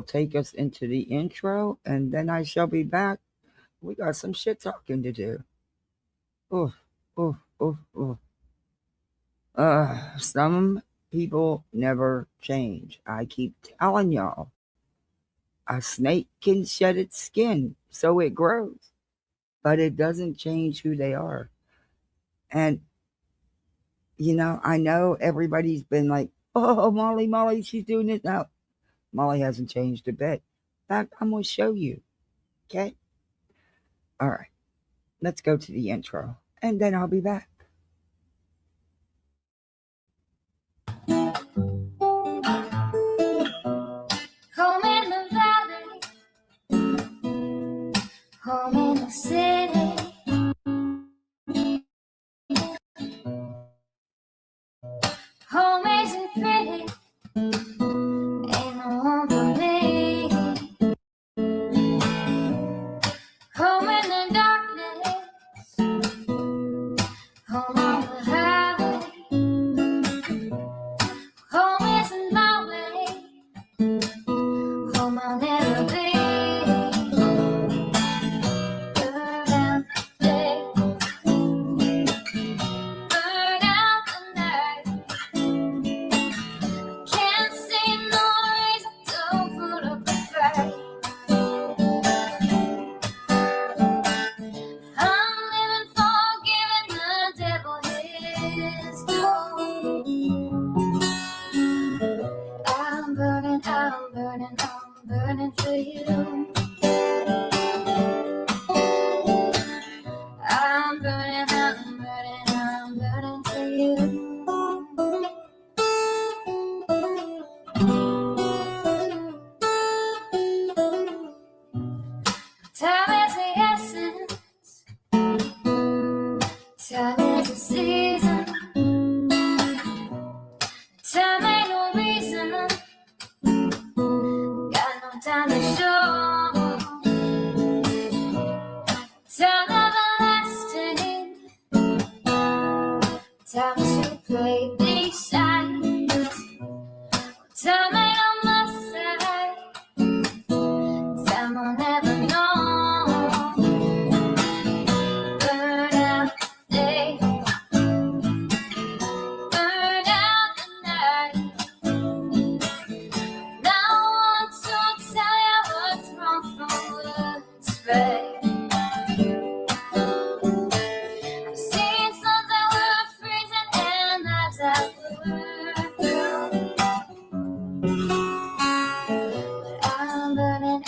will take us into the intro, and then I shall be back. We got some shit talking to do. Oof, oof, oof, oof. Some people never change. I keep telling y'all. A snake can shed its skin, so it grows, but it doesn't change who they are. And, I know everybody's been like, oh, Molly, she's doing it now. Molly hasn't changed a bit. In fact, I'm going to show you. Okay? All right. Let's go to the intro, and then I'll be back. Home in the valley, home in the city. Home isn't pretty, ain't no home for me. Home in the darkness, home on the highway. Home isn't my way, home I'll never be. Burn out the day, burn out the night. Can't see no reason to put up a fight. I'm living for giving the devil his due. I'm burning for you. I'm burning for you. Time is the essence, time is the season. Time ain't no reason, got no time to show. Time everlasting, time to play these sides. Time ain't on my side, time I'll never know. Burn out the day, burn out the night. Now I want to tell you what's wrong from what's right. I've seen suns that were freezing and nights that were blue. But I'm burning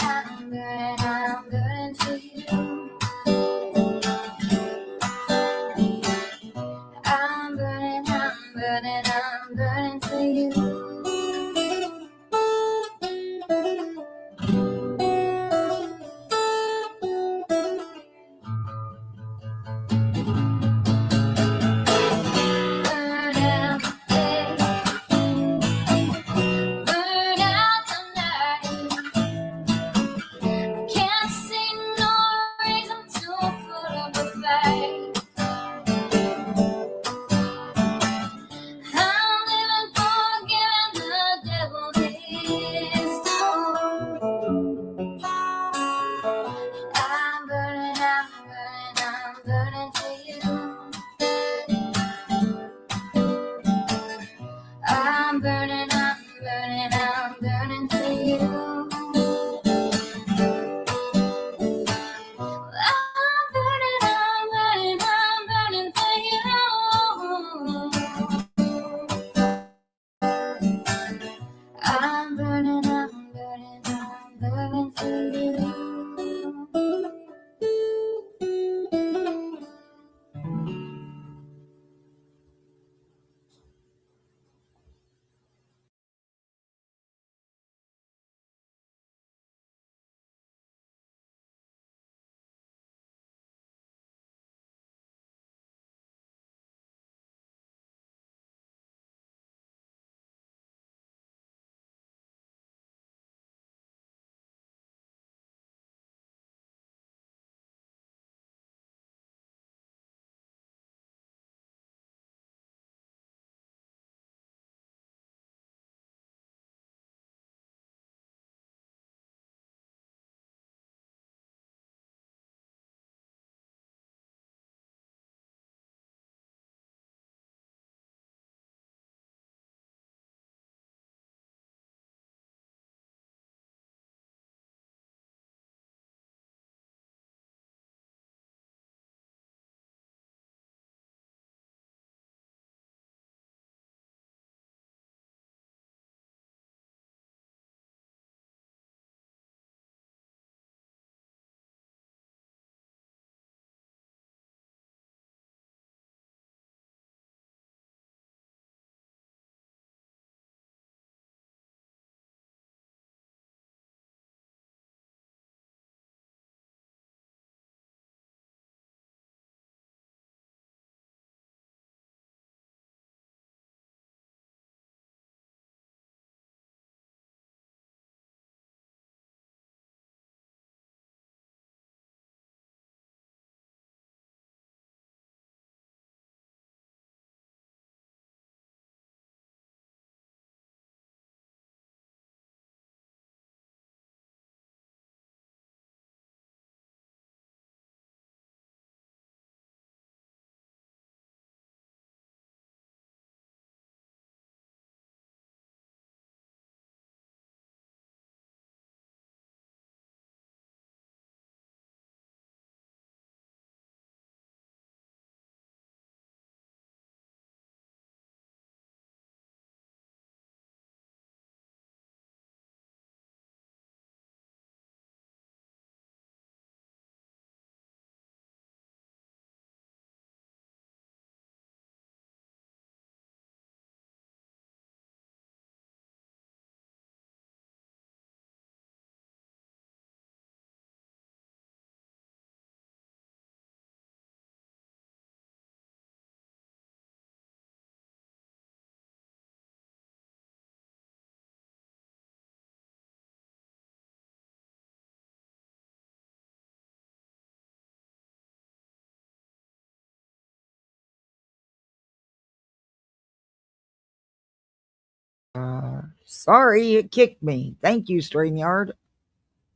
Sorry, it kicked me. Thank you, StreamYard.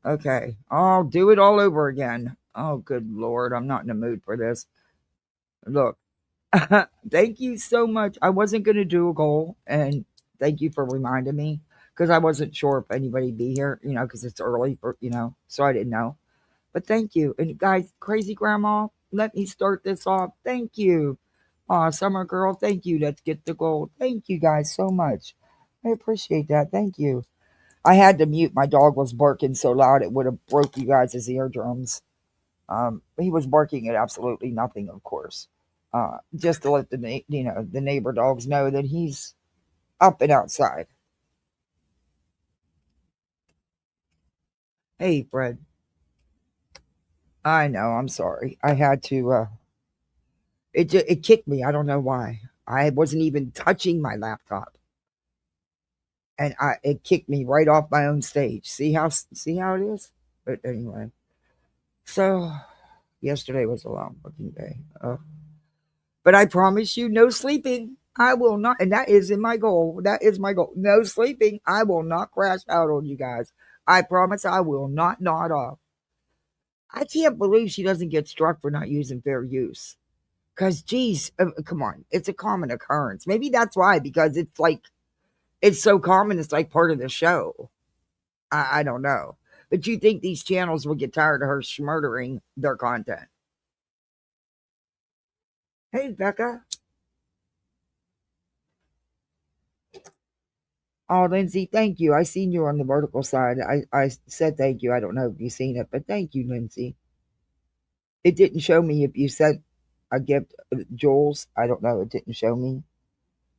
Okay, I'll do it all over again. Oh, good Lord, I'm not in the mood for this. Look, thank you so much. I wasn't going to do a goal, and thank you for reminding me because I wasn't sure if anybody'd be here, because it's early for, so I didn't know. But thank you. And guys, Crazy Grandma, let me start this off. Thank you. Summer Girl, thank you. Let's get the gold. Thank you guys so much. I appreciate that. Thank you. I had to mute. My dog was barking so loud it would have broke you guys' eardrums. He was barking at absolutely nothing, of course. Just to let the neighbor dogs know that he's up and outside. Hey, Fred. I know. I'm sorry. I had to. It kicked me. I don't know why. I wasn't even touching my laptop, and it kicked me right off my own stage. See how it is. But anyway, so yesterday was a long working day. But I promise you, no sleeping. I will not, and that is in my goal. That is my goal. No sleeping. I will not crash out on you guys. I promise I will not nod off. I can't believe she doesn't get struck for not using fair use. Because, geez, come on. It's a common occurrence. Maybe that's why, because it's so common, it's like part of the show. I don't know. But you think these channels will get tired of her schmurdering their content? Hey, Becca. Oh, Lindsay, thank you. I seen you on the vertical side. I said thank you. I don't know if you've seen it, but thank you, Lindsay. It didn't show me if you said a gift, Jules. I don't know. It didn't show me.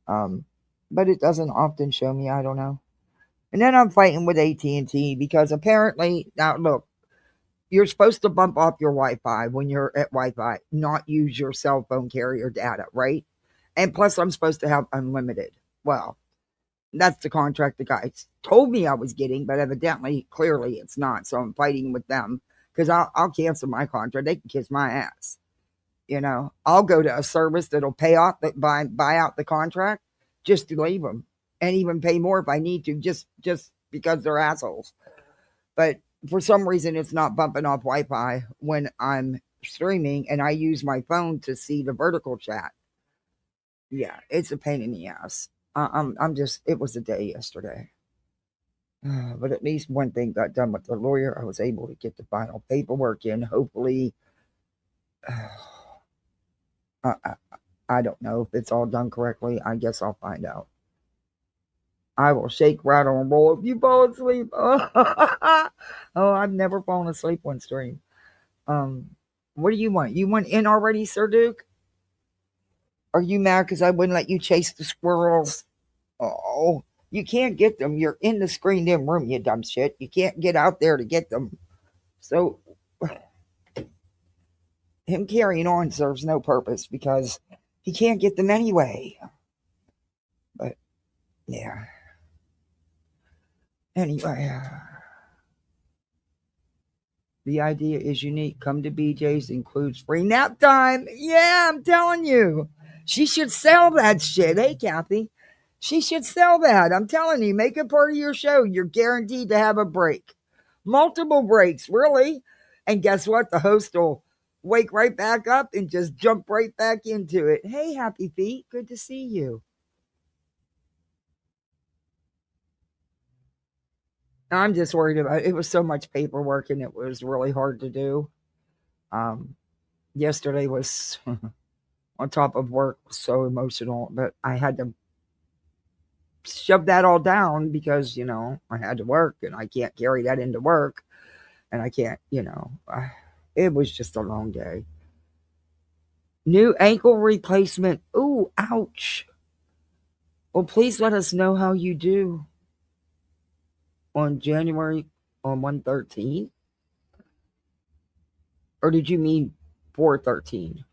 Um, but it doesn't often show me. I don't know. And then I'm fighting with AT&T because apparently, now look, you're supposed to bump off your Wi-Fi when you're at Wi-Fi, not use your cell phone carrier data, right? And plus, I'm supposed to have unlimited. Well, that's the contract the guys told me I was getting, but evidently, clearly, it's not. So I'm fighting with them because I'll cancel my contract. They can kiss my ass. I'll go to a service that'll pay off, buy out the contract just to leave them, and even pay more if I need to, just because they're assholes. But for some reason, it's not bumping off Wi-Fi when I'm streaming, and I use my phone to see the vertical chat. Yeah, it's a pain in the ass. I'm just. It was a day yesterday, but at least one thing got done with the lawyer. I was able to get the final paperwork in. Hopefully, I don't know if it's all done correctly. I guess I'll find out. I will shake, rattle, and roll if you fall asleep. Oh, I've never fallen asleep on stream. What do you want? You want in already, Sir Duke? Are you mad because I wouldn't let you chase the squirrels? Oh, you can't get them. You're in the screened in room, you dumb shit. You can't get out there to get them. So, him carrying on serves no purpose because he can't get them anyway. But, yeah. Anyway, the idea is unique. Come to BJ's includes free nap time. Yeah, I'm telling you. She should sell that shit. Hey, Kathy. She should sell that. I'm telling you, make it part of your show. You're guaranteed to have a break. Multiple breaks, really. And guess what? The host will wake right back up and just jump right back into it. Hey, Happy Feet. Good to see you. I'm just worried about it. It was so much paperwork and it was really hard to do. Yesterday was on top of work, so emotional, but I had to shove that all down because, I had to work and I can't carry that into work and I can't, it was just a long day. New ankle replacement. Ooh, ouch. Well, please let us know how you do on January on 1/13. Or did you mean 4/13?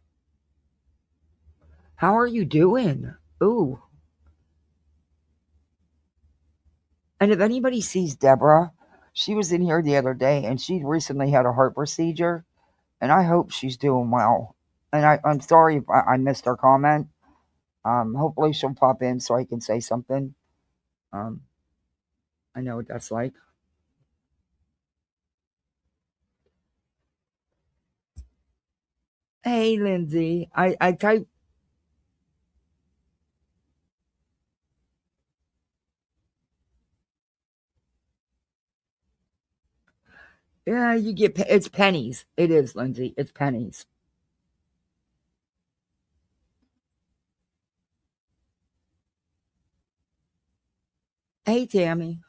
How are you doing? Ooh. And if anybody sees Deborah, she was in here the other day and she recently had a heart procedure. And I hope she's doing well. And I'm sorry if I missed her comment. Hopefully she'll pop in so I can say something. I know what that's like. Hey, Lindsay. I type. Yeah, you get it's pennies. It is, Lindsay. It's pennies. Hey, Tammy.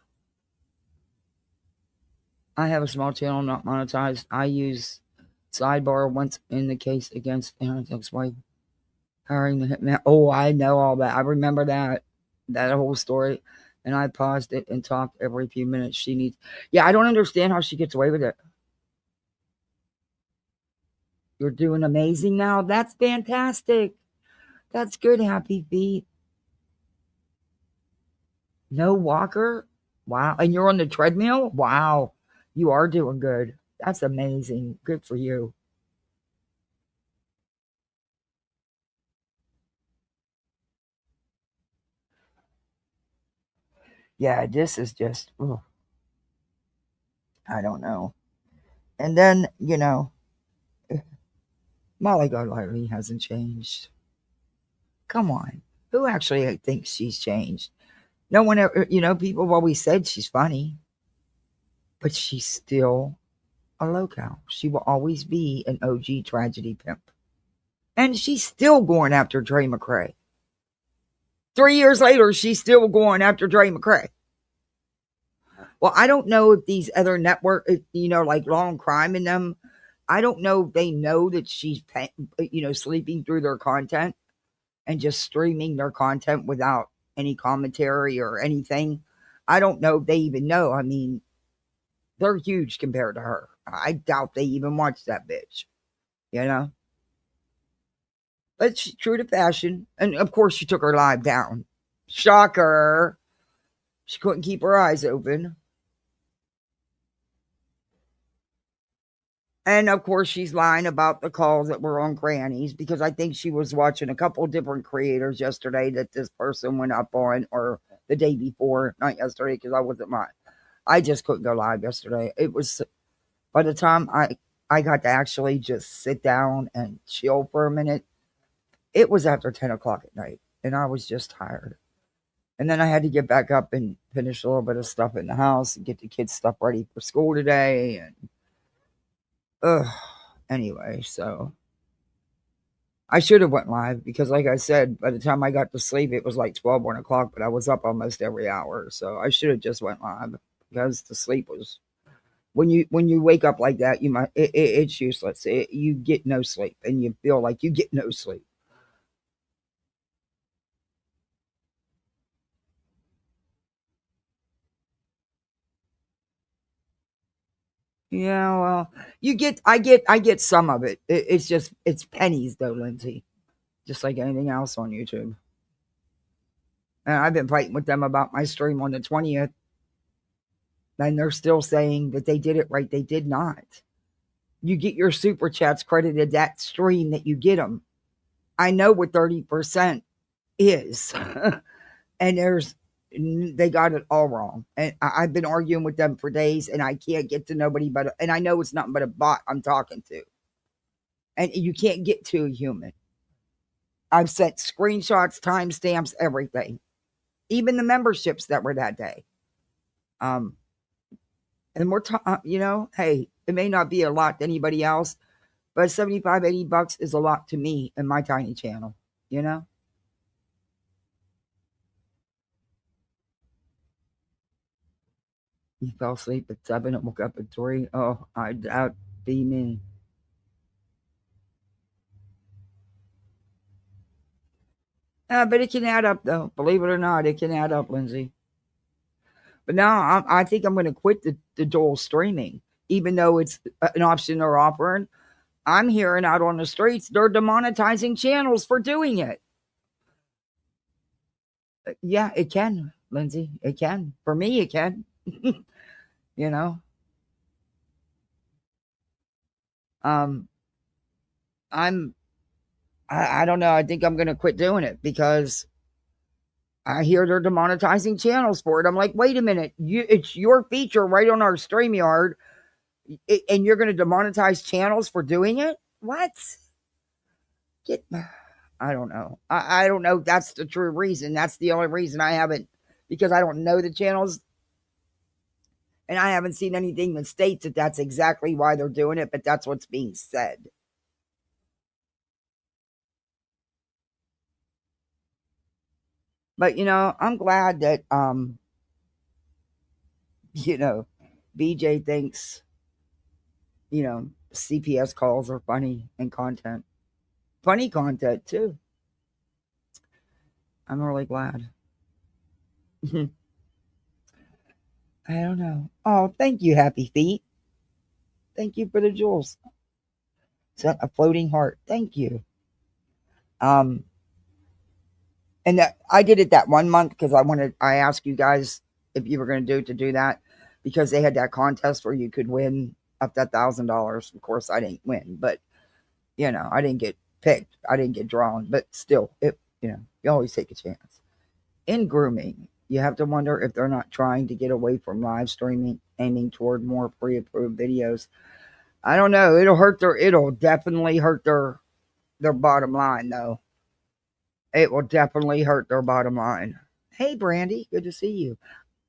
I have a small channel not monetized. I use sidebar once in the case against Aaron's ex-wife hiring the hitman. Oh, I know all that. I remember that whole story, and I paused it and talked every few minutes. She needs. Yeah, I don't understand how she gets away with it. You're doing amazing now. That's fantastic. That's good. Happy feet. No walker. Wow, and you're on the treadmill. Wow, you are doing good. That's amazing. Good for you. Yeah, this is just. Ugh, I don't know. And then, Molly Golightly hasn't changed. Come on. Who actually thinks she's changed? No one ever, people have always said she's funny, but she's still a lowcow. She will always be an OG tragedy pimp. And she's still going after Dre McCray. 3 years later, she's still going after Dre McCray. Well, I don't know if these other network, like Law and Crime in them, I don't know if they know that she's, sleeping through their content and just streaming their content without any commentary or anything. I don't know if they even know. I mean, they're huge compared to her. I doubt they even watch that bitch, you know? But she, true to fashion. And of course, she took her live down. Shocker. She couldn't keep her eyes open. And of course, she's lying about the calls that were on Granny's because I think she was watching a couple different creators yesterday that this person went up on, or the day before, not yesterday because I wasn't live. I just couldn't go live yesterday. It was by the time I got to actually just sit down and chill for a minute, it was after 10 o'clock at night, and I was just tired. And then I had to get back up and finish a little bit of stuff in the house and get the kids' stuff ready for school today. And anyway, so I should have went live because, like I said, by the time I got to sleep, it was like 12, 1 o'clock, but I was up almost every hour. So I should have just went live because the sleep was when you wake up like that, it's useless. You get no sleep and you feel like you get no sleep. Yeah, well, I get some of it. It's pennies though, Lindsay. Just like anything else on YouTube. And I've been fighting with them about my stream on the 20th, and they're still saying that they did it right. They did not. You get your super chats credited that stream that you get them. I know what 30% is. And they got it all wrong. And I've been arguing with them for days, and I can't get to nobody but, and I know it's nothing but a bot I'm talking to. And you can't get to a human. I've sent screenshots, timestamps, everything, even the memberships that were that day. Um, and hey, it may not be a lot to anybody else, but 75, $80 is a lot to me and my tiny channel, you know? You fell asleep at 7 and woke up at 3. Oh, I doubt be me. But it can add up, though. Believe it or not, it can add up, Lindsay. But now I think I'm going to quit the dual streaming, even though it's an option they're offering. I'm hearing out on the streets they're demonetizing channels for doing it. Yeah, it can, Lindsay. It can. For me, it can. you know. Um, I'm. I don't know. I think I'm going to quit doing it because I hear they're demonetizing channels for it. I'm like, wait a minute, it's your feature right on our StreamYard, and you're going to demonetize channels for doing it? What? Get, I don't know. I don't know if that's the true reason. That's the only reason I haven't, because I don't know the channels, and I haven't seen anything that states that that's exactly why they're doing it, but that's what's being said. But, I'm glad that, BJ thinks, CPS calls are funny and content. Funny content, too. I'm really glad. I don't know. Oh, thank you, Happy Feet. Thank you for the jewels. Is that a floating heart? Thank you. And that I did it that 1 month because I asked you guys if you were going to do that, because they had that contest where you could win up to $1,000. Of course, I didn't win, but I didn't get picked. I didn't get drawn, but still, you always take a chance. In grooming, you have to wonder if they're not trying to get away from live streaming, aiming toward more pre-approved videos. I don't know. It'll definitely hurt their bottom line, though. It will definitely hurt their bottom line. Hey, Brandy, good to see you.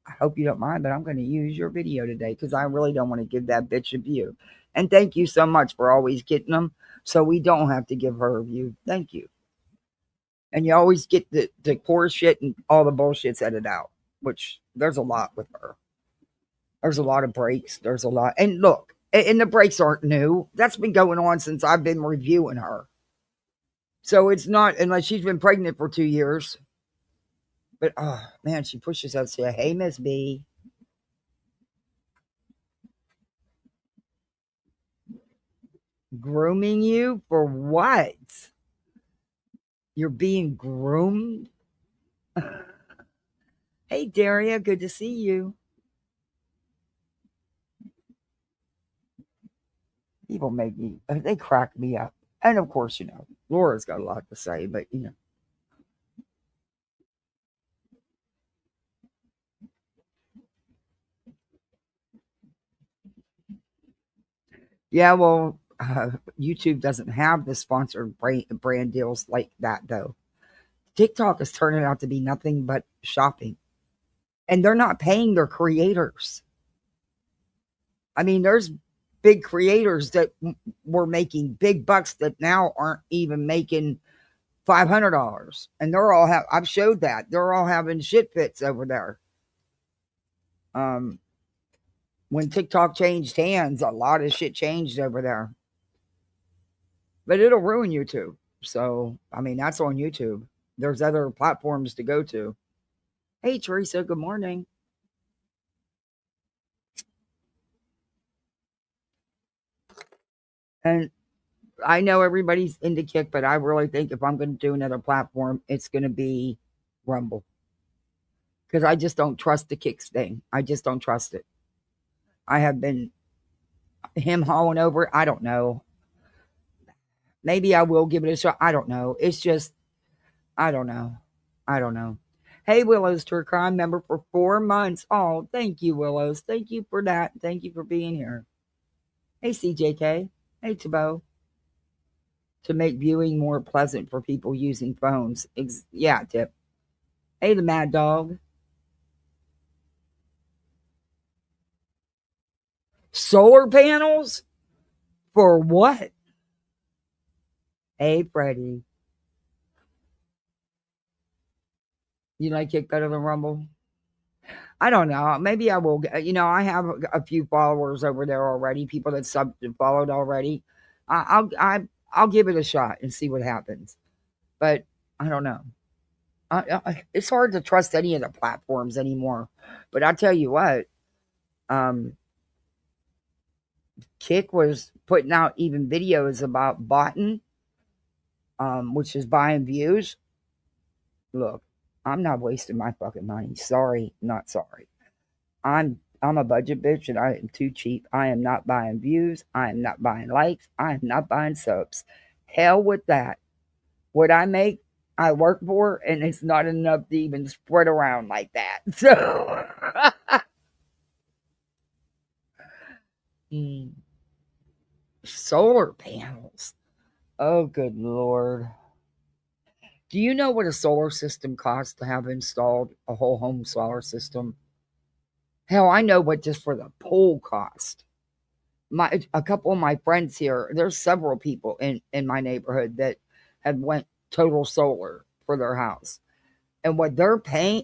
I hope you don't mind, but I'm going to use your video today because I really don't want to give that bitch a view. And thank you so much for always getting them, so we don't have to give her a view. Thank you. And you always get the core shit and all the bullshit's edited out, which there's a lot with her. There's a lot of breaks. There's a lot. And look, and the breaks aren't new. That's been going on since I've been reviewing her. So it's not, unless she's been pregnant for 2 years. But, oh, man, she pushes us to say, hey, Miss B. Grooming you for what? You're being groomed? Hey, Daria, good to see you. People make me, they crack me up. And of course, Laura's got a lot to say, but, Yeah, well, YouTube doesn't have the sponsored brand deals like that, though. TikTok is turning out to be nothing but shopping. And they're not paying their creators. I mean, there's big creators that were making big bucks that now aren't even making $500. And I've showed that. They're all having shit fits over there. When TikTok changed hands, a lot of shit changed over there. But it'll ruin YouTube. So, I mean, that's on YouTube. There's other platforms to go to. Hey, Teresa, good morning. And I know everybody's into Kick, but I really think if I'm going to do another platform, it's going to be Rumble. Because I just don't trust the Kicks thing. I just don't trust it. I have been him hauling over. I don't know. Maybe I will give it a shot. I don't know. It's just, I don't know. I don't know. Hey, Willows, to a crime member for 4 months. Oh, thank you, Willows. Thank you for that. Thank you for being here. Hey, CJK. Hey, Tabo. To make viewing more pleasant for people using phones. Yeah, Tip. Hey, the Mad Dog. Solar panels? For what? Hey, Freddie. You like Kick better than Rumble? I don't know. Maybe I will. I have a few followers over there already. People that subbed and followed already. I'll give it a shot and see what happens. But I don't know. It's hard to trust any of the platforms anymore. But I tell you what, Kick was putting out even videos about botting, which is buying views. Look, I'm not wasting my fucking money. Sorry, not sorry. I'm a budget bitch and I am too cheap. I am not buying views. I am not buying likes. I am not buying subs. Hell with that. What I make, I work for, and it's not enough to even spread around like that. So, mm, solar panels. Oh, good Lord. Do you know what a solar system costs to have installed a whole home solar system? Hell, I know what just for the pole cost. A couple of my friends here, there's several people in my neighborhood that had went total solar for their house. And what they're paying,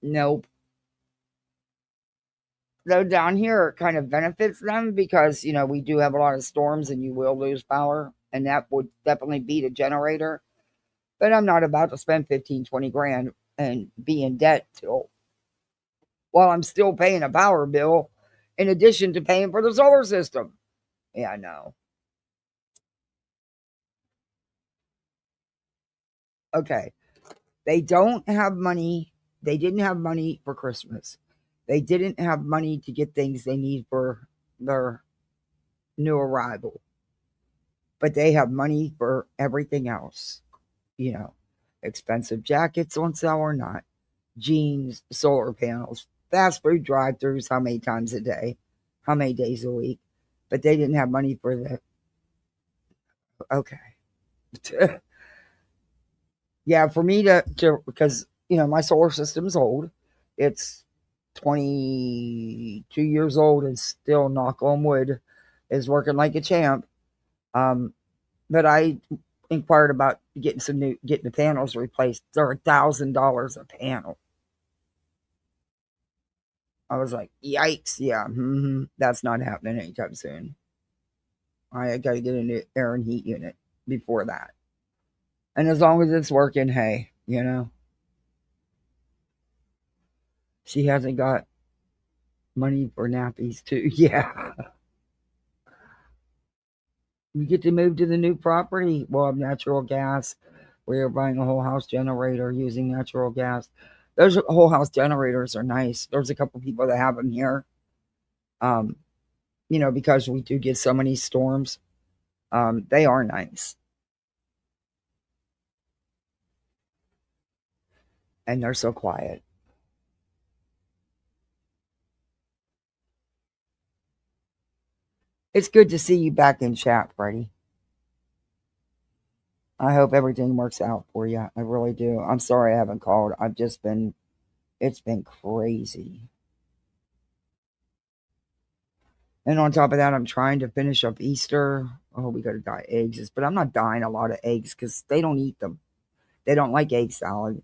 nope. Though down here it kind of benefits them because, we do have a lot of storms and you will lose power. And that would definitely beat a generator. But I'm not about to spend 15, 20 grand and be in debt till while I'm still paying a power bill in addition to paying for the solar system. Yeah, I know. Okay. They don't have money. They didn't have money for Christmas. They didn't have money to get things they need for their new arrival. But they have money for everything else. You know, expensive jackets on sale or not, jeans, solar panels, fast food drive throughs, how many times a day, how many days a week. But they didn't have money for the. Okay. Yeah, for me to because my solar system's old. It's 22 years old and still, knock on wood, is working like a champ. Um, but I inquired about getting the panels replaced. They're $1,000 a panel. I was like, yikes, yeah, that's not happening anytime soon. I got to get a new air and heat unit before that. And as long as it's working, hey, she hasn't got money for nappies too. Yeah. You get to move to the new property. We'll have natural gas. We're buying a whole house generator using natural gas. Those whole house generators are nice. There's a couple people that have them here. Um, because we do get so many storms. They are nice. And they're so quiet. It's good to see you back in chat, Freddie. I hope everything works out for you. I really do. I'm sorry I haven't called. It's been crazy. And on top of that, I'm trying to finish up Easter. Oh, we got to dye eggs. But I'm not dyeing a lot of eggs because they don't eat them. They don't like egg salad.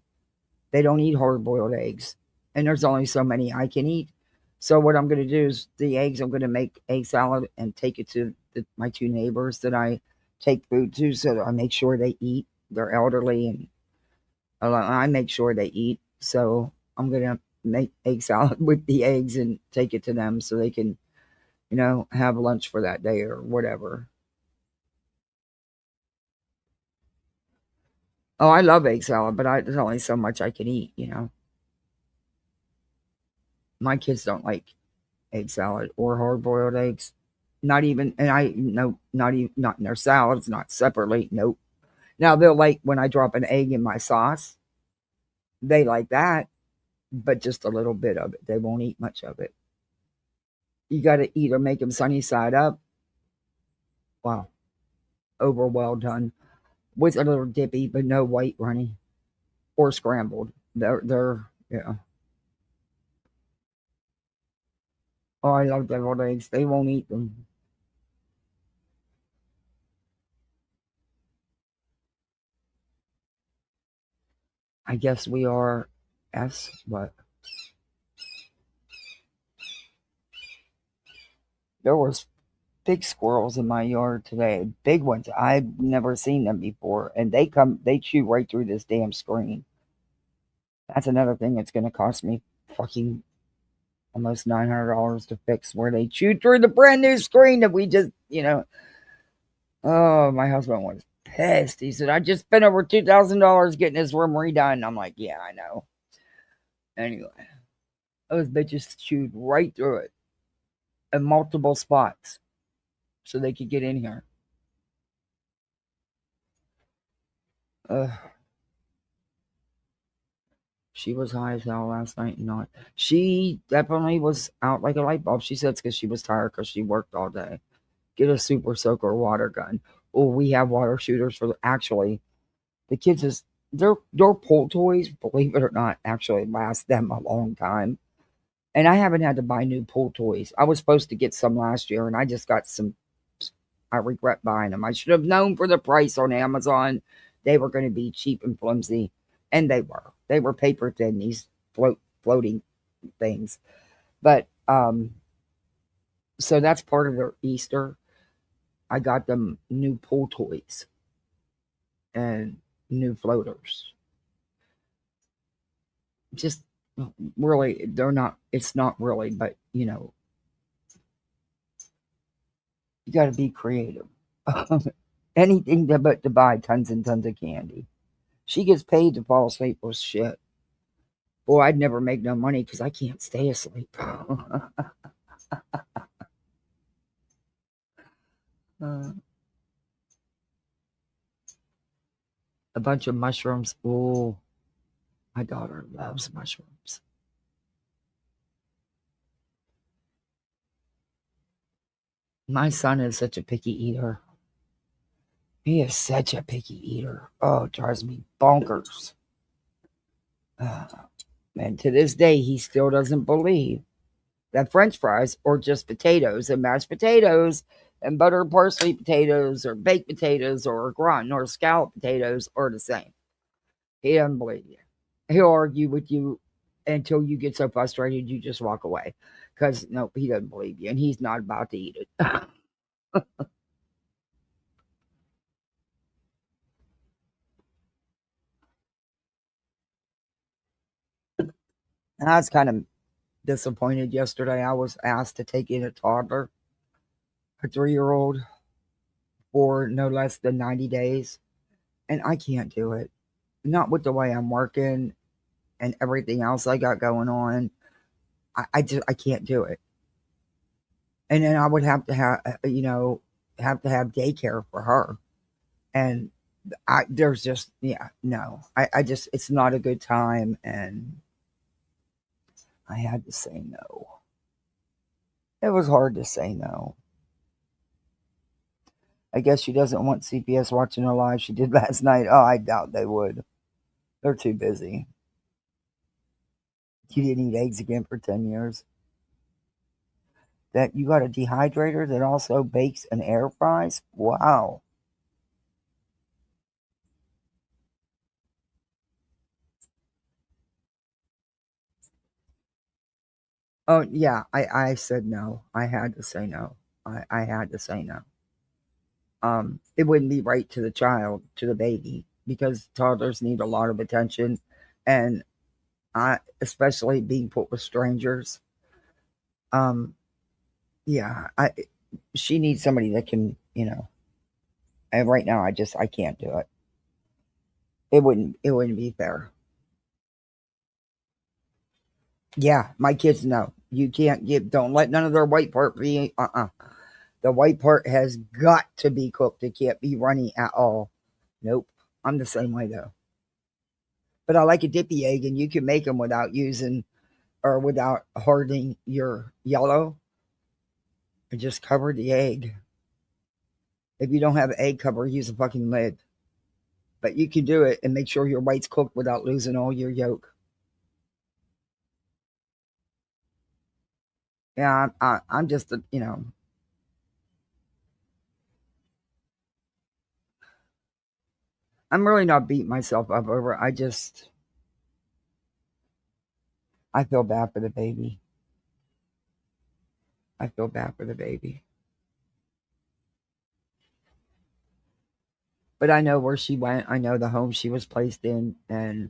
They don't eat hard boiled eggs. And there's only so many I can eat. So what I'm going to do is the eggs, I'm going to make egg salad and take it to my two neighbors that I take food to so that I make sure they eat. They're elderly and I make sure they eat. So I'm going to make egg salad with the eggs and take it to them so they can, have lunch for that day or whatever. Oh, I love egg salad, but there's only so much I can eat. My kids don't like egg salad or hard boiled eggs. Not even, and I no, not even not in their salads, not separately. Nope. Now they'll like when I drop an egg in my sauce. They like that, but just a little bit of it. They won't eat much of it. You got to either make them sunny side up. Wow, over well done with a little dippy, but no white runny or scrambled. They're yeah. Oh, I love deviled eggs. They won't eat them. I guess we are S. But there was big squirrels in my yard today. Big ones. I've never seen them before. And they chew right through this damn screen. That's another thing that's going to cost me fucking almost $900 to fix where they chew through the brand new screen that we just. Oh, my husband was pissed. He said, I just spent over $2,000 getting this room redone. I'm like, yeah, I know. Anyway, those bitches chewed right through it in multiple spots so they could get in here. Ugh. She was high as hell last night and not. She definitely was out like a light bulb. She said it's because she was tired because she worked all day. Get a super soaker water gun. Oh, we have water shooters for actually the kids is their pull toys, believe it or not, actually last them a long time. And I haven't had to buy new pull toys. I was supposed to get some last year and I just got some. I regret buying them. I should have known for the price on Amazon. They were going to be cheap and flimsy. And they were. They were paper thin, these floating things. But so that's part of their Easter. I got them new pool toys and new floaters. Just really, they're not, it's not really, but you know, you got to be creative. Anything but to buy tons and tons of candy. She gets paid to fall asleep with shit. Boy, I'd never make no money because I can't stay asleep. A bunch of mushrooms. Oh, my daughter loves mushrooms. My son is such a picky eater. He is such a picky eater. Oh, it drives me bonkers. And to this day, he still doesn't believe that French fries are just potatoes and mashed potatoes and butter parsley potatoes or baked potatoes or gratin or scallop potatoes are the same. He doesn't believe you. He'll argue with you until you get so frustrated you just walk away. Because, no, he doesn't believe you and he's not about to eat it. I was kind of disappointed yesterday. I was asked to take in a toddler, a 3-year-old, for no less than 90 days. And I can't do it. Not with the way I'm working and everything else I got going on. I can't do it. And then I would have to have daycare for her. And there's just, yeah, no, I just, it's not a good time. And I had to say no. It was hard to say no. I guess she doesn't want CPS watching her live. She did last night. Oh, I doubt they would. They're too busy. You didn't eat eggs again for 10 years. That you got a dehydrator that also bakes and air fries? Wow. Oh, yeah, I said no. I had to say no. I had to say no. It wouldn't be right to the child, to the baby, because toddlers need a lot of attention. And especially being put with strangers. Um, yeah, she needs somebody that can, and right now I can't do it. It wouldn't be fair. Yeah, my kids know. You can't don't let none of their white part be The white part has got to be cooked. It can't be runny at all. Nope. I'm the same way though. But I like a dippy egg and you can make them without using or without hardening your yellow and just cover the egg. If you don't have an egg cover, use a fucking lid. But you can do it and make sure your white's cooked without losing all your yolk. Yeah, I'm just, I'm really not beating myself up over it. I feel bad for the baby. I feel bad for the baby. But I know where she went. I know the home she was placed in, and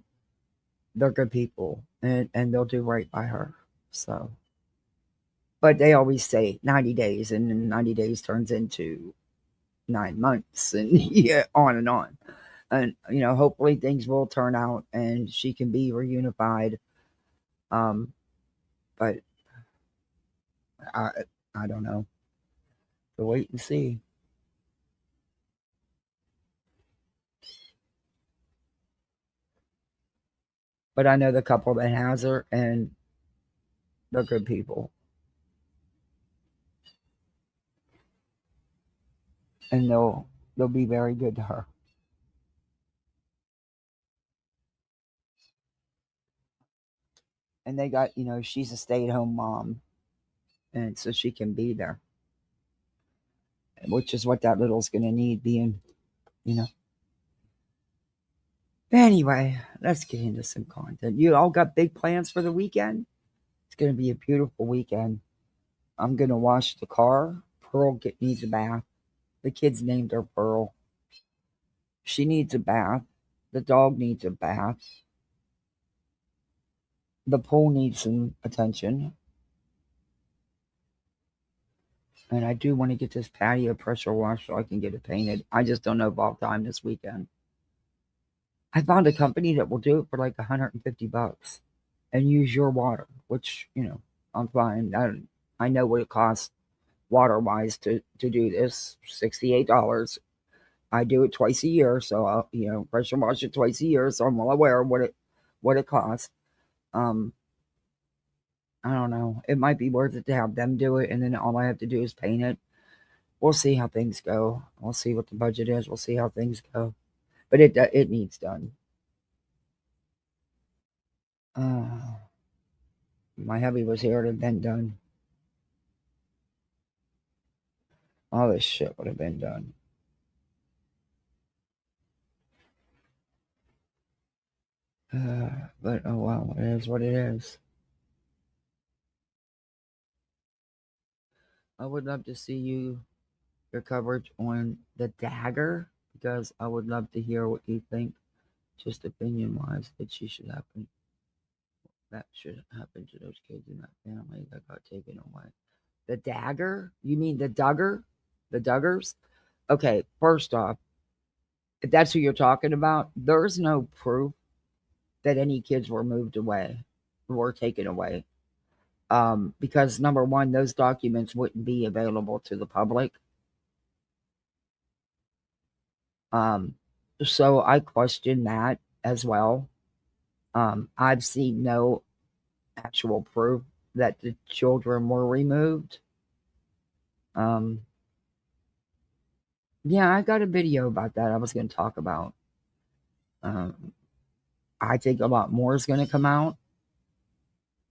they're good people, and they'll do right by her. So, but they always say 90 days, and then 90 days turns into 9 months, and yeah, on and on. And hopefully things will turn out, and she can be reunified. But I I don't know. We'll wait and see. But I know the couple that has her, and they're good people, and they'll be very good to her. And they got, she's a stay-at-home mom, and so she can be there, which is what that little's gonna need, being, you know. Anyway, let's get into some content. You all got big plans for the weekend? It's gonna be a beautiful weekend. I'm gonna wash the car. Pearl needs a bath. The kids named her Pearl. She needs a bath. The dog needs a bath. The pool needs some attention. And I do want to get this patio pressure washed so I can get it painted. I just don't know if I'll have time this weekend. I found a company that will do it for like $150 and use your water, which, I'm fine. I know what it costs water wise to do this, $68. I do it twice a year, so I'll, pressure wash it twice a year, so I'm well aware of what it costs. Um, I don't know. It might be worth it to have them do it, and then all I have to do is paint it. We'll see how things go. We'll see what the budget is. We'll see how things go. But it needs done. Uh, my hubby was here. It had been done. All this shit would have been done. But oh well, it is what it is. I would love to see your coverage on the Dagger, because I would love to hear what you think, just opinion wise, that she should happen. That should happen to those kids in that family that got taken away. The Dagger? You mean the Duggar? The Duggars? Okay, first off, if that's who you're talking about, there's no proof that any kids were moved away, were taken away. Because number one, those documents wouldn't be available to the public. Um, so I question that as well. I've seen no actual proof that the children were removed. Um, yeah, I got a video about that I was going to talk about. Um, I think a lot more is going to come out.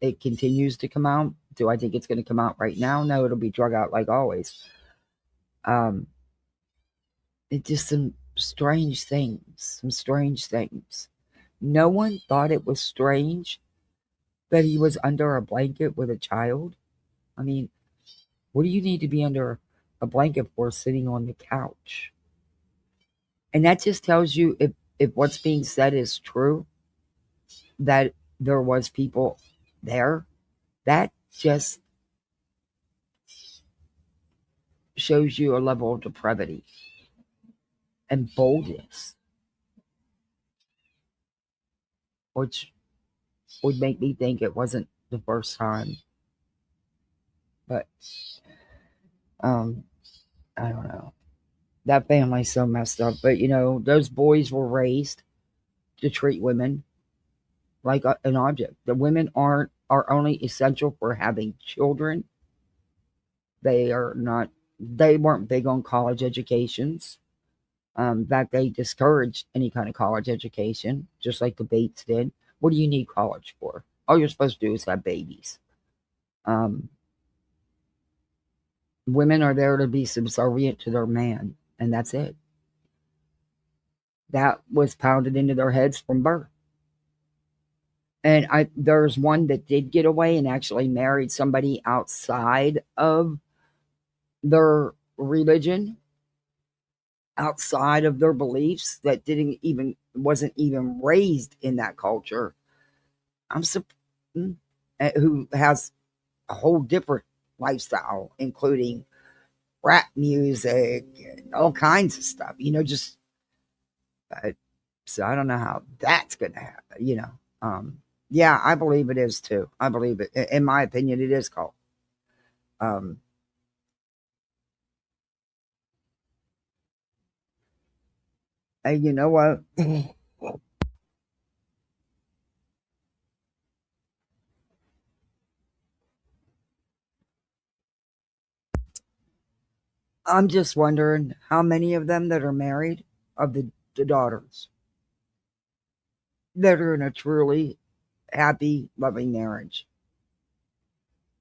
It continues to come out. Do I think it's going to come out right now? No, it'll be drug out like always. Um, it's just some strange things. Some strange things. No one thought it was strange that he was under a blanket with a child. I mean, what do you need to be under a blanket for, sitting on the couch? And that just tells you, if what's being said is true, that there was people there. That just shows you a level of depravity and boldness, which would make me think it wasn't the first time. But um, I don't know. That family's so messed up. But those boys were raised to treat women like an object. The women are only essential for having children. They are not. They weren't big on college educations. In fact, they discouraged any kind of college education, just like the Bates did. What do you need college for? All you're supposed to do is have babies. Um, Women are there to be subservient to their man, and that's it. That was pounded into their heads from birth. And there's one that did get away and actually married somebody outside of their religion, outside of their beliefs, that wasn't even raised in that culture. Who has a whole different lifestyle, including rap music and all kinds of stuff. Just so I don't know how that's going to happen. Yeah, I believe it is too. I believe it. In my opinion, it is called. Um, and you know what? I'm just wondering how many of them that are married, of the daughters, that are in a truly happy, loving marriage.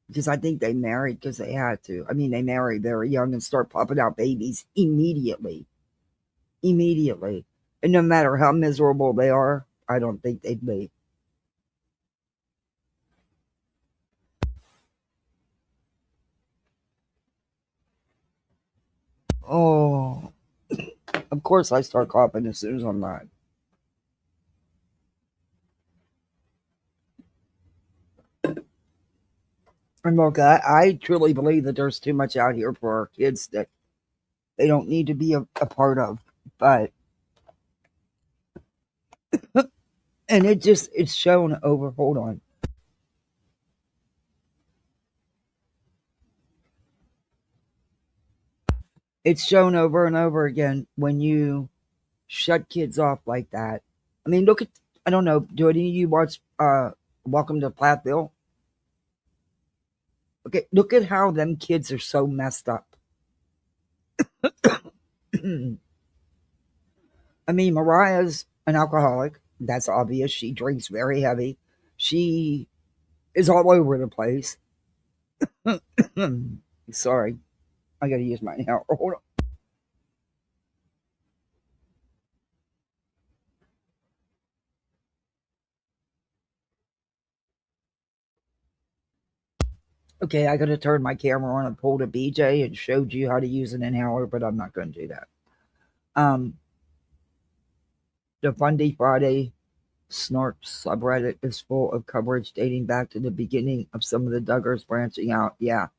Because I think they married because they had to. I mean, they marry very young and start popping out babies immediately. Immediately. And no matter how miserable they are, I don't think they'd leave. Oh, of course I start coughing as soon as I'm not. And look, I truly believe that there's too much out here for our kids that they don't need to be a part of. But, and it's shown over, hold on. It's shown over and over again when you shut kids off like that. I mean, look at, I don't know, do any of you watch Welcome to Plathville? Okay, look at how them kids are so messed up. I mean, Mariah's an alcoholic. That's obvious. She drinks very heavy. She is all over the place. Sorry. I gotta use my now. Hold on. Okay, I gotta turn my camera on and pull the BJ and showed you how to use an inhaler, but I'm not gonna do that. Um the Fundy Friday Snark subreddit is full of coverage dating back to the beginning of some of the Duggars branching out. Yeah.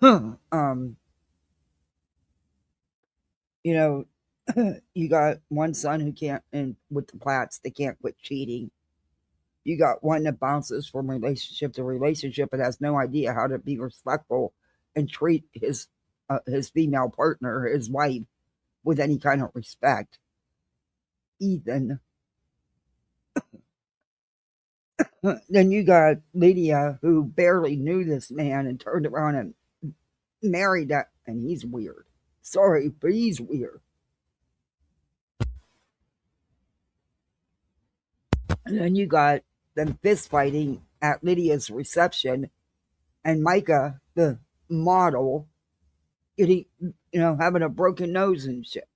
um, you know, you got one son who can't, and with the Platts, they can't quit cheating. You got one that bounces from relationship to relationship and has no idea how to be respectful and treat his female partner, his wife, with any kind of respect. Ethan. Then you got Lydia, who barely knew this man and turned around and married that, and he's weird. Sorry, but he's weird. And then you got them fist fighting at Lydia's reception, and Micah, the model, getting, having a broken nose and shit.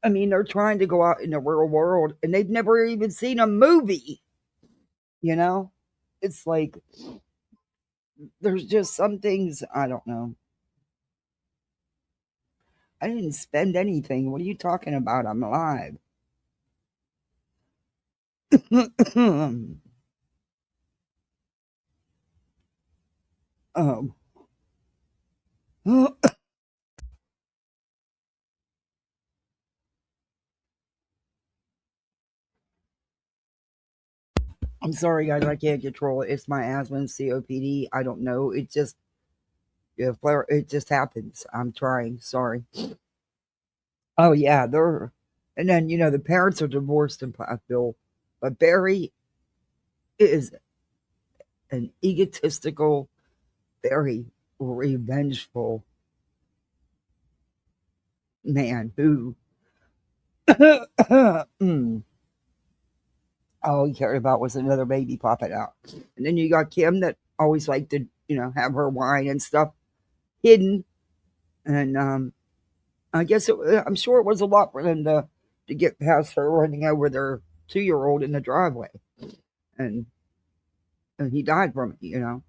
I mean, they're trying to go out in the real world and they've never even seen a movie, you know? It's like there's just some things I don't know. I didn't spend anything. What are you talking about? I'm alive. um, I'm sorry, guys. I can't control it. It's my asthma and COPD. I don't know. It just, yeah, flare. It just happens. I'm trying. Sorry. Oh yeah, they're, and then the parents are divorced in Plathville, but Barry is an egotistical, very revengeful man who all he cared about was another baby popping out. And then you got Kim that always liked to, have her wine and stuff hidden. And I guess I'm sure it was a lot for them to get past her running over their 2-year-old in the driveway. And and he died from it.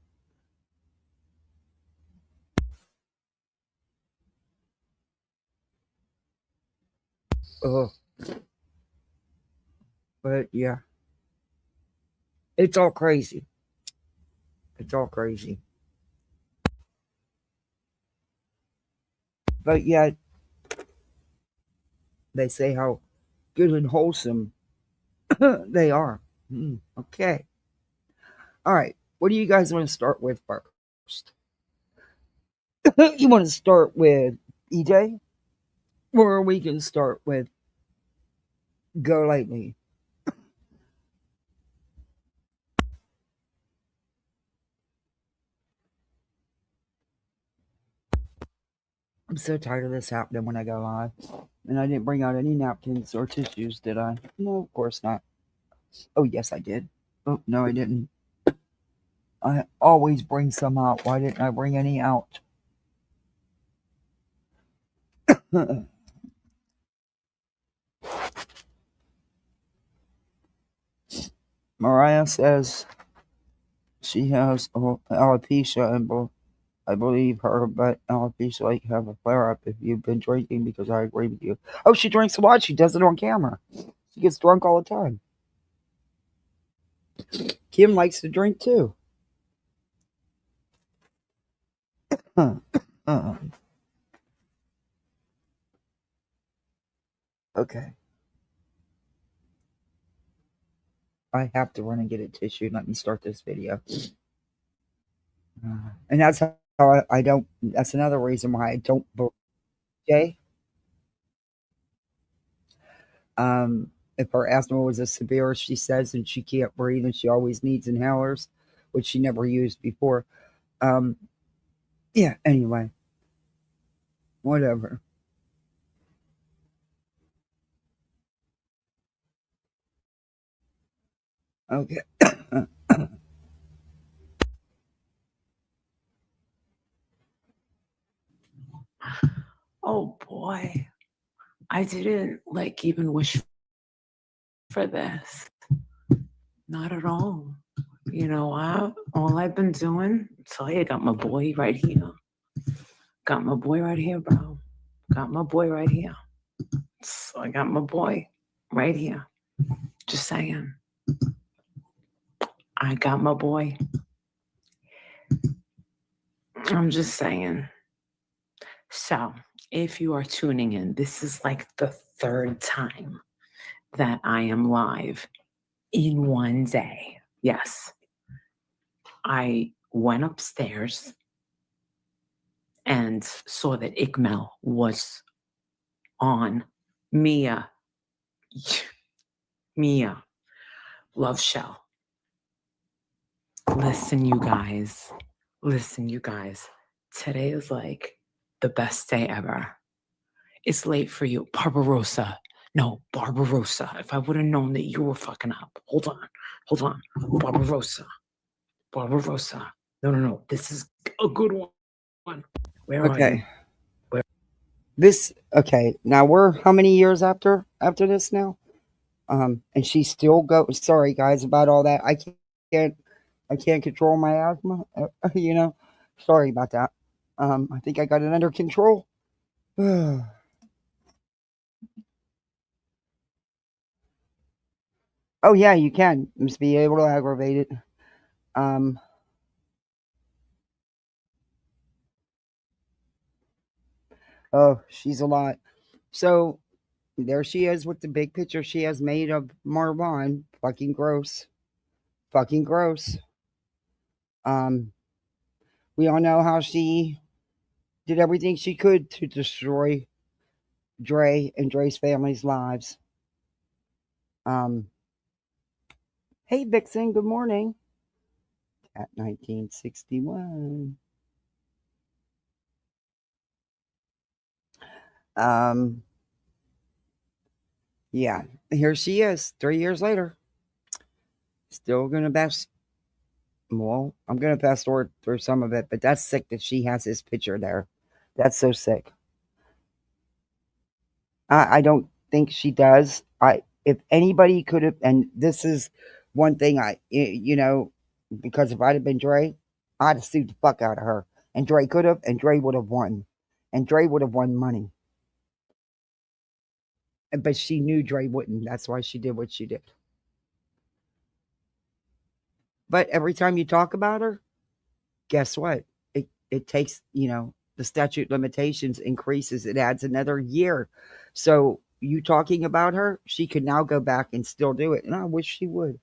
Ugh. But yeah, it's all crazy. It's all crazy. But yet they say how good and wholesome they are. Okay. All right. What do you guys want to start with first? You want to start with EJ? Or we can start with Go Lightly. I'm so tired of this happening when I go live. And I didn't bring out any napkins or tissues, did I? No, of course not. Oh, yes, I did. Oh, no, I didn't. I always bring some out. Why didn't I bring any out? Mariah says she has alopecia and I believe her, but alopecia like have a flare up if you've been drinking because I agree with you. Oh, she drinks a lot. She does it on camera. She gets drunk all the time. Kim likes to drink too. Huh. Uh, okay. I have to run and get a tissue. Let me start this video. And that's how I don't. That's another reason why I don't believe Jay. If her asthma was as severe as she says, and she can't breathe, and she always needs inhalers, which she never used before. Um, yeah. Anyway, whatever. Okay. Oh boy, I didn't like even wish for this. Not at all. You know what? All I've been doing, tell you, I got my boy right here. Got my boy right here, bro. Got my boy right here. So I got my boy right here. Just saying. I got my boy. I'm just saying. So, if you are tuning in, this is like the third time that I am live in one day. Yes. I went upstairs and saw that Ikmel was on Mia, Love Shell. Listen, you guys. Today is like the best day ever. It's late for you. Barbarossa. No, Barbarossa. If I would have known that you were fucking up. Hold on. Barbarossa. No. This is a good one. Where are you? This okay. Now we're how many years after this now? And she still goes. Sorry guys about all that. I can't control my asthma. You know. Sorry about that. I think I got it under control. Oh yeah, you can. You must be able to aggravate it. Um. Oh, she's a lot. So there she is with the big picture she has made of Marwan. Fucking gross. Fucking gross. Um. We all know how she did everything she could to destroy Dre and Dre's family's lives. Um, hey Vixen, good morning. At 1961. Um, yeah, here she is, 3 years later. Still gonna best. Well, I'm gonna fast forward through some of it, but that's sick that she has his picture there. That's so sick. I don't think she does. I if anybody could have, and this is one thing because if I'd have been Dre, I'd have sued the fuck out of her, and Dre could have, and Dre would have won, and Dre would have won money. But she knew Dre wouldn't. That's why she did what she did. But every time you talk about her, guess what? It takes the statute limitations increases. It adds another year. So you talking about her, she could now go back and still do it. And I wish she would.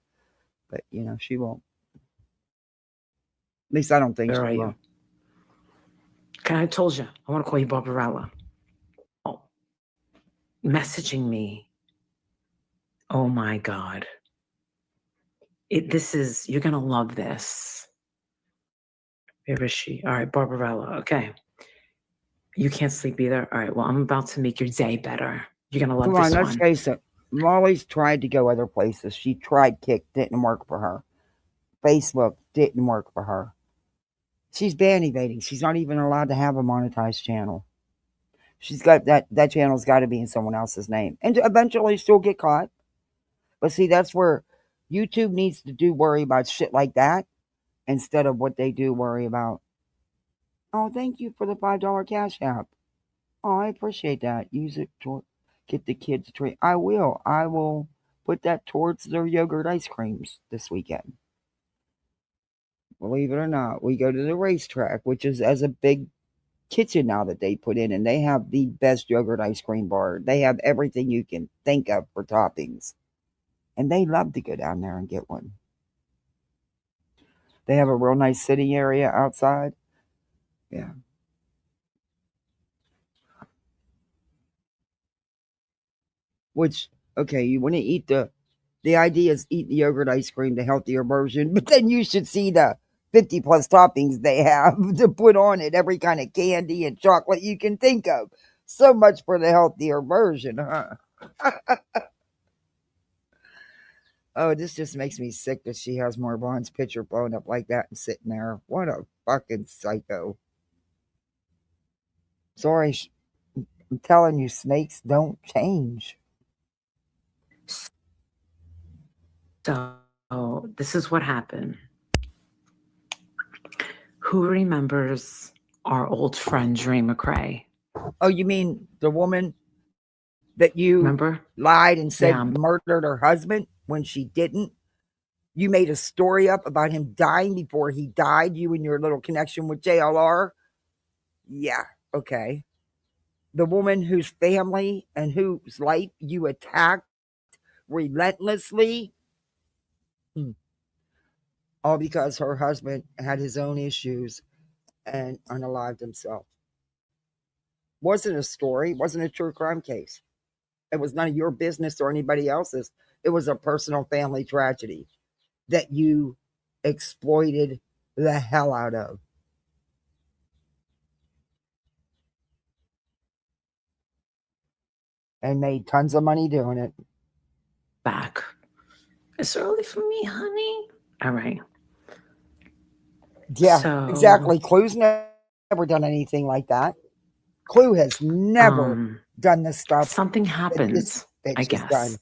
But she won't. At least I don't think Where are she you? will. I told you, I want to call you Barbarella. Oh, messaging me. Oh my God. You're going to love this. Where is she? All right, Barbarella. Okay. You can't sleep either? All right, well, I'm about to make your day better. You're going to love Come this on, let's one. face it. Molly's tried to go other places. She tried Kick, didn't work for her. Facebook didn't work for her. She's ban evading. She's not even allowed to have a monetized channel. She's got that channel's got to be in someone else's name, and eventually she'll get caught. But see, that's where YouTube needs to do worry about shit like that instead of what they do worry about. Oh, thank you for the $5 cash app. Oh, I appreciate that. Use it to get the kids a treat. I will. I will put that towards their yogurt ice creams this weekend. Believe it or not, we go to the racetrack, which is as a big kitchen now that they put in, and they have the best yogurt ice cream bar. They have everything you can think of for toppings. And they love to go down there and get one. They have a real nice sitting area outside. Yeah. Which, okay, you want to eat the idea is eat the yogurt ice cream, the healthier version, but then you should see the 50 plus toppings they have to put on it, every kind of candy and chocolate you can think of. So much for the healthier version, huh? Oh, this just makes me sick that she has more Bond's picture blown up like that and sitting there. What a fucking psycho. Sorry, I'm telling you, snakes don't change. So, this is what happened. Who remembers our old friend Dre McCrae? Oh, you mean the woman that you Remember? lied and said Yeah. murdered her husband when she didn't? You made a story up about him dying before he died, you and your little connection with JLR? Yeah, okay. The woman whose family and whose life you attacked relentlessly? All because her husband had his own issues and unalived himself. Wasn't a story, wasn't a true crime case. It was none of your business or anybody else's. It was a personal family tragedy that you exploited the hell out of. And made tons of money doing it. Back. It's early for me, honey. All right. Yeah, So, exactly. Clue's never done anything like that. Clue has never done this stuff. Something happens, I guess.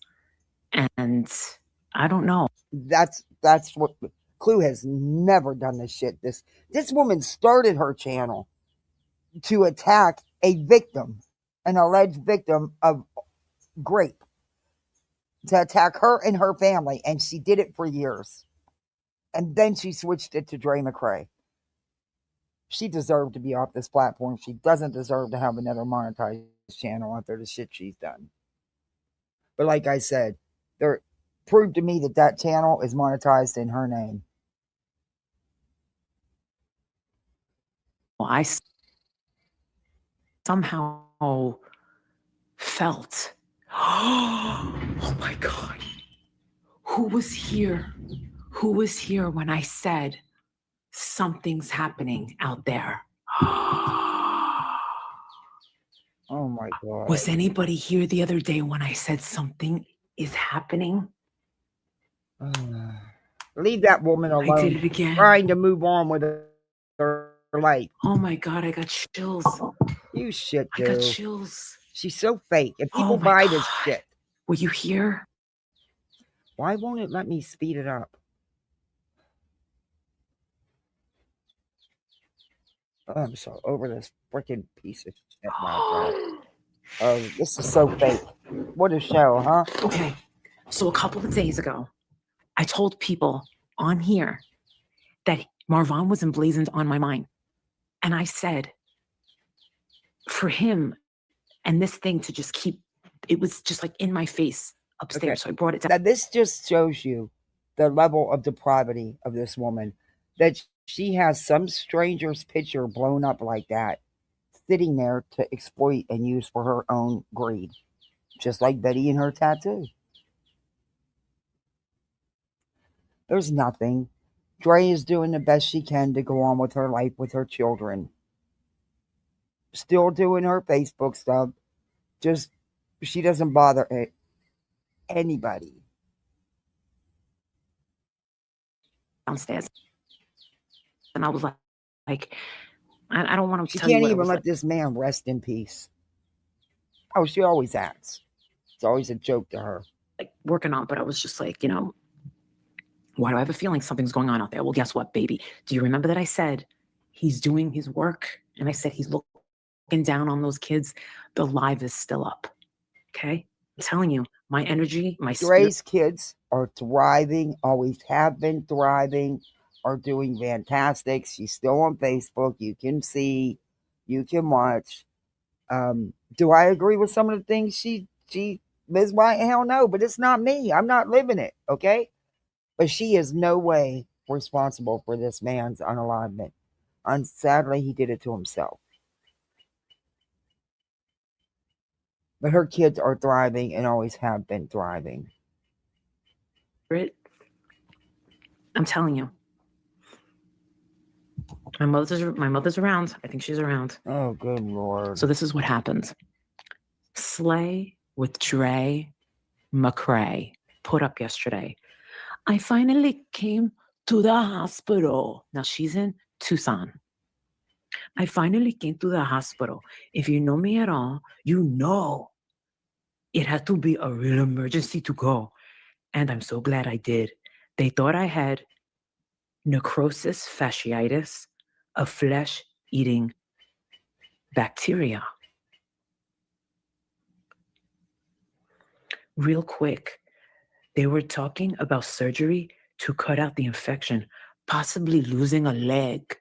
And I don't know. That's what Clue has never done this shit. This woman started her channel to attack a victim, an alleged victim of rape, to attack her and her family, and she did it for years. And then she switched it to Dre McCrae. She deserved to be off this platform. She doesn't deserve to have another monetized channel after the shit she's done. But like I said, there proved to me that channel is monetized in her name. I somehow felt, oh my God, who was here? Who was here when I said something's happening out there? Oh my God. Was anybody here the other day when I said something is happening? Leave that woman alone. I did it again. Trying to move on with her life. Oh my God, I got chills. You shit, dude. I got chills. She's so fake. If people buy this shit. Were you here? Why won't it let me speed it up? Oh, I'm so over this freaking piece of shit. Oh, this is so fake. What a show, huh? Okay, so a couple of days ago, I told people on here that Marvin was emblazoned on my mind. And I said, for him and this thing to just keep, it was just like in my face upstairs. Okay. So I brought it down. Now, this just shows you the level of depravity of this woman, that she has some stranger's picture blown up like that, sitting there to exploit and use for her own greed. Just like Betty and her tattoo. There's nothing. Dre is doing the best she can to go on with her life with her children. still doing her Facebook stuff. Just she doesn't bother anybody. Downstairs. And I was like I don't want to She tell you can't what it even was let like. this man rest in peace. Oh, she always acts. It's always a joke to her. Like working on, but I was just like, why do I have a feeling something's going on out there? Well, guess what, baby? Do you remember that I said he's doing his work? And I said he's looking down on those kids. The live is still up. Okay? I'm telling you, my energy, my spirit. Dre's kids are thriving, always have been thriving, are doing fantastic. She's still on Facebook. You can see, you can watch. Do I agree with some of the things she Ms. White? Hell no, but it's not me. I'm not living it, okay? But she is no way responsible for this man's unalignment. And sadly, he did it to himself. But her kids are thriving and always have been thriving. I'm telling you. My mother's around. I think she's around. Oh, good Lord. So this is what happens. Slay with Dre McCray put up yesterday. I finally came to the hospital. Now she's in Tucson. I finally came to the hospital. If you know me at all, you know it had to be a real emergency to go. And I'm so glad I did. They thought I had necrosis fasciitis, a flesh-eating bacteria. Real quick, they were talking about surgery to cut out the infection, possibly losing a leg.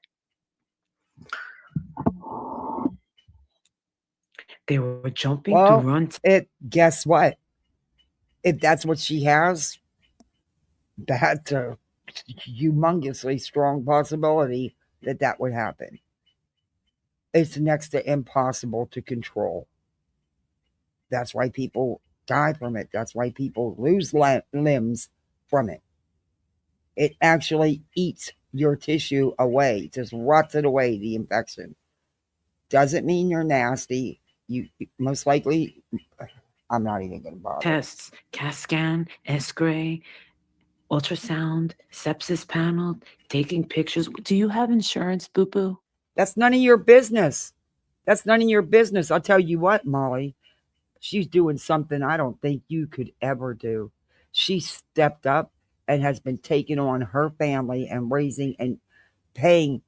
They were jumping to run. Guess what? If that's what she has, that's a humongously strong possibility that would happen. It's next to impossible to control. That's why people die from it. That's why people lose limbs from it. It actually eats your tissue away, just rots it away, the infection. Doesn't mean you're nasty. You most likely, I'm not even going to bother. Tests, CAT scan, X-ray, ultrasound, sepsis panel, taking pictures. Do you have insurance, boo-boo? That's none of your business. That's none of your business. I'll tell you what, Molly. She's doing something I don't think you could ever do. She stepped up and has been taking on her family and raising and paying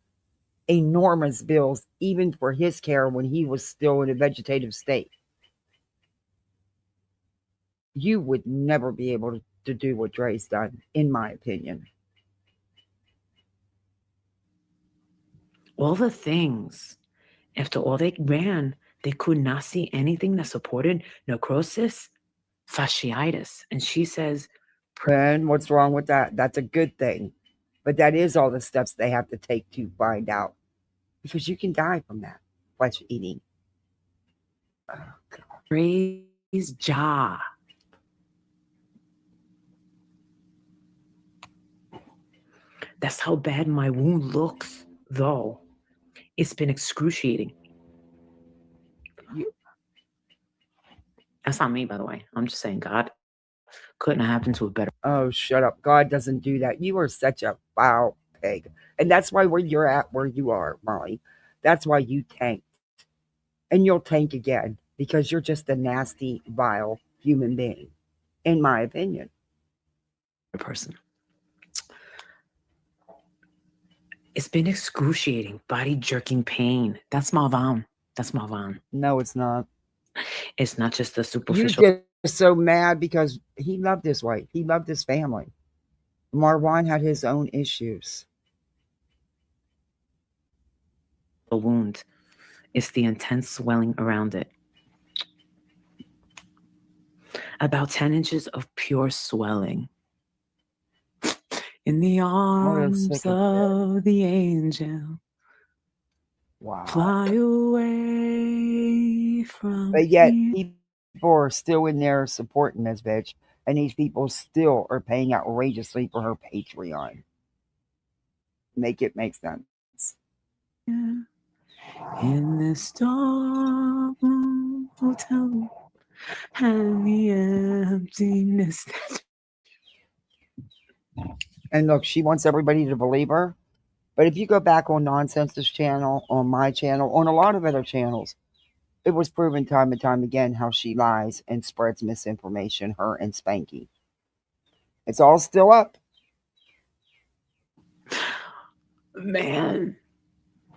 enormous bills, even for his care when he was still in a vegetative state. You would never be able to do what Dre's done, in my opinion. All the things, after all they ran, they could not see anything that supported necrosis, fasciitis. And she says, and what's wrong with that? That's a good thing. But that is all the steps they have to take to find out. Because you can die from that flesh eating. Oh, God. Dre's jaw. That's how bad my wound looks, though. It's been excruciating. That's not me, by the way. I'm just saying God couldn't have happened to a better. Oh, shut up. God doesn't do that. You are such a foul pig. And that's why you're at where you are, Molly. That's why you tanked. And you'll tank again because you're just a nasty, vile human being, in my opinion. Person. It's been excruciating, body jerking pain. That's Marvan. That's Marvan. No, it's not. It's not just the superficial. You get so mad because he loved his wife. He loved his family. Marwan had his own issues. The wound. It's the intense swelling around it. About 10 inches of pure swelling. In the arms of the angel. Wow. Fly away from But yet, here. people are still in there supporting this bitch. And these people still are paying outrageously for her Patreon. Make it make sense. Yeah. In this dark room hotel and the emptiness. And look, she wants everybody to believe her. But if you go back on Nonsense's channel, on my channel, on a lot of other channels, it was proven time and time again how she lies and spreads misinformation, her and Spanky. It's all still up. Man,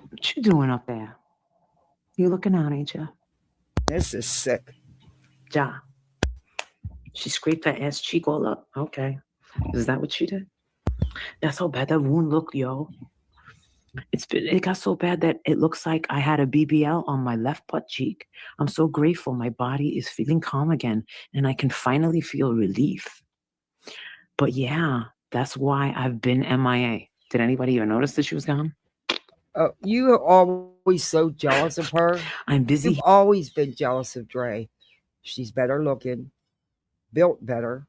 what you doing up there? You looking out, ain't you? This is sick. Ja. She scraped her ass cheek all up. Okay. Is that what she did? That's how bad that wound looked, yo. It got so bad that it looks like I had a BBL on my left butt cheek. I'm so grateful my body is feeling calm again and I can finally feel relief. But yeah, that's why I've been MIA. Did anybody even notice that she was gone? You are always so jealous of her. I'm busy. You've always been jealous of Dre. She's better looking, built better,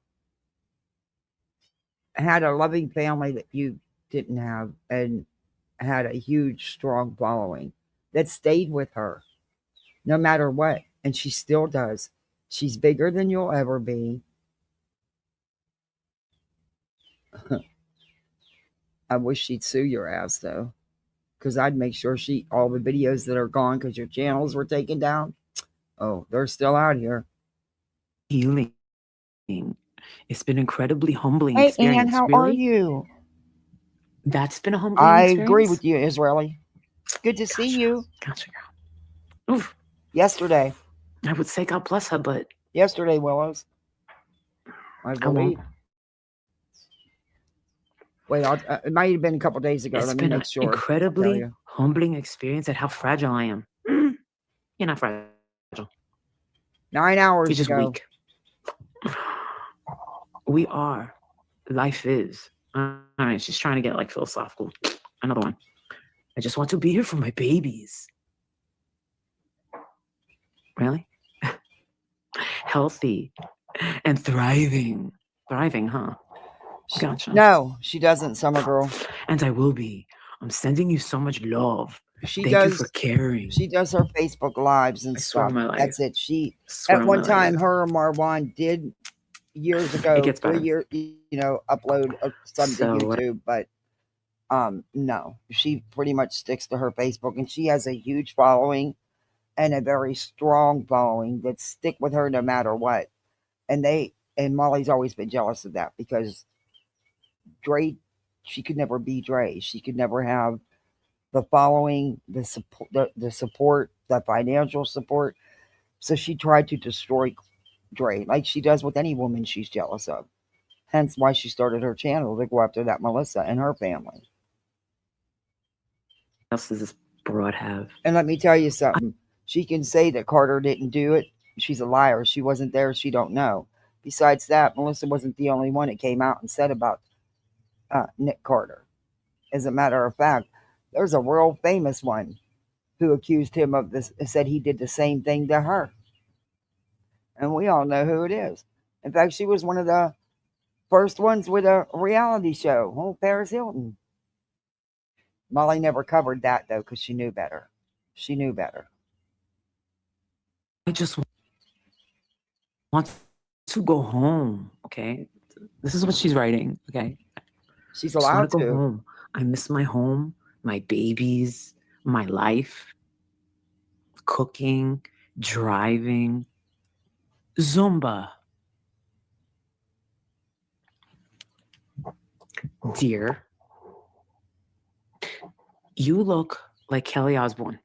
had a loving family that you didn't have, and had a huge, strong following that stayed with her no matter what. And she still does. She's bigger than you'll ever be. I wish she'd sue your ass though, because I'd make sure all the videos that are gone because your channels were taken down, oh, they're still out here. Healing. It's been incredibly humbling Hey, experience. Ann, how are you? That's been a humbling I experience. agree with you, Israeli. Good to see you. Gotcha, girl. Oof. Yesterday. I would say God bless her, but yesterday, Willows. I believe. Wait, it might have been a couple days ago. Let me make sure. It's been an incredibly humbling experience at how fragile I am. You're not fragile. 9 hours You're just ago. weak. We are. Life is. All right, she's trying to get like philosophical. Another one. I just want to be here for my babies. Really? Healthy and thriving. Thriving, huh? Gotcha. No, she doesn't, Summer Girl. And I will be. I'm sending you so much love. Thank you for caring. She does her Facebook lives and stuff. That's it. At one time, her and Marwan did years ago, 3 years, upload some to YouTube, but no, she pretty much sticks to her Facebook, and she has a huge following and a very strong following that stick with her no matter what. And Molly's always been jealous of that because Dre, she could never be Dre. She could never have the following, the support, the financial support. So she tried to destroy Dre, like she does with any woman she's jealous of. Hence why she started her channel to go after that Melissa and her family. What else does this broad have? And let me tell you something. She can say that Carter didn't do it. She's a liar. She wasn't there. She don't know. Besides that, Melissa wasn't the only one that came out and said about Nick Carter. As a matter of fact, there's a world famous one who accused him of this, said he did the same thing to her. And we all know who it is. In fact, she was one of the first ones with a reality show. Oh, Paris Hilton. Molly never covered that, though, because she knew better. She knew better. I just want to go home, okay? This is what she's writing, okay? She's allowed to go home. I miss my home, my babies, my life, cooking, driving, Zumba. Dear, you look like Kelly Osbourne.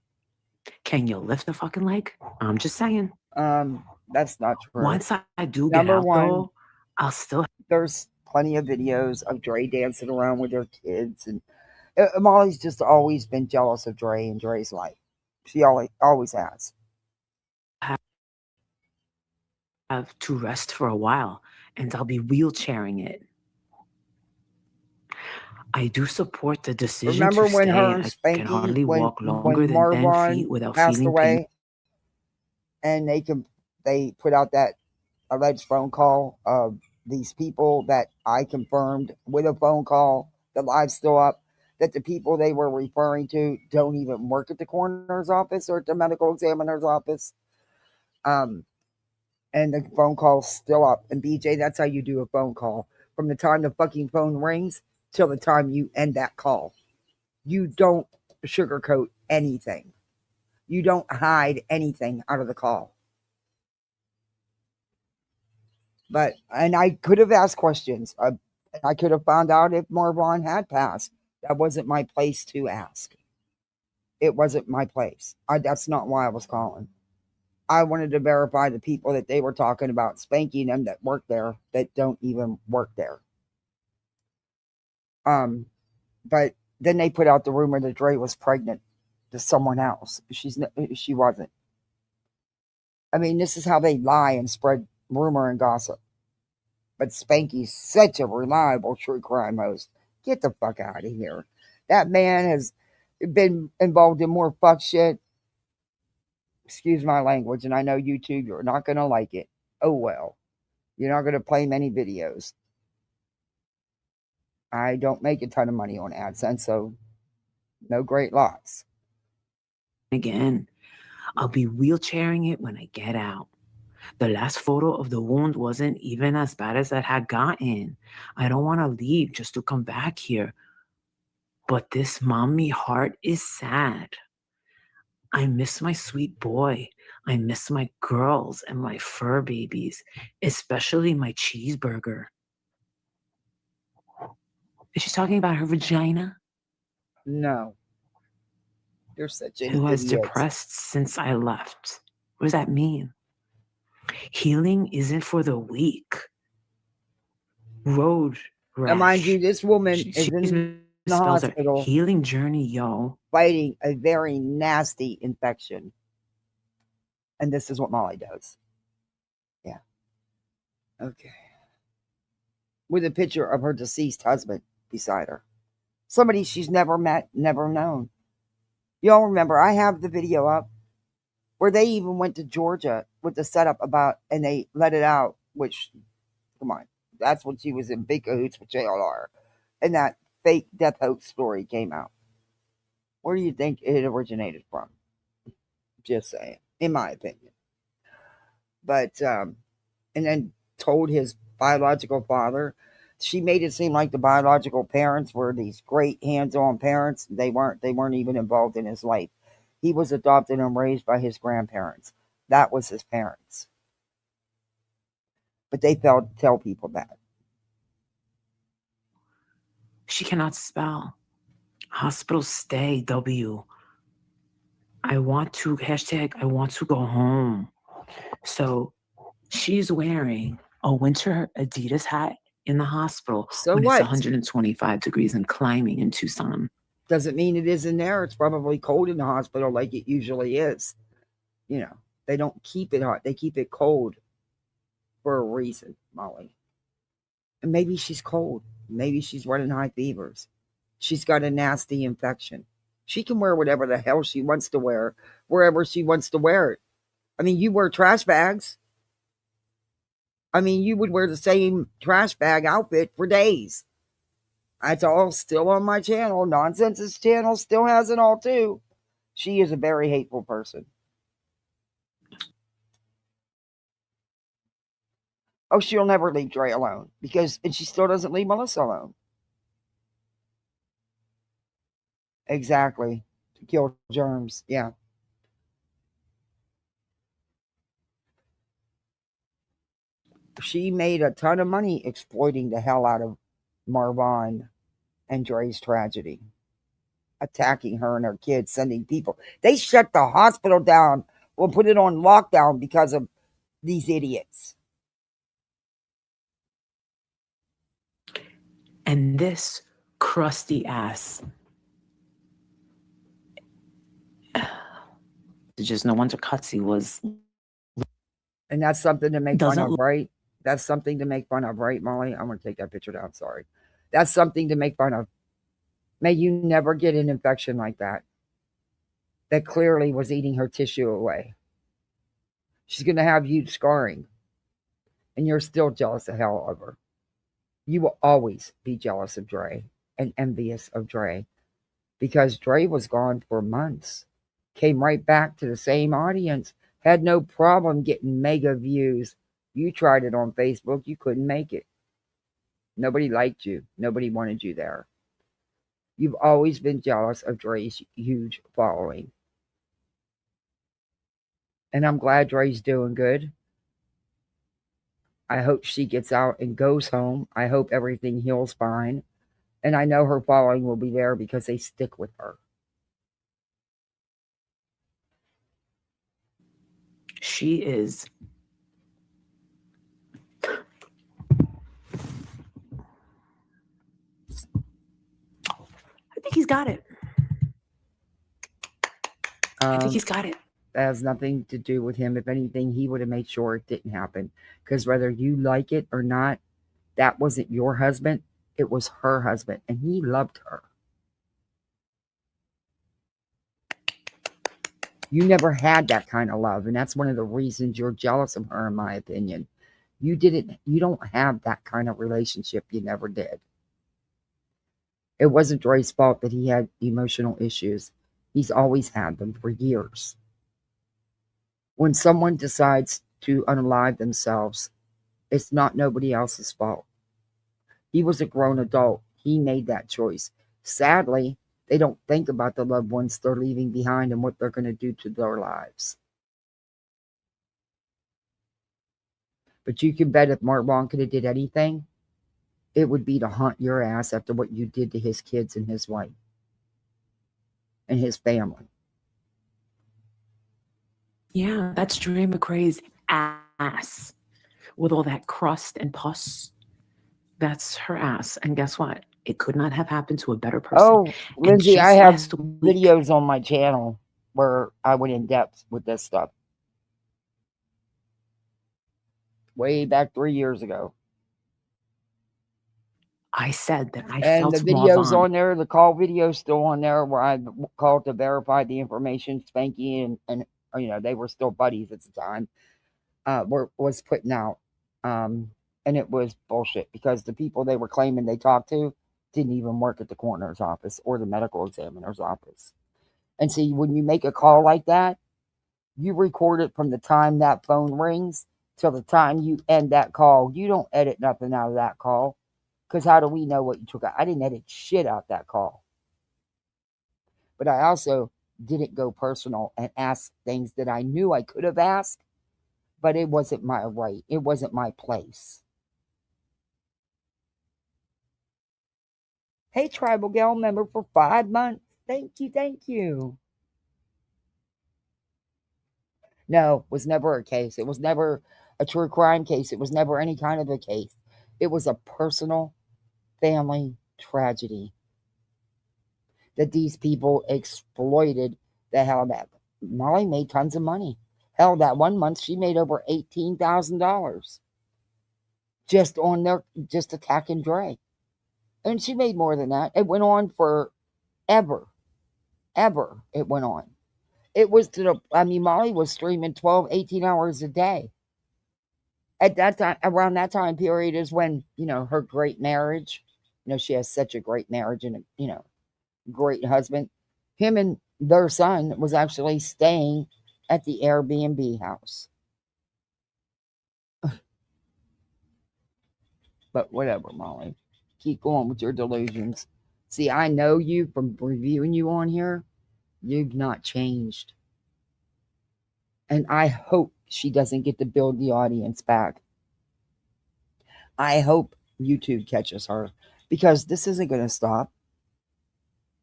Can you lift a fucking leg? I'm just saying. That's not true. Once I do get out, though, I'll still. There's plenty of videos of Dre dancing around with her kids, and Molly's just always been jealous of Dre and Dre's life. She always has. Have to rest for a while, and I'll be wheelchairing it. I do support the decision. Remember to when stay. her and Spanky, I can hardly walk longer when than Marwan 10 feet without passed feeling away, and they put out that alleged phone call of these people that I confirmed with a phone call. The live's still up. that the people they were referring to don't even work at the coroner's office or at the medical examiner's office. Um, and the phone call's still up. And BJ, that's how you do a phone call. From the time the fucking phone rings till the time you end that call. You don't sugarcoat anything. You don't hide anything out of the call. And I could have asked questions. I could have found out if Marvon had passed. That wasn't my place to ask. It wasn't my place. That's not why I was calling. I wanted to verify the people that they were talking about spanking them that work there that don't even work there. But then they put out the rumor that Dre was pregnant to someone else. She wasn't. I mean, this is how they lie and spread rumor and gossip. But Spanky's such a reliable true crime host. Get the fuck out of here. That man has been involved in more fuck shit. Excuse my language, and I know you two, you're not going to like it. Oh well. You're not going to play many videos. I don't make a ton of money on AdSense, so no great loss. Again, I'll be wheelchairing it when I get out. The last photo of the wound wasn't even as bad as it had gotten. I don't want to leave just to come back here. But this mommy heart is sad. I miss my sweet boy. I miss my girls and my fur babies, especially my cheeseburger. Is she talking about her vagina? No. You're such an Who was idiot. depressed since I left. What does that mean? Healing isn't for the weak. Road rash. Now, mind you, this woman is in the hospital. Healing journey, yo. Fighting a very nasty infection. And this is what Molly does. Yeah. Okay. With a picture of her deceased husband beside her. Somebody she's never met, never known. Y'all remember, I have the video up where they even went to Georgia with the setup about, and they let it out, which, come on, that's when she was in big cahoots with JLR. And that fake death hoax story came out. Where do you think it originated from? Just saying, in my opinion. But, and then told his biological father, she made it seem like the biological parents were these great hands-on parents. They weren't even involved in his life. He was adopted and raised by his grandparents. That was his parents. But they failed to tell people that. She cannot spell. Hospital stay, W. I want to go home. So she's wearing a winter Adidas hat in the hospital when it's 125 degrees and climbing in Tucson. Doesn't mean it isn't there. It's probably cold in the hospital like it usually is. You know, they don't keep it hot. They keep it cold for a reason, Molly. And maybe she's cold. Maybe she's running high fevers. She's got a nasty infection. She can wear whatever the hell she wants to wear, wherever she wants to wear it. I mean, you wear trash bags. I mean, you would wear the same trash bag outfit for days. That's all still on my channel. Nonsense's channel still has it all too. She is a very hateful person. Oh, she'll never leave Dre alone and she still doesn't leave Melissa alone. Exactly. To kill germs. Yeah. She made a ton of money exploiting the hell out of Marvon and Dre's tragedy. Attacking her and her kids, sending people. They shut the hospital down or put it on lockdown because of these idiots. And this crusty ass. Just no wonder Cutsy was. And that's something to make fun of, right? That's something to make fun of, right, Molly? I'm going to take that picture down. Sorry. That's something to make fun of. May you never get an infection like that. That clearly was eating her tissue away. She's going to have huge scarring. And you're still jealous the hell of her. You will always be jealous of Dre and envious of Dre. because Dre was gone for months. Came right back to the same audience. Had no problem getting mega views. You tried it on Facebook, you couldn't make it. Nobody liked you. Nobody wanted you there. You've always been jealous of Dre's huge following. And I'm glad Dre's doing good. I hope she gets out and goes home. I hope everything heals fine. And I know her following will be there because they stick with her. She is. I think he's got it. I think he's got it. That has nothing to do with him. If anything, he would have made sure it didn't happen. Because whether you like it or not, that wasn't your husband. It was her husband. And he loved her. You never had that kind of love. And that's one of the reasons you're jealous of her, in my opinion. You don't have that kind of relationship. You never did. It wasn't Dre's fault that he had emotional issues. He's always had them for years. When someone decides to unalive themselves, it's not nobody else's fault. He was a grown adult. He made that choice. Sadly, they don't think about the loved ones they're leaving behind and what they're going to do to their lives. But you can bet if Marwan could have did anything, it would be to haunt your ass after what you did to his kids and his wife and his family. Yeah, that's Dre McRae's ass with all that crust and pus. That's her ass. And guess what? It could not have happened to a better person. Oh, Lindsay, I have videos on my channel where I went in depth with this stuff. Way back 3 years ago. I said that I and felt the videos Marwan. on there, the call video's still on there where I called to verify the information. Spanky and they were still buddies at the time. Was putting out, and it was bullshit because the people they were claiming they talked to didn't even work at the coroner's office or the medical examiner's office. And see, when you make a call like that, you record it from the time that phone rings till the time you end that call. You don't edit nothing out of that call. Because how do we know what you took out? I didn't edit shit out that call. But I also didn't go personal and ask things that I knew I could have asked, but it wasn't my right. It wasn't my place. Hey, Tribal Gal member for 5 months. Thank you, thank you. No, it was never a case. It was never a true crime case. It was never any kind of a case. It was a personal family tragedy that these people exploited the hell out of. Molly made tons of money. Hell, that 1 month she made over $18,000 just attacking Dre, and she made more than that. It went on for ever. It went on. It was Molly was streaming 12, 18 hours a day. At that time, around that time period is when her great marriage. She has such a great marriage and great husband. Him and their son was actually staying at the Airbnb house. But whatever, Molly. Keep going with your delusions. See, I know you from reviewing you on here. You've not changed. And I hope she doesn't get to build the audience back. I hope YouTube catches her because this isn't going to stop.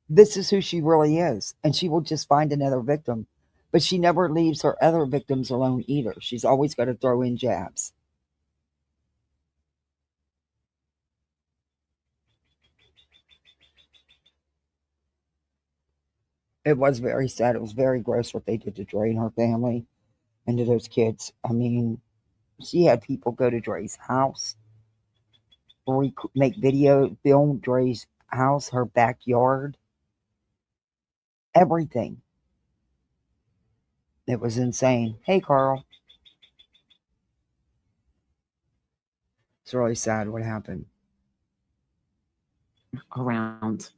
This is who she really is. And she will just find another victim. But she never leaves her other victims alone either. She's always got to throw in jabs. It was very sad. It was very gross what they did to Dre and her family and to those kids. I mean, she had people go to Dre's house, make video, film Dre's house, her backyard, everything. It was insane. Hey, Carl. It's really sad what happened. Around.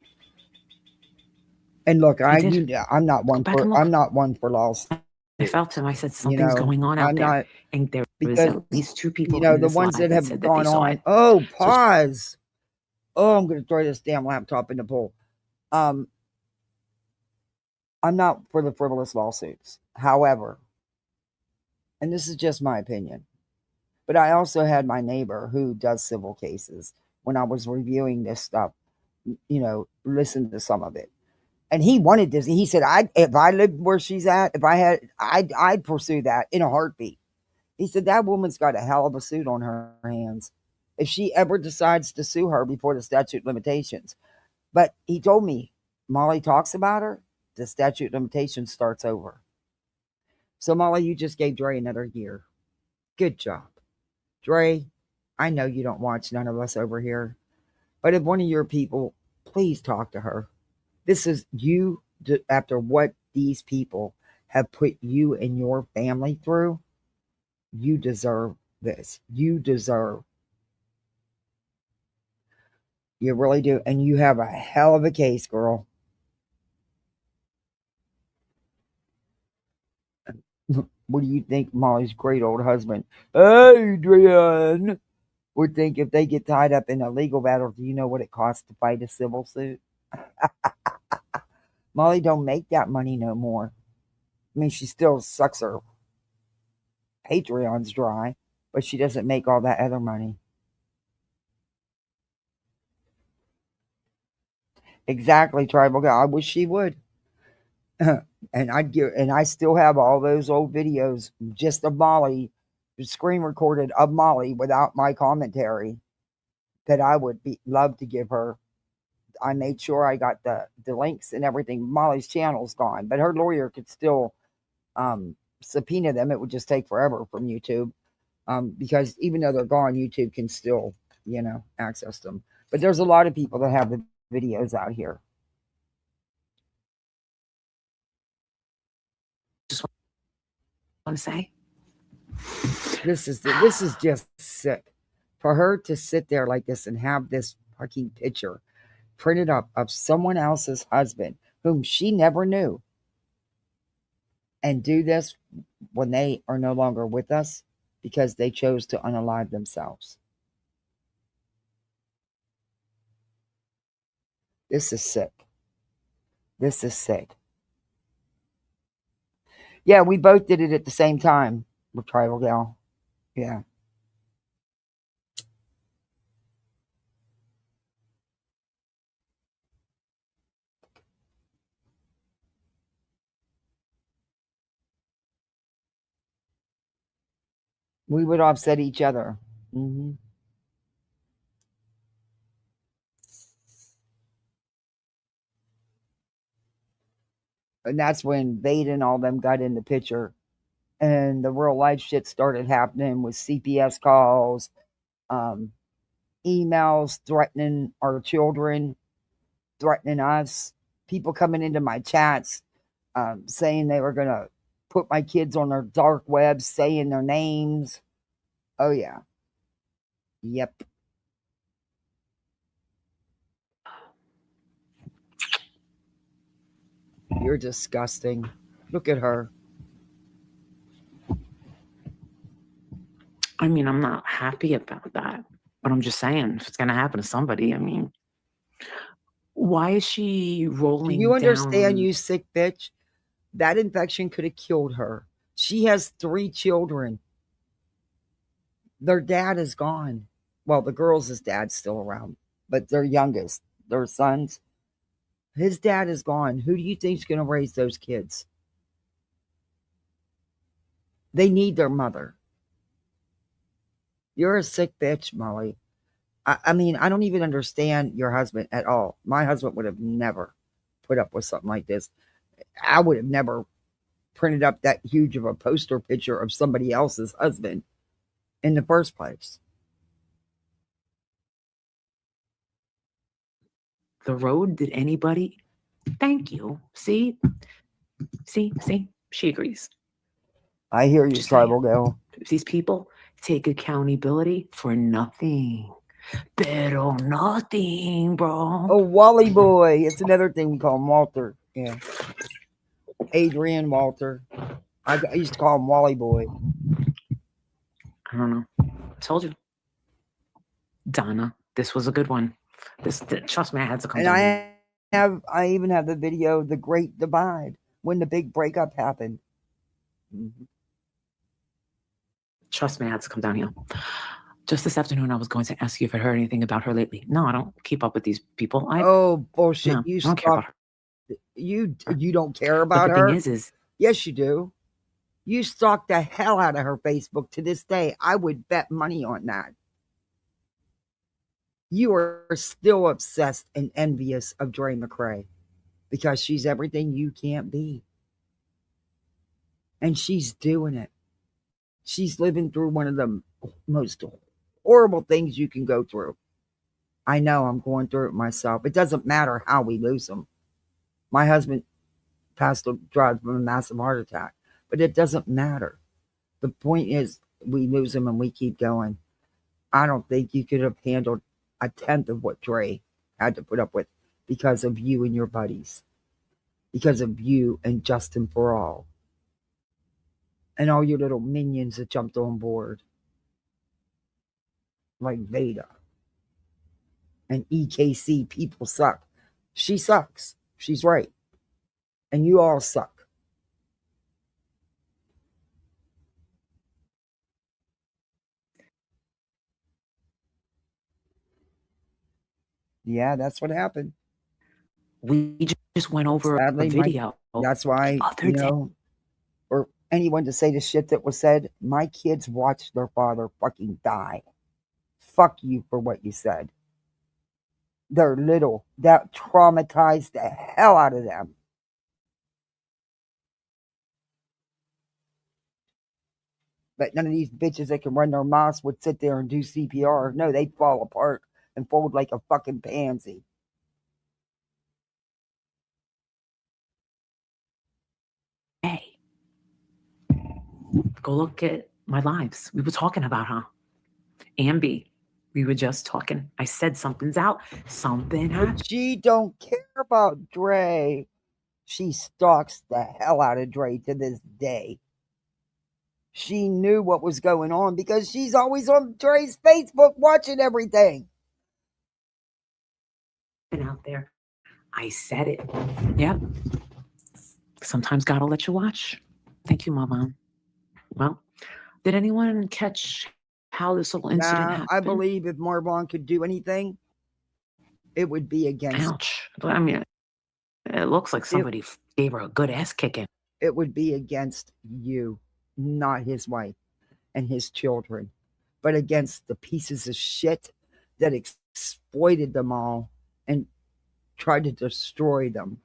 And look, I did. I'm not Go one back and for look. lawsuits. I felt him. I said, You something's know, going on out I'm there. not, And there was because at least 2 people the in this ones live that that have said that they gone saw on. it. Oh, So pause. Oh, I'm going to throw this damn laptop in the pool. Um, I'm not for the frivolous lawsuits. However, and this is just my opinion, but I also had my neighbor who does civil cases when I was reviewing this stuff, listen to some of it. And he wanted this. He said, if I lived where she's at, if I had, I'd pursue that in a heartbeat. He said, that woman's got a hell of a suit on her hands if she ever decides to sue her before the statute of limitations. But he told me, Molly talks about her, the statute of limitations starts over. So, Molly, you just gave Dre another year. Good job. Dre, I know you don't watch none of us over here, but if one of your people, please talk to her. This is you, after what these people have put you and your family through. You deserve this. You deserve. You really do. And you have a hell of a case, girl. What do you think Molly's great old husband, Adrian, would think if they get tied up in a legal battle? Do you know what it costs to fight a civil suit? Molly don't make that money no more. I mean, she still sucks her Patreons dry, but she doesn't make all that other money. Exactly, tribal guy. I wish she would. And I still have all those old videos just of Molly, screen recorded of Molly without my commentary, that I would love to give her. I made sure I got the links and everything. Molly's channel's gone, but her lawyer could still subpoena them. It would just take forever from YouTube, because even though they're gone, YouTube can still access them. But there's a lot of people that have the videos out here. just want to say, This is just sick. For her to sit there like this and have this fucking picture printed up of someone else's husband whom she never knew, and do this when they are no longer with us because they chose to unalive themselves. This is sick. This is sick. Yeah, we both did it at the same time with Tribal Gal. Yeah. We would offset each other. Mm-hmm. And that's when Vade and all them got in the picture, and the real life shit started happening with CPS calls, um, emails threatening our children, threatening us, people coming into my chats, saying they were going to put my kids on their dark web, saying their names. Oh, yeah. Yep. You're disgusting. Look at her. I mean, I'm not happy about that, but I'm just saying, if it's going to happen to somebody, I mean, why is she rolling Do you understand, down? you sick bitch? That infection could have killed her. She has 3 children. Their dad is gone. Well, the girls' dad's still around, but their youngest, their sons, his dad is gone. Who do you think's going to raise those kids? They need their mother. You're a sick bitch, Molly. I mean, I don't even understand your husband at all. My husband would have never put up with something like this. I would have never printed up that huge of a poster picture of somebody else's husband in the first place. The road, did anybody? Thank you. See? She agrees. I hear you, Just tribal saying. girl. These people take accountability for nothing. Pero nothing, bro. Oh, Wally boy. It's another thing we call him, Walter. Yeah. Adrian Walter. I used to call him Wally Boy. I don't know. Told you. Donna, this was a good one. Trust me, I had to come And down here. I even have the video, The Great Divide, when the big breakup happened. Mm-hmm. Trust me, I had to come down here. Just this afternoon, I was going to ask you if I heard anything about her lately. No, I don't keep up with these people. Oh, bullshit. No, You I don't care about her. You don't care But about the her? thing is Yes, you do. You stalk the hell out of her Facebook to this day. I would bet money on that. You are still obsessed and envious of Dre McRae because she's everything you can't be. And she's doing it. She's living through one of the most horrible things you can go through. I know I'm going through it myself. It doesn't matter how we lose them. My husband passed died from a massive heart attack, but it doesn't matter. The point is, we lose them and we keep going. I don't think you could have handled a tenth of what Dre had to put up with because of you and your buddies, because of you and Justin for all, and all your little minions that jumped on board, like Veda and EKC. People suck. She sucks. She's right. And you all suck. Yeah, that's what happened. we just went over Sadly, a video. that's why, other day. or anyone to say the shit that was said, my kids watched their father fucking die. Fuck you for what you said. They're little. That traumatized the hell out of them. But none of these bitches that can run their mouths would sit there and do CPR. No, they'd fall apart and fold like a fucking pansy. Hey, go look at my lives. We were talking about her. Ambi. We were just talking. I said something's out. Something happened. She don't care about Dre. She stalks the hell out of Dre to this day. She knew what was going on because she's always on Dre's Facebook watching everything. Out there. I said it. Yep. Sometimes God will let you watch. Thank you, Mama. Well, did anyone catch how this whole incident happened? I believe if Marvon could do anything, it would be against. Ouch. I mean, it looks like somebody gave her a good ass kicking. It would be against you, not his wife and his children, but against the pieces of shit that exploited them all and tried to destroy them.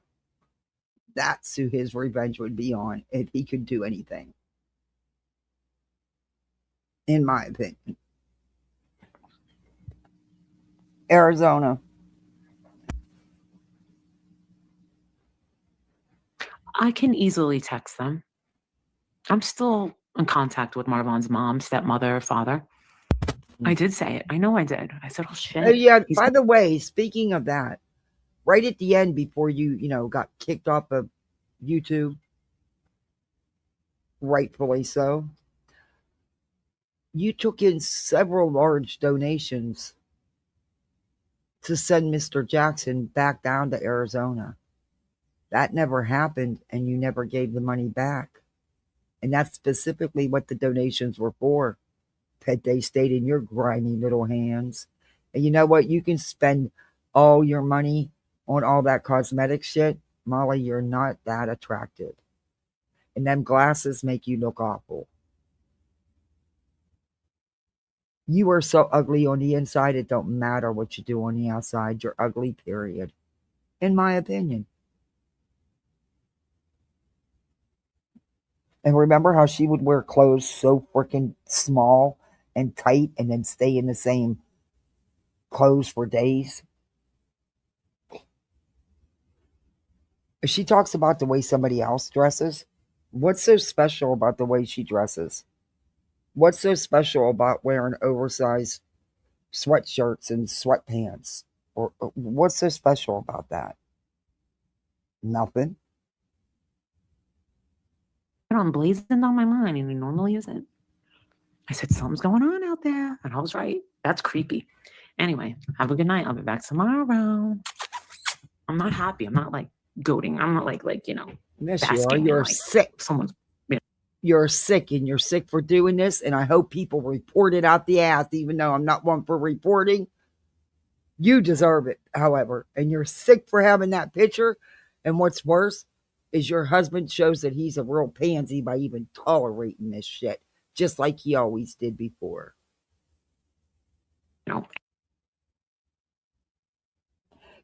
That's who his revenge would be on if he could do anything, in my opinion. Arizona. I can easily text them. I'm still in contact with Marvon's mom, stepmother, father. I did say it. I know I did. I said, oh shit. Yeah, by the way, speaking of that, right at the end before you got kicked off of YouTube, rightfully so, you took in several large donations to send Mr. Jackson back down to Arizona. That never happened, and you never gave the money back. And that's specifically what the donations were for. That they stayed in your grimy little hands. And you know what? You can spend all your money on all that cosmetic shit. Molly, you're not that attractive. And them glasses make you look awful. You are so ugly on the inside, it don't matter what you do on the outside. You're ugly, period. In my opinion. And remember how she would wear clothes so freaking small and tight and then stay in the same clothes for days? She talks about the way somebody else dresses. What's so special about the way she dresses? What's so special about wearing oversized sweatshirts and sweatpants? Or what's so special about that? Nothing. blazing on my mind, and he normally isn't. I said, something's going on out there. And I was right. That's creepy. Anyway, have a good night. I'll be back tomorrow. I'm not happy. I'm not like goading. I'm not like, Yes, you are. basking in You're like sick. someone's. You're sick, and you're sick for doing this. And I hope people report it out the ass, even though I'm not one for reporting. You deserve it, however. And you're sick for having that picture. And what's worse is your husband shows that he's a real pansy by even tolerating this shit, just like he always did before.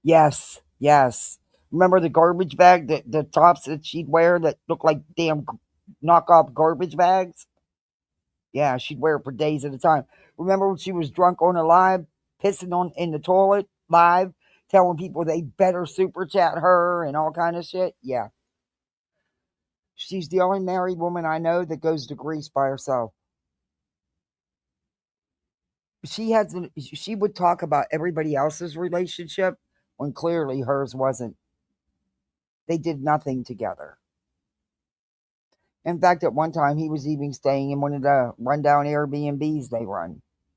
Yes, yes. Remember the garbage bag, the tops that she'd wear that look like damn knockoff garbage bags? Yeah, she'd wear it for days at a time. Remember when she was drunk on a live, pissing on in the toilet live, telling people they better super chat her and all kind of shit? Yeah. She's the only married woman I know that goes to Greece by herself. She would talk about everybody else's relationship when clearly hers wasn't. They did nothing together. In fact, at one time he was even staying in one of the rundown Airbnbs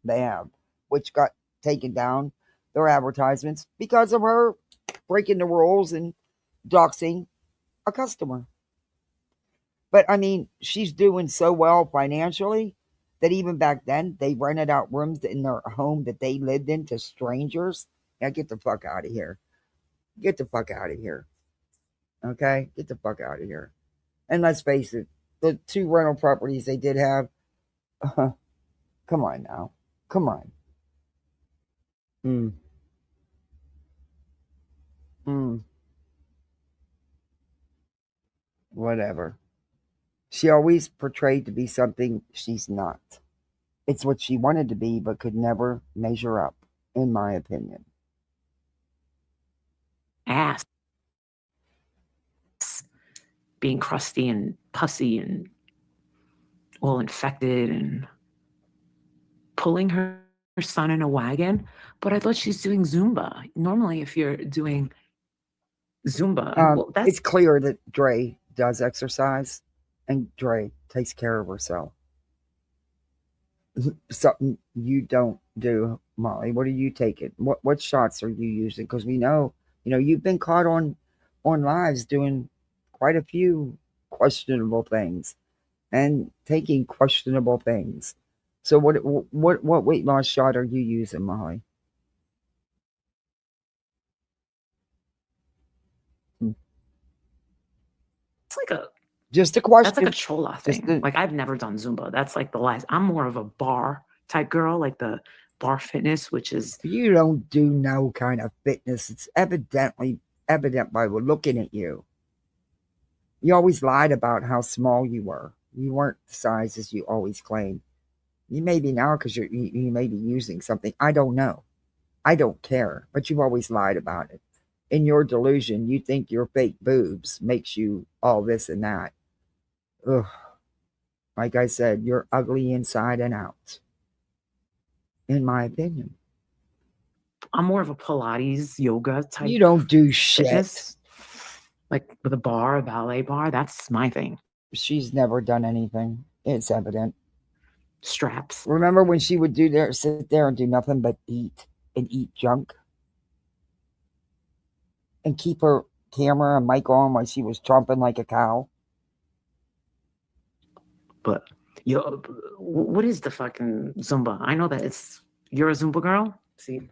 they have, which got taken down, their advertisements, because of her breaking the rules and doxing a customer. But I mean, she's doing so well financially that even back then they rented out rooms in their home that they lived in to strangers. Yeah, get the fuck out of here. Get the fuck out of here. Okay? Get the fuck out of here. And let's face it, the 2 rental properties they did have, come on now. Come on. Mm. Mm. Whatever. She always portrayed to be something she's not. It's what she wanted to be, but could never measure up, in my opinion. Ass being crusty and pussy and all infected and pulling her son in a wagon. But I thought she's doing Zumba. Normally, if you're doing Zumba, well, that's It's clear that Dre does exercise and Dre takes care of herself. Something you don't do, Molly. What are you taking? What shots are you using? Because we know, you've been caught on lives doing quite a few questionable things and taking questionable things. So what weight loss shot are you using, Molly? it's like a Just a that's like question. a chola thing. Like I've never done Zumba. That's like the last. I'm more of a bar type girl, like the bar fitness, which is You don't do no kind of fitness. It's evident by looking at you. You always lied about how small you were. You weren't the size as you always claimed. You may be now because you may be using something. I don't know. I don't care. But you've always lied about it. In your delusion, you think your fake boobs makes you all this and that. Ugh. Like I said, you're ugly inside and out. In my opinion. I'm more of a Pilates yoga type. You don't do shit. Fitness, like with a ballet bar. That's my thing. She's never done anything. It's evident. Straps. Remember when she would sit there and do nothing but eat and eat junk? And keep her camera and mic on while she was chomping like a cow? But what is the fucking Zumba? I know that you're a Zumba girl. See,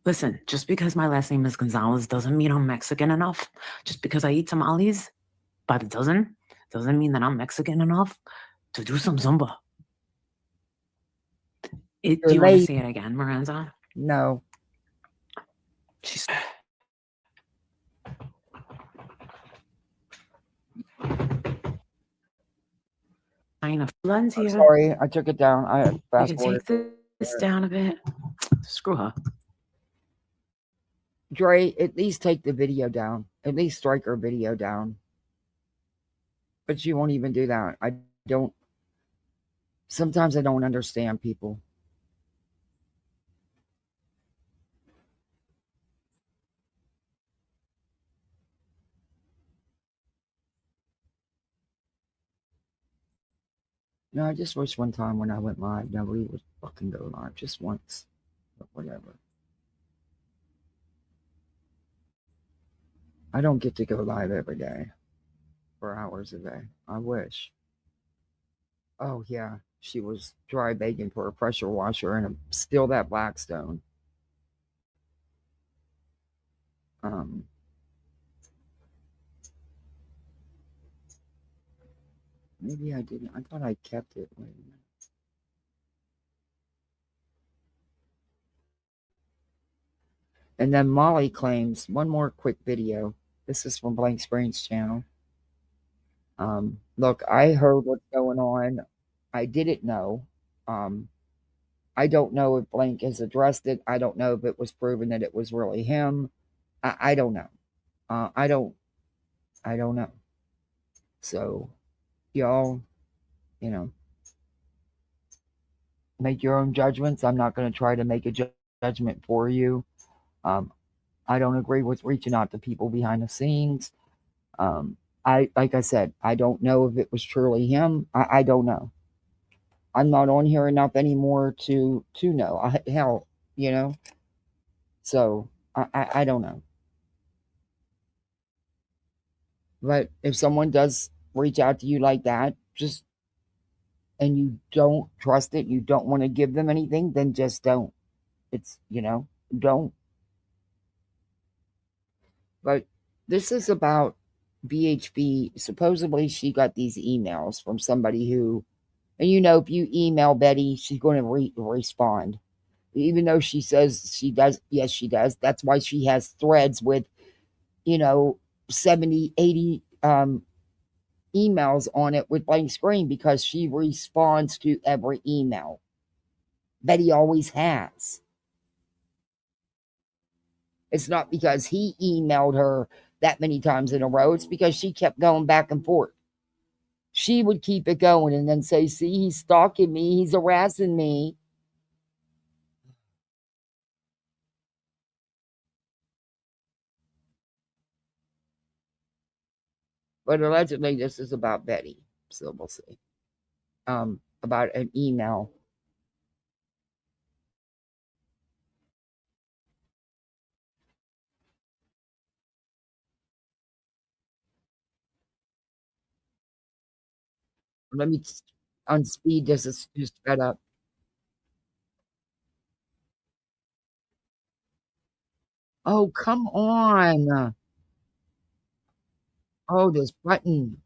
listen, just because my last name is Gonzalez doesn't mean I'm Mexican enough. Just because I eat tamales by the dozen doesn't mean that I'm Mexican enough to do some Zumba. Do you want to say it again, Miranda? No. She's. Kind of I'm sorry, I took it down. I fast forwarded. Take this down a bit. Screw her. Dre, at least take the video down. At least strike her video down. But you won't even do that. Sometimes I don't understand people. I just wish one time when I went live, nobody would fucking go live just once. But whatever. I don't get to go live every day for hours a day. I wish. Oh yeah, she was dry begging for a pressure washer and still that Blackstone. Um, maybe I didn't. I thought I kept it. Wait a minute. And then Molly claims one more quick video. This is from Blank Screen's channel. Look, I heard what's going on. I didn't know. Um, I don't know if Blank has addressed it. I don't know if it was proven that it was really him. I don't know. I don't. I don't know. So, y'all, you know, make your own judgments. I'm not going to try to make a judgment for you. Um, I don't agree with reaching out to people behind the scenes. Um, I like I said, I don't know if it was truly him. I don't know. I'm not on here enough anymore to know. Hell, you know. So I don't know. But if someone does reach out to you like that, just and you don't trust it, you don't want to give them anything, then just don't. It's don't. But this is about BHB. Supposedly, she got these emails from somebody who, and if you email Betty, she's going to respond. Even though she says she does, yes, she does. That's why she has threads with, you know, 70, 80 emails on it with blank screen because she responds to every email. Betty always has. It's not because he emailed her that many times in a row. It's because she kept going back and forth. She would keep it going and then say, see, he's stalking me. He's harassing me. But allegedly, this is about Betty. So we'll see. About an email. Let me on speed. This is just sped up. Oh, come on. Oh, this button.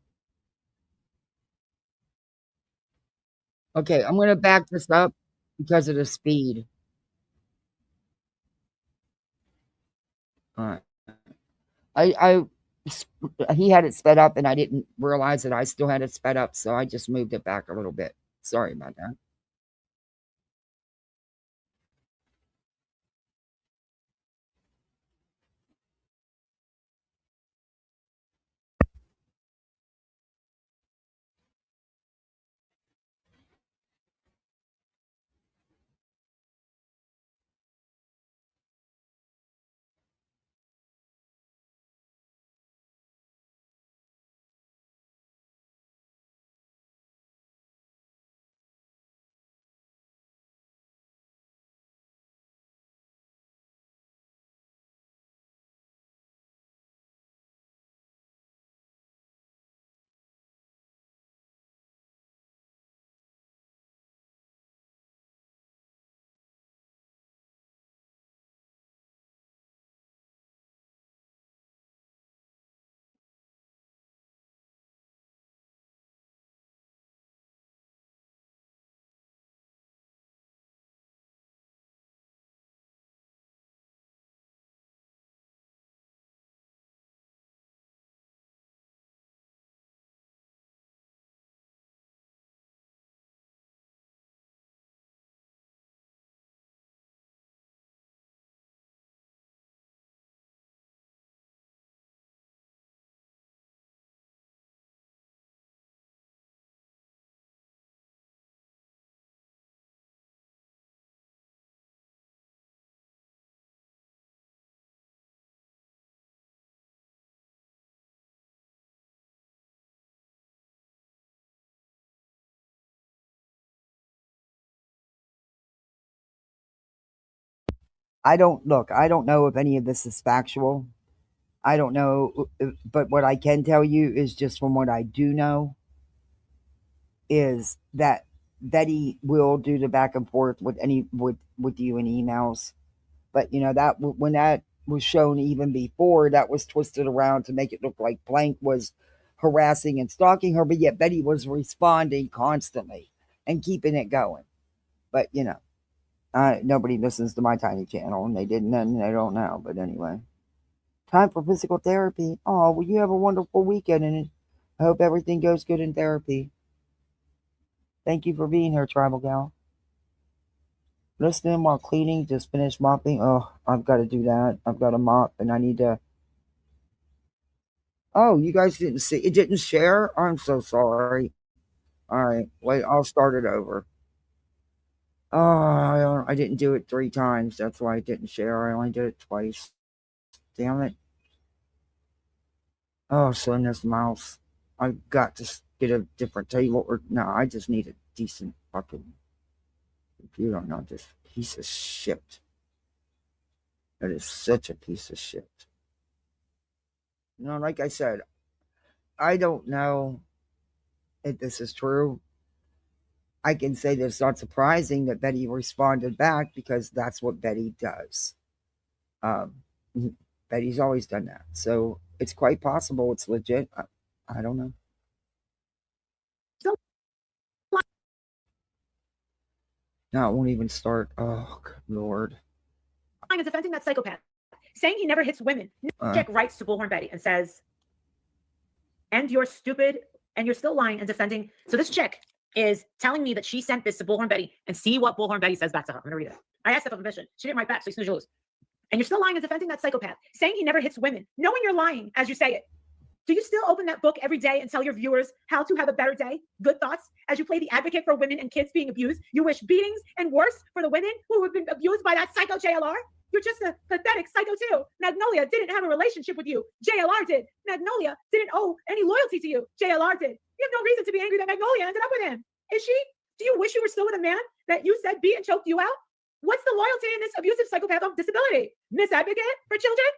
Okay, I'm going to back this up because of the speed. All right. He had it sped up and I didn't realize that I still had it sped up. So I just moved it back a little bit. Sorry about that. I don't know if any of this is factual. I don't know, but what I can tell you is just from what I do know is that Betty will do the back and forth with you in emails. But that when that was shown even before, that was twisted around to make it look like Blank was harassing and stalking her, but yet Betty was responding constantly and keeping it going. But nobody listens to my tiny channel, and they didn't, and they don't now. But anyway, time for physical therapy. Oh, well, you have a wonderful weekend, and I hope everything goes good in therapy. Thank you for being here, Tribal Gal. Listening while cleaning, just finished mopping. Oh, I've got to do that. I've got to mop, and I need to. Oh, you guys didn't see it? Didn't share? I'm so sorry. All right, wait, I'll start it over. Oh, I didn't do it 3 times. That's why I didn't share. I only did it twice. Damn it. Oh, goodness mouse. I got to get a different table. Or no, I just need a decent fucking computer. Not this piece of shit. That is such a piece of shit. Like I said, I don't know if this is true. I can say that it's not surprising that Betty responded back because that's what Betty does. Um, Betty's always done that. So it's quite possible it's legit. I don't know. No, it won't even start. Oh, good Lord. Is defending that psychopath, saying he never hits women. Jack writes to Bullhorn Betty and says, and you're stupid and you're still lying and defending. So this chick is telling me that she sent this to Bullhorn Betty, and see what Bullhorn Betty says back to her. I'm going to read it. I asked her for permission. She didn't write back, so you snooze your lose. And you're still lying and defending that psychopath, saying he never hits women, knowing you're lying as you say it. Do you still open that book every day and tell your viewers how to have a better day? Good thoughts? As you play the advocate for women and kids being abused, you wish beatings and worse for the women who have been abused by that psycho JLR? You're just a pathetic psycho too. Magnolia didn't have a relationship with you. JLR did. Magnolia didn't owe any loyalty to you. JLR did. You have no reason to be angry that Magnolia ended up with him. Is she? Do you wish you were still with a man that you said beat and choked you out? What's the loyalty in this abusive psychopath of disability? Miss Advocate for children?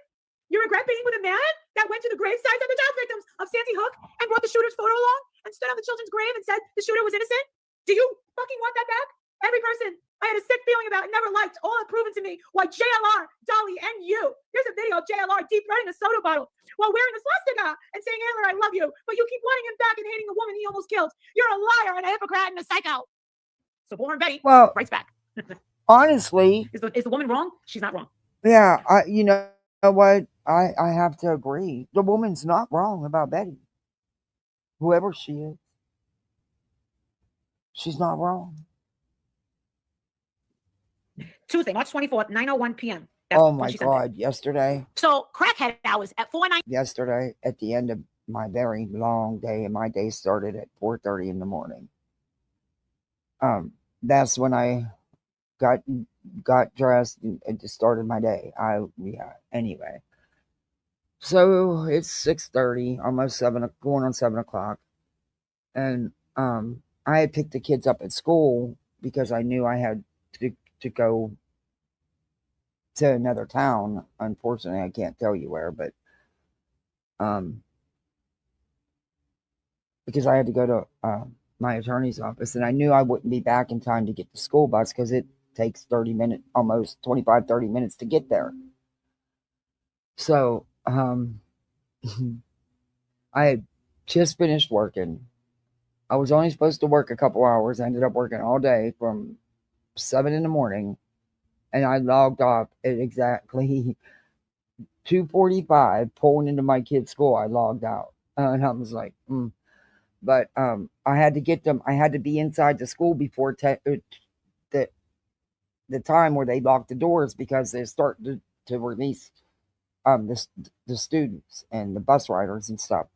You regret being with a man that went to the gravesites of the child victims of Sandy Hook and brought the shooter's photo along and stood on the children's grave and said the shooter was innocent? Do you fucking want that back? Every person I had a sick feeling about and never liked, all have proven to me why JLR, Dolly, and you. There's a video of JLR deep throating a soda bottle while wearing a swastika and saying, Handler, I love you, but you keep wanting him back and hating the woman he almost killed. You're a liar and a hypocrite and a psycho. So Bullhorn Betty writes back. Honestly, is the woman wrong? She's not wrong. Yeah, you know what? I have to agree. The woman's not wrong about Betty. Whoever she is, she's not wrong. Tuesday, March 24th, 9:01 p.m. Oh my God, yesterday. So crackhead hours at 4:09. Yesterday, at the end of my very long day, and my day started at 4:30 in the morning. That's when I got dressed and just started my day. Anyway. So it's 6:30, almost 7, going on 7 o'clock. And I had picked the kids up at school because I knew I had to go to another town. Unfortunately, I can't tell you where, but because I had to go to my attorney's office, and I knew I wouldn't be back in time to get the school bus because it takes 30 minutes, almost 25, 30 minutes to get there. So I had just finished working. I was only supposed to work a couple hours. I ended up working all day from 7 in the morning, and I logged off at exactly 2:45. Pulling into my kid's school, I logged out, and I was like, But I had to get them. I had to be inside the school before the time where they lock the doors because they start to release the students and the bus riders and stuff.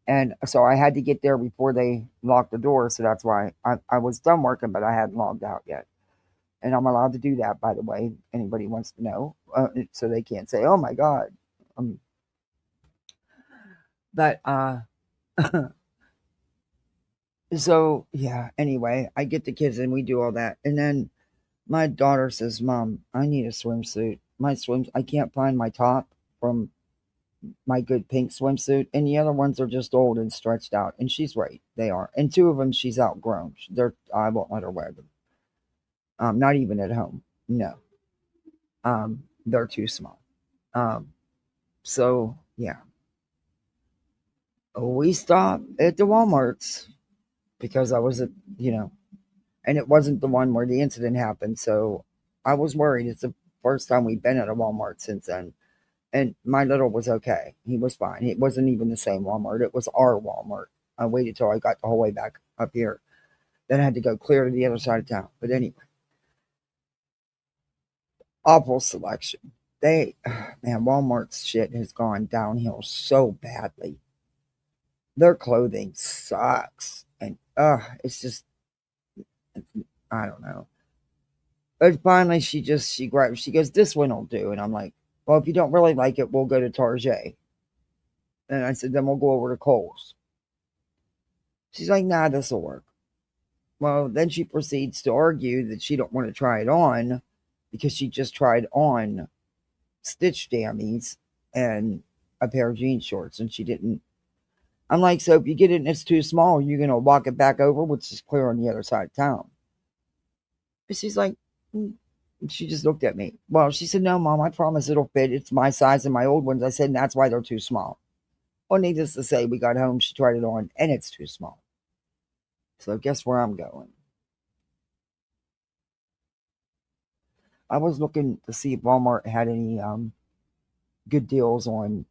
And so I had to get there before they locked the door. So that's why I was done working, but I hadn't logged out yet. And I'm allowed to do that, by the way. Anybody wants to know, so they can't say, "Oh my God." But so yeah. Anyway, I get the kids and we do all that, and then My daughter says, Mom, I need a swimsuit. I can't find my top from my good pink swimsuit, and the other ones are just old and stretched out. And she's right, they are. And two of them she's outgrown. I won't let her wear them. Not even at home. No. They're too small. So yeah. We stopped at the Walmarts because I was and it wasn't the one where the incident happened. So I was worried. It's the first time we've been at a Walmart since then. And my little was okay. He was fine. It wasn't even the same Walmart. It was our Walmart. I waited till I got the whole way back up here. Then I had to go clear to the other side of town. But anyway, awful selection. Walmart's shit has gone downhill so badly. Their clothing sucks. And it's just, I don't know. But finally she goes, this one will do. And I'm like, well, if you don't really like it, we'll go to Target. And I said, then we'll go over to Kohl's. She's like, nah, this will work. Well, then she proceeds to argue that she don't want to try it on because she just tried on stitch jammies and a pair of jean shorts and she didn't. I'm like, so if you get it and it's too small, you're going to walk it back over, which is clear on the other side of town. But she's like, she just looked at me. Well, she said, no, Mom, I promise it'll fit. It's my size and my old ones. I said, and that's why they're too small. Well, needless to say, we got home, she tried it on, and it's too small. So guess where I'm going? I was looking to see if Walmart had any good deals on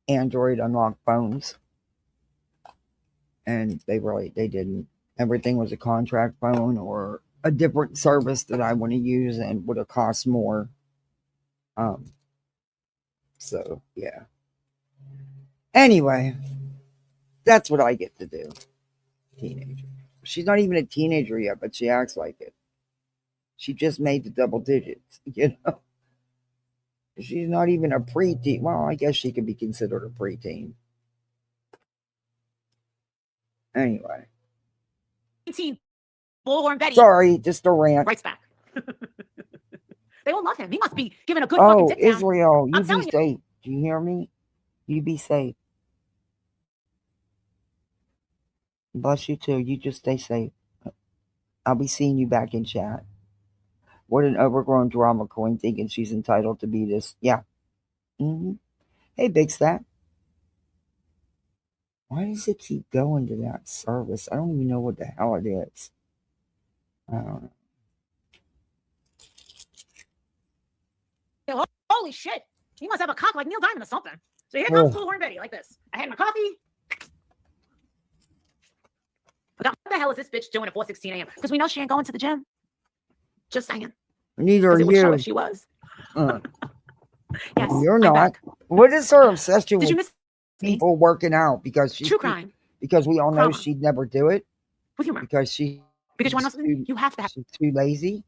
Android unlocked phones. And they didn't. Everything was a contract phone or a different service that I want to use and would have cost more. So yeah. Anyway, that's what I get to do. Teenager. She's not even a teenager yet, but she acts like it. She just made the double digits, She's not even a preteen. Well, I guess she could be considered a preteen. Anyway. Bullhorn Betty. Sorry, just a rant. Writes back. They all love him. He must be giving a good fucking tip down. Israel, you be safe. Do you hear me? You be safe. Bless you too. You just stay safe. I'll be seeing you back in chat. What an overgrown drama queen thinking she's entitled to be this. Yeah. Mm-hmm. Hey, Big Stack. Why does it keep going to that service? I don't even know what the hell it is. I don't know. Holy shit. He must have a cock like Neil Diamond or something. So here comes Bullhorn Betty like this. I had my coffee. What the hell is this bitch doing at 4:16 a.m.? Because we know she ain't going to the gym. Just saying. Neither are you. Show if she was. Yes, you're not. Back. What is her obsession with people working out? Because she's true crime. Because we all know Crama. She'd never do it. With humor. Because you want to you have to have. She's too lazy.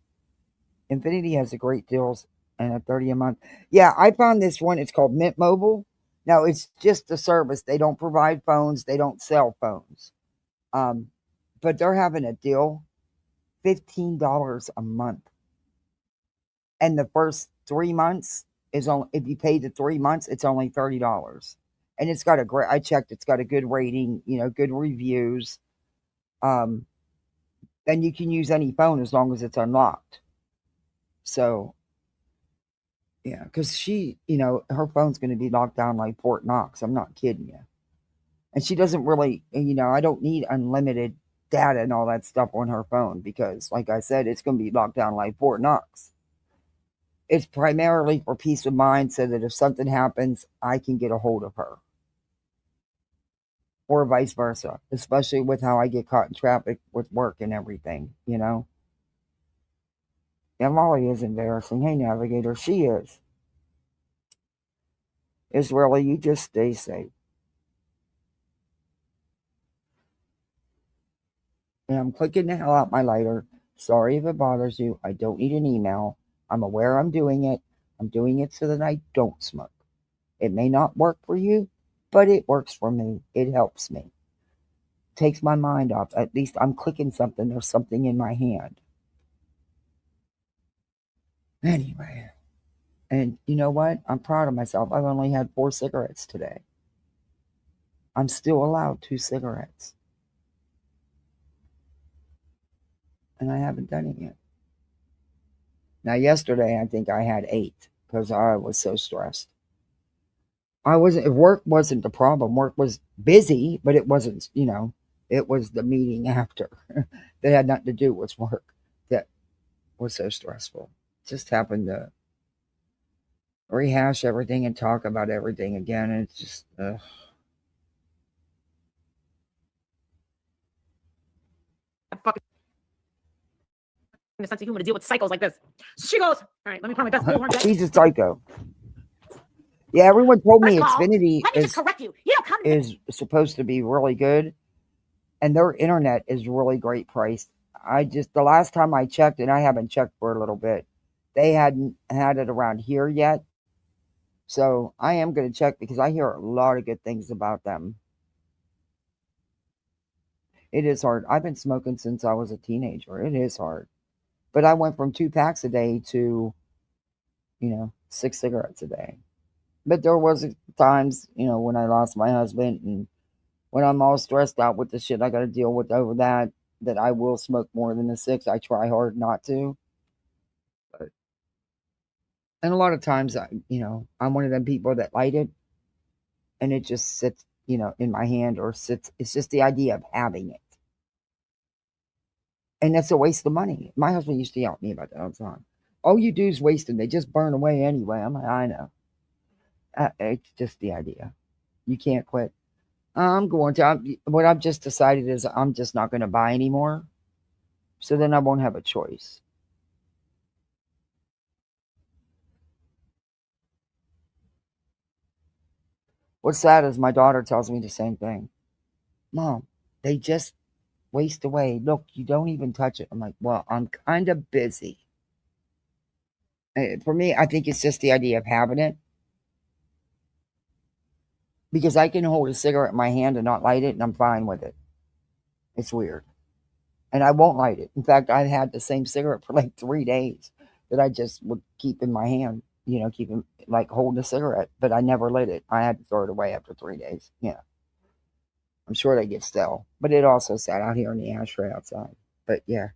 Infinity has a great deals and a $30 a month. Yeah, I found this one. It's called Mint Mobile. Now it's just a service. They don't provide phones. They don't sell phones. But they're having a deal, $15 a month. And the first 3 months is only, if you pay the 3 months, it's only $30. And it's got I checked, it's got a good rating, good reviews. And you can use any phone as long as it's unlocked. So, yeah, because she, her phone's going to be locked down like Fort Knox. I'm not kidding you. And she doesn't really, I don't need unlimited data and all that stuff on her phone because, like I said, it's going to be locked down like Fort Knox. It's primarily for peace of mind so that if something happens, I can get a hold of her. Or vice versa, especially with how I get caught in traffic with work and everything, Yeah, Molly is embarrassing. Hey, Navigator, she is. Israeli, you just stay safe. And I'm clicking the hell out my lighter. Sorry if it bothers you. I don't need an email. I'm aware I'm doing it. I'm doing it so that I don't smoke. It may not work for you, but it works for me. It helps me. Takes my mind off. At least I'm clicking something. There's something in my hand. Anyway, and you know what? I'm proud of myself. I've only had 4 cigarettes today. I'm still allowed 2 cigarettes. And I haven't done it yet. Now, yesterday, I think I had 8 because I was so stressed. Work wasn't the problem. Work was busy, but it wasn't, it was the meeting after that had nothing to do with work that was so stressful. Just happened to rehash everything and talk about everything again. And it's just, Fucking the sense of humor to deal with psychos like this. She goes, all right, let me put my best bullhorn. She's a psycho. Yeah, everyone told me First of all, Xfinity let me just correct you. You don't come to is supposed to be really good, and their internet is really great priced. The last time I checked, and I haven't checked for a little bit, they hadn't had it around here yet. So I am going to check because I hear a lot of good things about them. It is hard. I've been smoking since I was a teenager. It is hard. But I went from 2 packs a day to, 6 cigarettes a day. But there was times, when I lost my husband and when I'm all stressed out with the shit I got to deal with over that I will smoke more than the 6. I try hard not to. And a lot of times, I'm one of them people that light it and it just sits, in my hand or sits. It's just the idea of having it. And that's a waste of money. My husband used to yell at me about that all the time. All you do is waste them. They just burn away anyway. I'm like, I know. It's just the idea. You can't quit. What I've just decided is I'm just not going to buy anymore. So then I won't have a choice. What's sad is my daughter tells me the same thing. Mom, they just waste away. Look, you don't even touch it. I'm like, well, I'm kind of busy. For me, I think it's just the idea of having it. Because I can hold a cigarette in my hand and not light it, and I'm fine with it. It's weird. And I won't light it. In fact, I've had the same cigarette for like 3 days that I just would keep in my hand, keep it like holding a cigarette, but I never lit it. I had to throw it away after 3 days. Yeah. I'm sure they get stale, but it also sat out here in the ashtray outside. But yeah,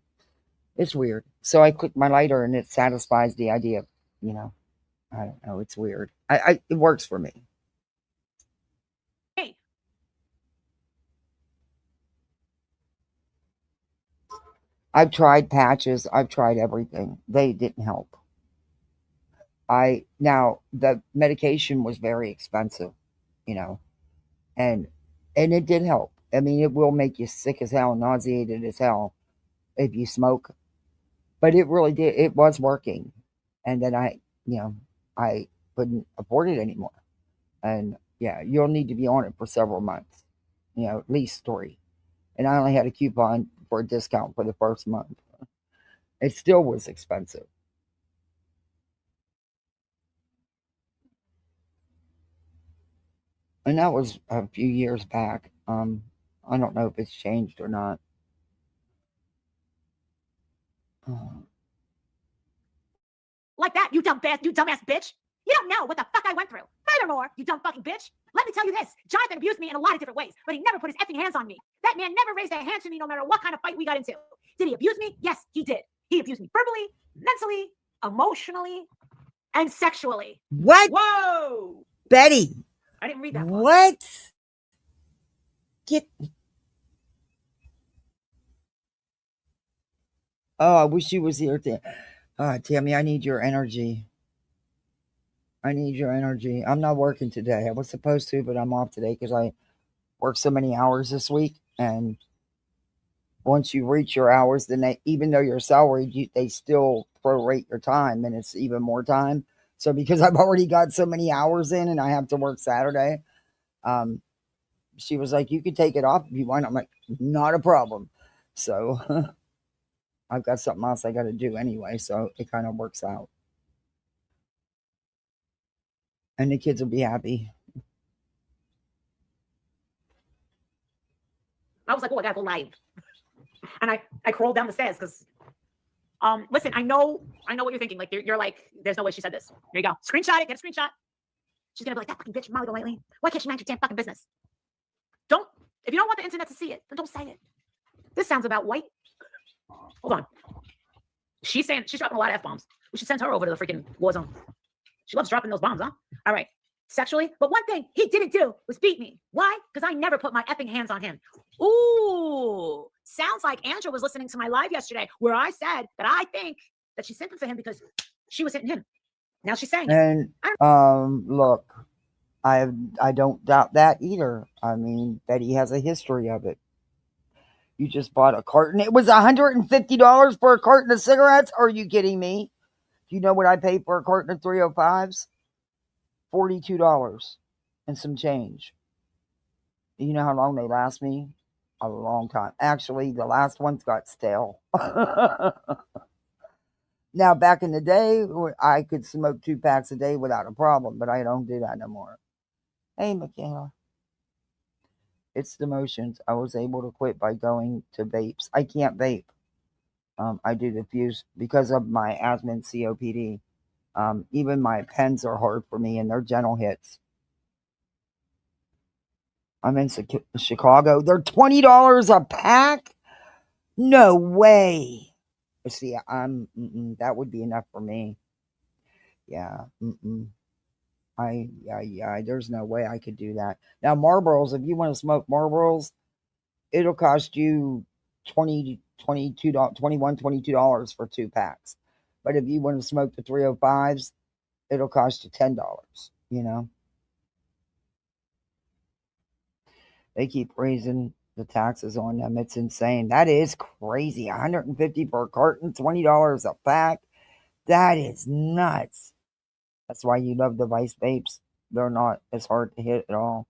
it's weird. So I click my lighter and it satisfies the idea of, I don't know. It's weird. It works for me. Hey. I've tried patches. I've tried everything. They didn't help. Now the medication was very expensive, and it did help. I mean, it will make you sick as hell, nauseated as hell if you smoke, but it really did. It was working, and then I couldn't afford it anymore, and yeah, you'll need to be on it for several months, at least 3. And I only had a coupon for a discount for the first month. It still was expensive. And that was a few years back. I don't know if it's changed or not. Like that, you dumbass bitch. You don't know what the fuck I went through. Furthermore, you dumb fucking bitch, let me tell you this. Jonathan abused me in a lot of different ways, but he never put his effing hands on me. That man never raised a hand to me no matter what kind of fight we got into. Did he abuse me? Yes, he did. He abused me verbally, mentally, emotionally, and sexually. What? Whoa! Betty. I didn't read that one. What? Oh, I wish you was here. Tammy, I need your energy. I'm not working today. I was supposed to, but I'm off today because I worked so many hours this week. And once you reach your hours, then even though you're salaried, they still prorate your time, and it's even more time. So because I've already got so many hours in and I have to work Saturday, she was like, you can take it off if you want. I'm like, not a problem. So I've got something else I got to do anyway. So it kind of works out. And the kids will be happy. I was like, oh, I gotta go live. And I crawled down the stairs because Listen, I know what you're thinking. Like you're like, there's no way she said this. There you go. Screenshot it. Get a screenshot. She's gonna be like, that fucking bitch, Molly Golightly. Why can't she mind your damn fucking business? If you don't want the internet to see it, then don't say it. This sounds about white. Hold on. She's dropping a lot of F-bombs. We should send her over to the freaking war zone. She loves dropping those bombs, huh? All right. Sexually. But one thing he didn't do was beat me. Why? Because I never put my effing hands on him. Ooh. Sounds like Andrew was listening to my live yesterday where I said that I think that she's simping for him because she was hitting him. Now she's saying it. And look, I don't doubt that either. I mean, Betty has a history of it. You just bought a carton. It was $150 for a carton of cigarettes? Are you kidding me? Do you know what I paid for a carton of 305s? $42 and some change. You know how long they last me? A long time. Actually, the last ones got stale. Now, back in the day, I could smoke 2 packs a day without a problem, but I don't do that no more. Hey, Michaela. It's the motions. I was able to quit by going to vapes. I can't vape. I do diffuse because of my asthma and COPD. Even my pens are hard for me, and they're gentle hits. I'm in Chicago. They're $20 a pack? No way. See, that would be enough for me. Yeah. There's no way I could do that. Now, Marlboros, if you want to smoke Marlboros, it'll cost you $22 for 2 packs. But if you want to smoke the 305s, it'll cost you $10, you know. They keep raising the taxes on them. It's insane. That is crazy. $150 for a carton, $20 a pack. That is nuts. That's why you love the Vice vapes. They're not as hard to hit at all.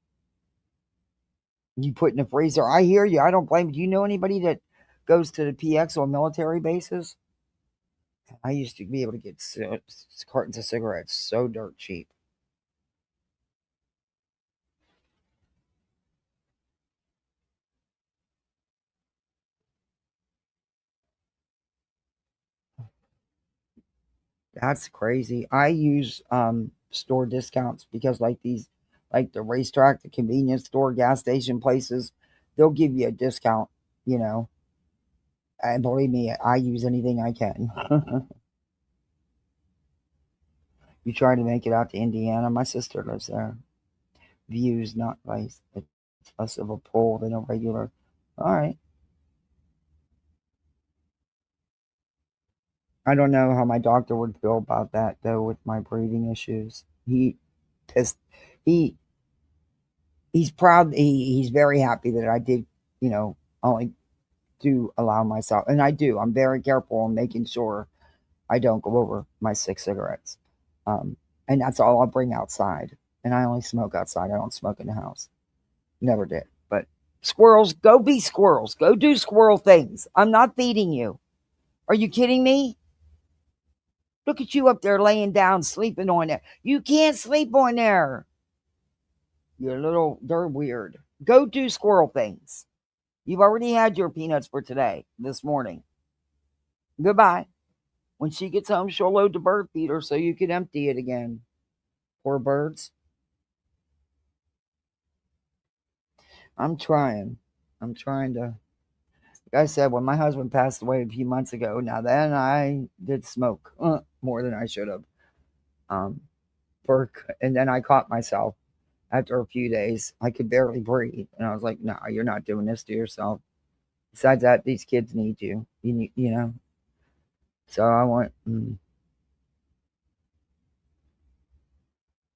You put in the freezer. I hear you. I don't blame you. Do you know anybody that goes to the PX on military bases? I used to be able to get cartons of cigarettes so dirt cheap. That's crazy. I use store discounts because like the racetrack, the convenience store, gas station places, they'll give you a discount, you know. And believe me, I use anything I can. You try to make it out to Indiana. My sister lives there. Views, not Vice. It's less of a pull than a regular. All right. I don't know how my doctor would feel about that though with my breathing issues. He's proud. He's very happy that I did, you know, only do allow myself, and I do. I'm very careful on making sure I don't go over my 6 cigarettes. And that's all I'll bring outside. And I only smoke outside. I don't smoke in the house. Never did. But squirrels, go be squirrels. Go do squirrel things. I'm not feeding you. Are you kidding me? Look at you up there laying down, sleeping on there. You can't sleep on there. They're weird. Go do squirrel things. You've already had your peanuts for today, this morning. Goodbye. When she gets home, she'll load the bird feeder so you can empty it again. Poor birds. I'm trying to. Like I said, when my husband passed away a few months ago, now then I did smoke more than I should have. And then I caught myself after a few days. I could barely breathe, and I was like, "No, you're not doing this to yourself." Besides that, these kids need you. You know. So I want. No,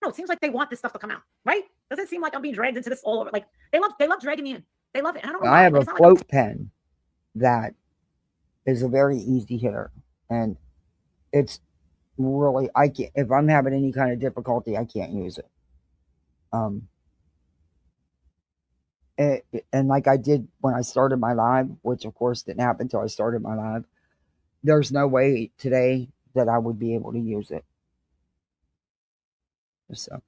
it seems like they want this stuff to come out, right? Doesn't seem like I'm being dragged into this all over. Like they love dragging me in. They love it. And I don't know why. I have Like, a it's not float pen that is a very easy hitter, and it's really I can't. If I'm having any kind of difficulty, I can't use it. And like I did when I started my live, which of course didn't happen until I started my live. There's no way today that I would be able to use it. So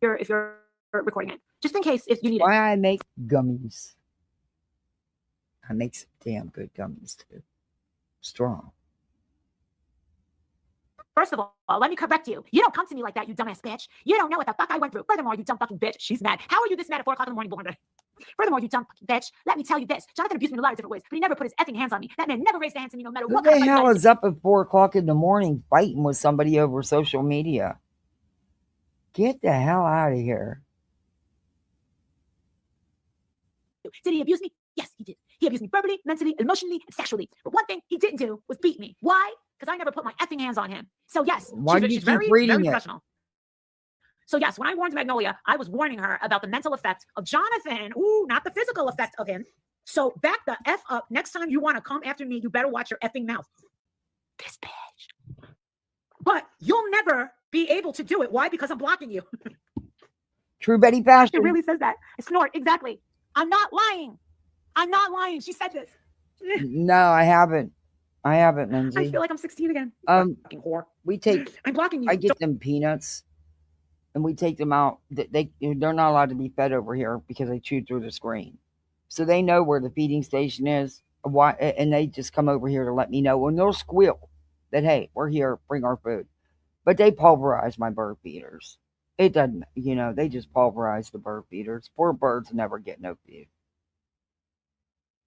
if you're recording it, just in case if you need why I make gummies. I make some damn good gummies too. Strong. First of all, let me correct you. You don't come to me like that, you dumbass bitch. You don't know what the fuck I went through. Furthermore, you dumb fucking bitch. She's mad. How are you this mad at 4 o'clock in the morning, Bullhorn? Furthermore, you dumb fucking bitch. Let me tell you this. Jonathan abused me in a lot of different ways, but he never put his effing hands on me. That man never raised a hand to me, no matter Who what the kind of hell fight is up at 4 o'clock in the morning fighting with somebody over social media? Get the hell out of here. Did he abuse me? Yes, he did. He abused me verbally, mentally, emotionally, and sexually. But one thing he didn't do was beat me. Why? Because I never put my effing hands on him. So yes, Why do you she's keep very, reading very it? professional. So yes, when I warned Magnolia, I was warning her about the mental effect of Jonathan. Ooh, not the physical effect of him. So back the F up. Next time you want to come after me, you better watch your effing mouth. This bitch. But you'll never be able to do it. Why? Because I'm blocking you. True Betty fashion. It really says that. I snort. Exactly. I'm not lying. I'm not lying. She said this. No, I haven't. I haven't, Lindsay. I feel like I'm 16 again. Fucking whore. We take. I'm blocking you. I get them peanuts, and we take them out. They're not allowed to be fed over here because they chew through the screen. So they know where the feeding station is. Why? And they just come over here to let me know, and they'll squeal that, hey, we're here. Bring our food. But they pulverize my bird feeders. It doesn't. They just pulverize the bird feeders. Poor birds never get no food.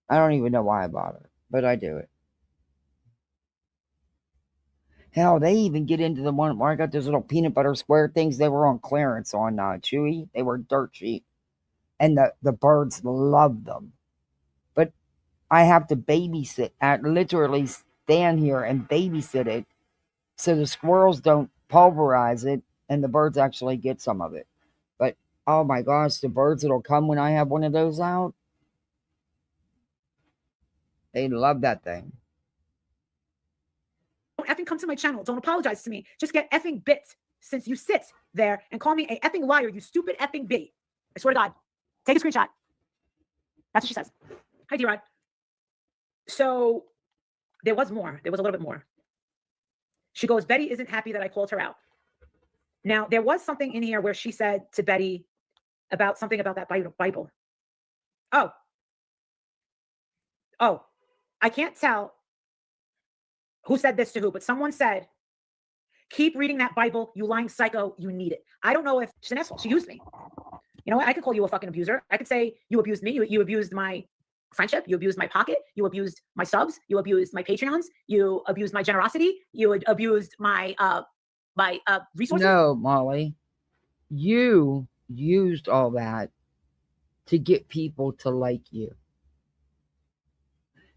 I don't even know why I bother, but I do it. Hell, they even get into the one where I got those little peanut butter square things. They were on clearance on Chewy. They were dirt cheap. And the birds love them. But I have to babysit. I literally stand here and babysit it so the squirrels don't pulverize it and the birds actually get some of it. But, oh my gosh, the birds that'll come when I have one of those out, they love that thing. Don't effing come to my channel. Don't apologize to me. Just get effing bit since you sit there and call me a effing liar, you stupid effing bee. I swear to God. Take a screenshot. That's what she says. Hi, D-Rod. So there was more. There was a little bit more. She goes, Betty isn't happy that I called her out. Now, there was something in here where she said to Betty about something about that Bible. Oh, I can't tell who said this to who, but someone said, keep reading that Bible, you lying psycho, you need it. I don't know if she's an asshole. She used me. You know what? I could call you a fucking abuser. I could say you abused me. You abused my friendship. You abused my pocket. You abused my subs. You abused my Patreons. You abused my generosity. You abused my resources. No, Molly. You used all that to get people to like you.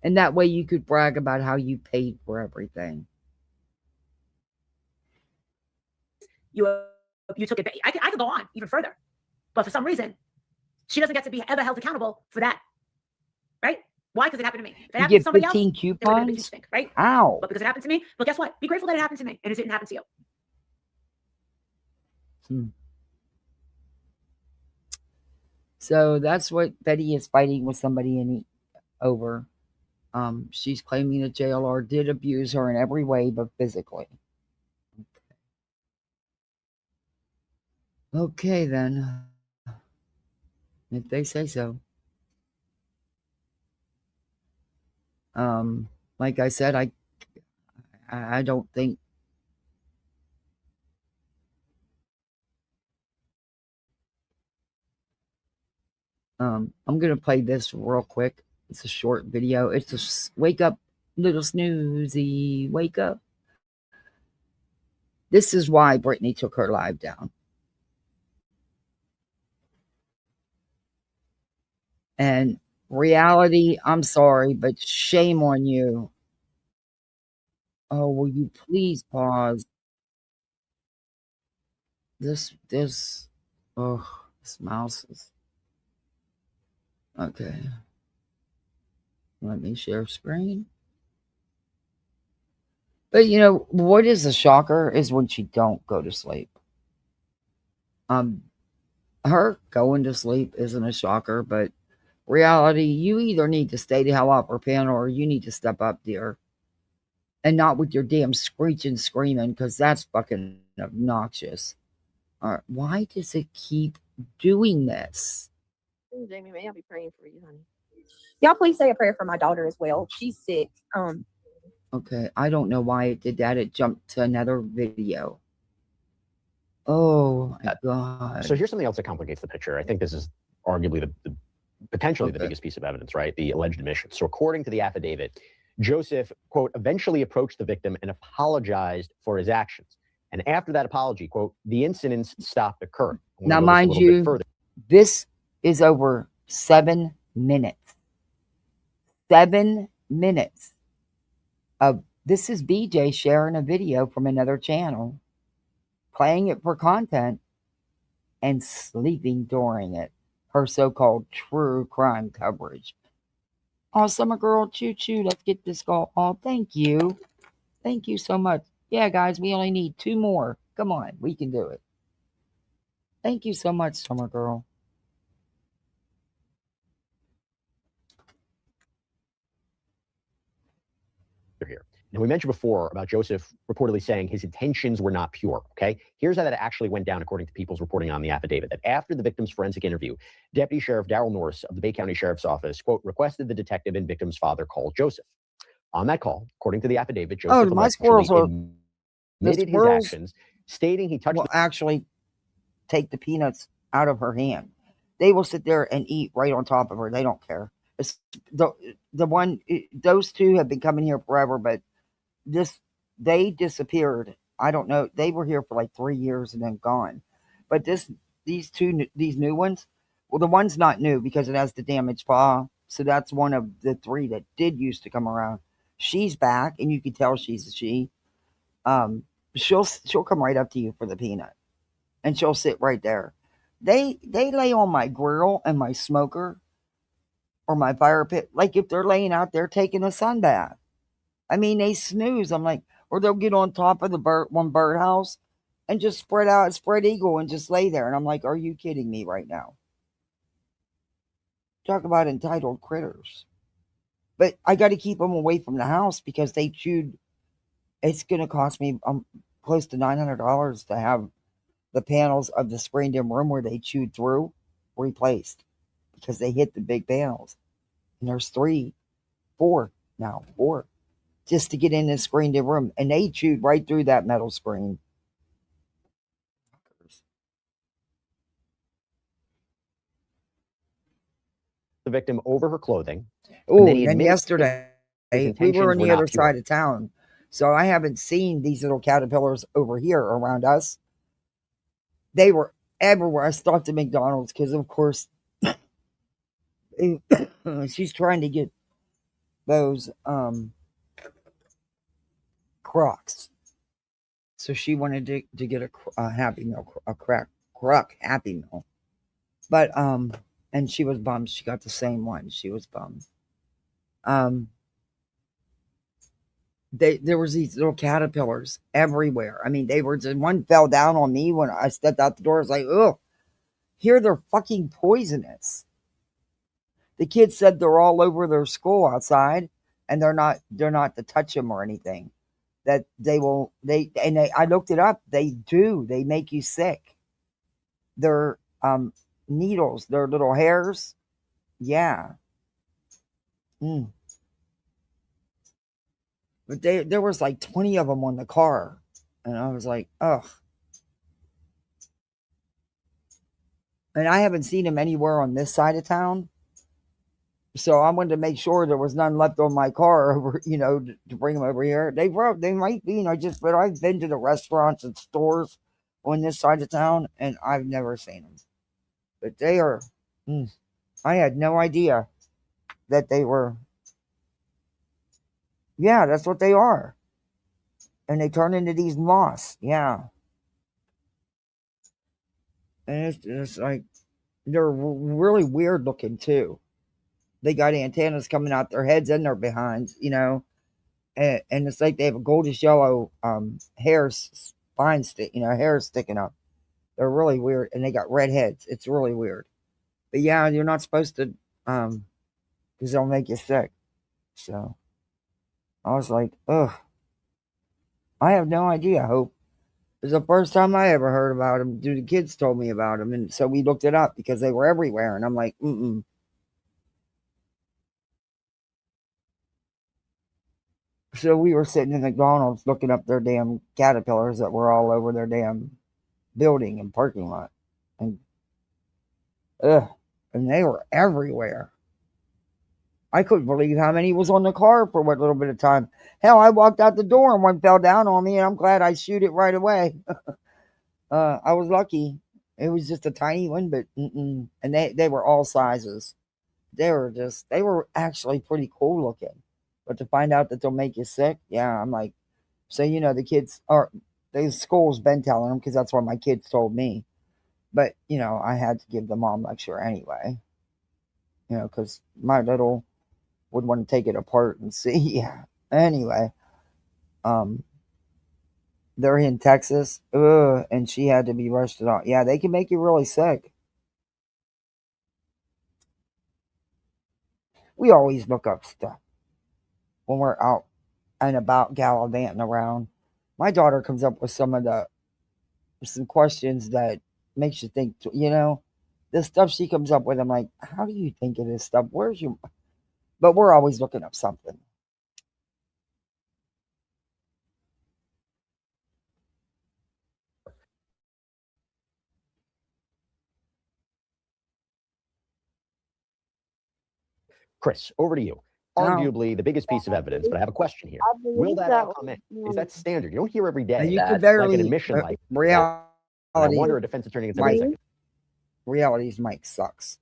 And that way you could brag about how you paid for everything. You took it. I could go on even further. But for some reason, she doesn't get to be ever held accountable for that. Right? Why? Because it happened to me. If it happened to somebody else, coupons? Right? Ow. But because it happened to me, but guess what? Be grateful that it happened to me and it didn't happen to you. So that's what Betty is fighting with somebody over. She's claiming that JLR did abuse her in every way but physically. Okay, then. If they say so. Like I said, I don't think I'm gonna play this real quick. It's a short video. It's a wake up, little snoozy, wake up. This is why Brittany took her live down. And reality, I'm sorry, but shame on you. Oh, will you please pause? This mouse is okay. Let me share screen. But what is a shocker is when she don't go to sleep. Her going to sleep isn't a shocker, but reality, you either need to stay the hell up or pan, or you need to step up, dear. And not with your damn screeching, screaming, because that's fucking obnoxious. Why does it keep doing this? Jamie, may I be praying for you, honey? Y'all please say a prayer for my daughter as well. She's sick. Okay, I don't know why it did that. It jumped to another video. Oh my God. So here's something else that complicates the picture. I think this is arguably the potentially the biggest piece of evidence, right? The alleged admission. So according to the affidavit, Joseph, quote, eventually approached the victim and apologized for his actions. And after that apology, quote, the incidents stopped occurring. Now, mind you, this is over 7 minutes. 7 minutes of this is BJ sharing a video from another channel, playing it for content, and sleeping during it. Her so-called true crime coverage. Oh, Summer Girl, choo-choo, let's get this goal. Oh, thank you. Thank you so much. Yeah, guys, we only need 2 more. Come on, we can do it. Thank you so much, Summer Girl. Here. And we mentioned before about Joseph reportedly saying his intentions were not pure, okay? Here's how that actually went down according to People's reporting on the affidavit, that after the victim's forensic interview, Deputy Sheriff Darrell Norris of the Bay County Sheriff's Office, quote, requested the detective and victim's father call Joseph. On that call, according to the affidavit, Joseph my squirrels are admitted his actions, stating he touched will actually take the peanuts out of her hand. They will sit there and eat right on top of her. They don't care. It's those two have been coming here forever, but they disappeared. I don't know. They were here for like 3 years and then gone. But these new ones, well, the one's not new because it has the damaged paw. So that's one of the 3 that did used to come around. She's back, and you can tell she's a she. She'll come right up to you for the peanut, and she'll sit right there. They lay on my grill and my smoker or my fire pit like if they're laying out there taking a sun bath. I mean, they snooze. I'm like, or they'll get on top of the birdhouse and just spread eagle and just lay there. And I'm like, are you kidding me right now? Talk about entitled critters. But I got to keep them away from the house because they chewed. It's going to cost me close to $900 to have the panels of the screened-in room where they chewed through replaced because they hit the big panels. And there's 4 now, just to get in the screened-in room. And they chewed right through that metal screen. the victim over her clothing. Oh, and yesterday we were on the other side of town. So I haven't seen these little caterpillars over here around us. They were everywhere. I stopped at McDonald's because, of course, she's trying to get those Crocs. So she wanted to get a Happy Meal, a Croc Happy Meal. But, and she was bummed. She got the same one. She was bummed. There was these little caterpillars everywhere. I mean, they were just, one fell down on me when I stepped out the door. I was like, oh, here they're fucking poisonous. The kids said they're all over their school outside, and they're not to touch them or anything. That I looked it up. They make you sick. They're needles. They're little hairs. Yeah. But there was like 20 of them on the car. And I was like, ugh. And I haven't seen them anywhere on this side of town. So I wanted to make sure there was none left on my car over, to bring them over here. They might be, but I've been to the restaurants and stores on this side of town and I've never seen them. But they are, I had no idea that they were. Yeah, that's what they are. And they turn into these moths. Yeah. And it's like, they're really weird looking too. They got antennas coming out their heads and their behinds, and it's like they have a goldish yellow hair spine hair sticking up. They're really weird, and they got red heads. It's really weird. But yeah, you're not supposed to, because they'll make you sick. So I was like, ugh. I have no idea, Hope. It was the first time I ever heard about them. The kids told me about them, and so we looked it up because they were everywhere, and I'm like, So we were sitting in McDonald's looking up their damn caterpillars that were all over their damn building and parking lot. And and they were everywhere. I couldn't believe how many was on the car for what little bit of time. Hell, I walked out the door and one fell down on me, and I'm glad I shoot it right away. I was lucky. It was just a tiny one, but and they were all sizes. They were actually pretty cool looking. But to find out that they'll make you sick, yeah, I'm like, so the school's been telling them because that's what my kids told me. But I had to give the mom lecture anyway. Because my little would want to take it apart and see. Yeah. Anyway, they're in Texas, and she had to be rushed out. Yeah, they can make you really sick. We always look up stuff when we're out and about gallivanting around. My daughter comes up with some questions that makes you think. The stuff she comes up with. I'm like, how do you think of this stuff? Where's your? But we're always looking up something. Chris, over to you. Arguably the biggest piece of evidence, but I have a question here. Will that all come in? Is that standard? You don't hear every day You that, could barely, like an admission like reality. I wonder a defense attorney can say, wait a second. Reality's Mike sucks.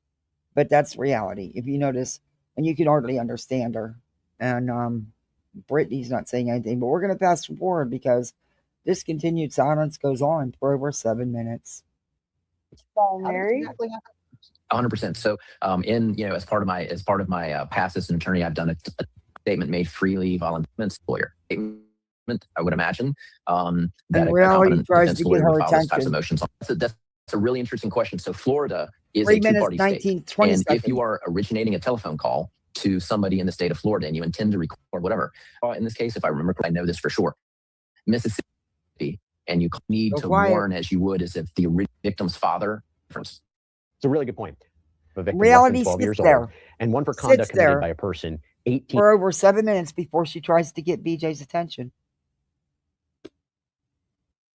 But that's reality. If you notice, and you can hardly understand her. And Brittany's not saying anything, but we're going to fast forward because this continued silence goes on for over 7 minutes. Mary? 100%. So, as part of my past as an attorney, I've done a statement made freely volunteer lawyer statement. I would imagine that reality tries to get her attention. Types of motions. That's a really interesting question. So, Florida is 3 a minutes, two-party 19, state, 20 and seconds. if you are originating a telephone call to somebody in the state of Florida and you intend to record whatever, in this case, if I remember, I know this for sure, Mississippi, and you need to warn as you would as if the victim's father. It's a really good point. A victim reality less than 12 years there. old, and one for conduct committed by a person 18 for over 7 minutes before she tries to get BJ's attention.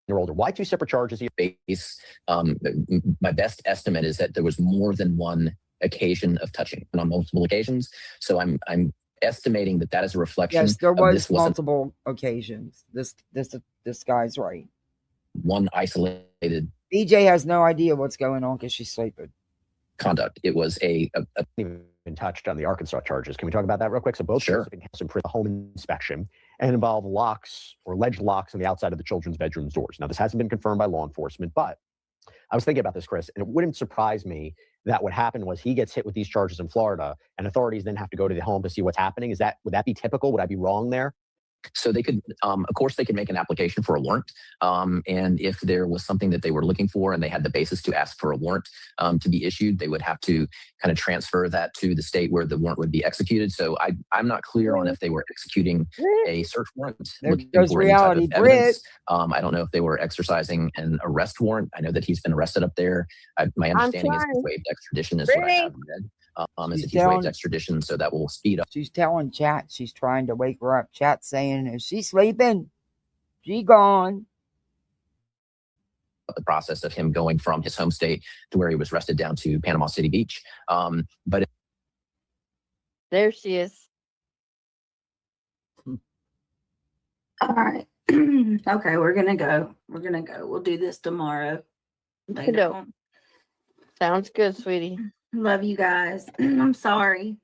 You're older. Why 2 separate charges? My best estimate is that there was more than one occasion of touching, and on multiple occasions. So I'm estimating that is a reflection. Yes, there was multiple occasions. This guy's right. One isolated. BJ has no idea what's going on because she's sleeping. Conduct. It was even touched on the Arkansas charges. Can we talk about that real quick? So both cases a home inspection and involve locks or alleged locks on the outside of the children's bedroom doors. Now, this hasn't been confirmed by law enforcement, but I was thinking about this, Chris, and it wouldn't surprise me that what happened was he gets hit with these charges in Florida, and authorities then have to go to the home to see what's happening. Would that be typical? Would I be wrong there? So they could, of course, they could make an application for a warrant. And if there was something that they were looking for and they had the basis to ask for a warrant to be issued, they would have to kind of transfer that to the state where the warrant would be executed. So I'm not clear on if they were executing a search warrant. There's reality, Britt. I don't know if they were exercising an arrest warrant. I know that he's been arrested up there. My understanding is he's waived extradition is what I have read. Is that he's waived extradition, so that will speed up. She's telling Chat she's trying to wake her up. Chat saying, is she sleeping? She gone. The process of him going from his home state to where he was arrested down to Panama City Beach. But there she is. All right. Okay, we're gonna go. We'll do this tomorrow. Sounds good, sweetie. Love you guys. I'm sorry.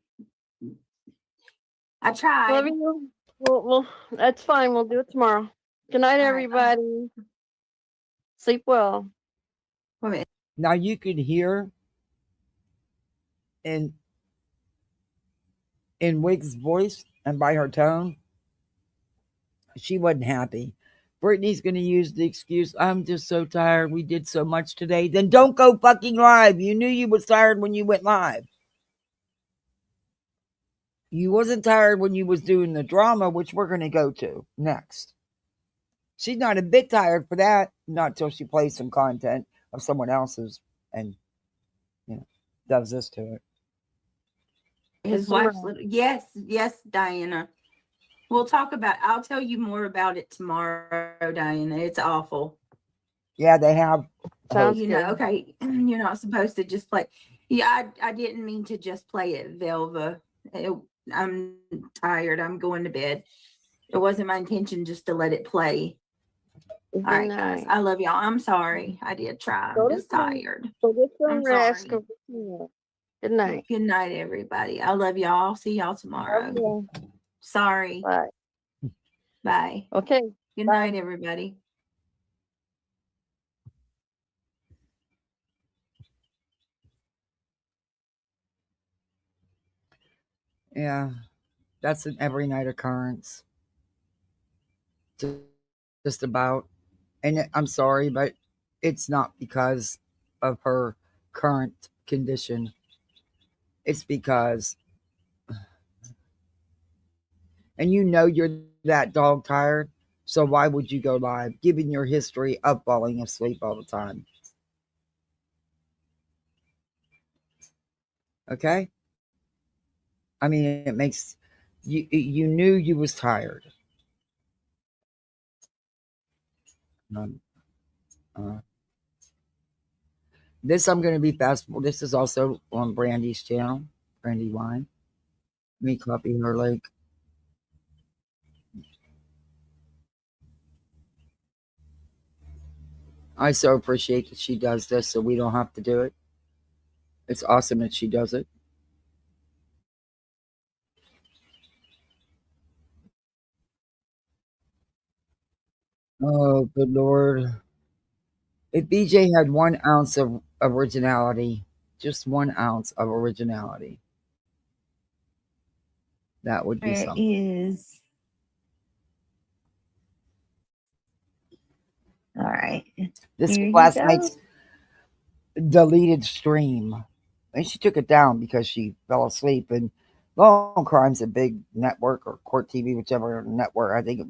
I tried. Love you. Well, that's fine. We'll do it tomorrow. Good night, everybody. Sleep well. Now you could hear in Wig's voice and by her tone, she wasn't happy. Brittany's going to use the excuse, I'm just so tired. We did so much today. Then don't go fucking live. You knew you was tired when you went live. You wasn't tired when you was doing the drama, which we're going to go to next. She's not a bit tired for that, not till she plays some content of someone else's and, does this to it. His wife's yes, Diana. We'll talk about. I'll tell you more about it tomorrow, Diana. It's awful. Yeah, they have. Sounds You good. know, okay, you're not supposed to just play. Yeah, I didn't mean to just play it, Velva. I'm tired. I'm going to bed. It wasn't my intention just to let it play. All Good right, guys. night. I love y'all. I'm sorry. I did try. Go I'm to just sleep. tired. Go get some I'm rest. sorry. Go get some rest. Good night. Good night, everybody. I love y'all. See y'all tomorrow. you. Sorry. Bye. Bye. Okay. Good Bye. night, everybody. Yeah, that's an every night occurrence. Just about. And I'm sorry, but it's not because of her current condition. It's because, and you know you're that dog tired, so why would you go live given your history of falling asleep all the time? Okay? I mean, it makes you knew you was tired. Uh, this I'm going to be fast. This is also on Brandy's channel, Brandy Wine. Let me copy her link. I so appreciate that she does this so we don't have to do it. It's awesome that she does it. Oh, good Lord. If BJ had 1 ounce of originality, just 1 ounce of originality, that would be Where something. is. All right. This Here was you last go. night's deleted stream. And she took it down because she fell asleep. And Long Crime's a big network or Court TV, whichever network I think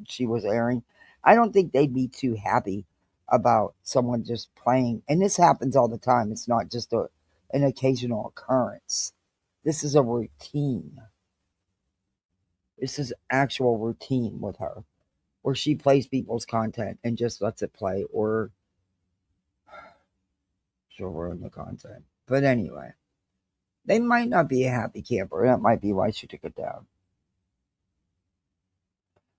she was airing. I don't think they'd be too happy about someone just playing. And this happens all the time. It's not just an occasional occurrence. This is a routine. This is actual routine with her, where she plays people's content and just lets it play, or she'll ruin the content. But anyway, they might not be a happy camper. That might be why she took it down.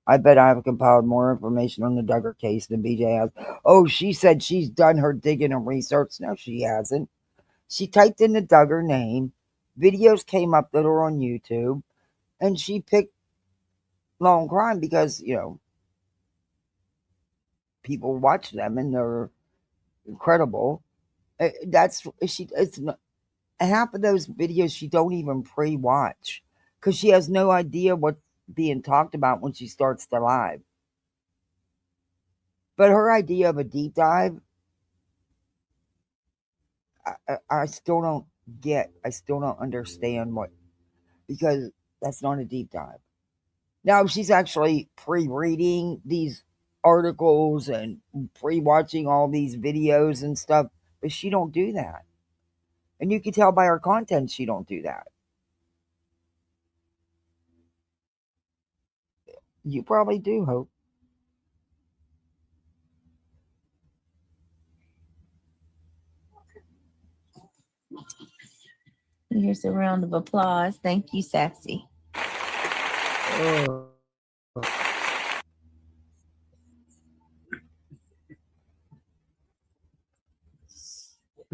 I bet I have compiled more information on the Duggar case than BJ has. Oh, she said she's done her digging and research. No, she hasn't. She typed in the Duggar name. Videos came up that are on YouTube. And she picked Long Crime because, people watch them and they're incredible. It's half of those videos she don't even pre-watch because she has no idea what's being talked about when she starts the live. But her idea of a deep dive, I still don't get. I still don't understand because that's not a deep dive. Now, she's actually pre-reading these articles and pre-watching all these videos and stuff, but she don't do that. And you can tell by her content she don't do that. You probably do, Hope. Here's a round of applause. Thank you, Sassy. Oh.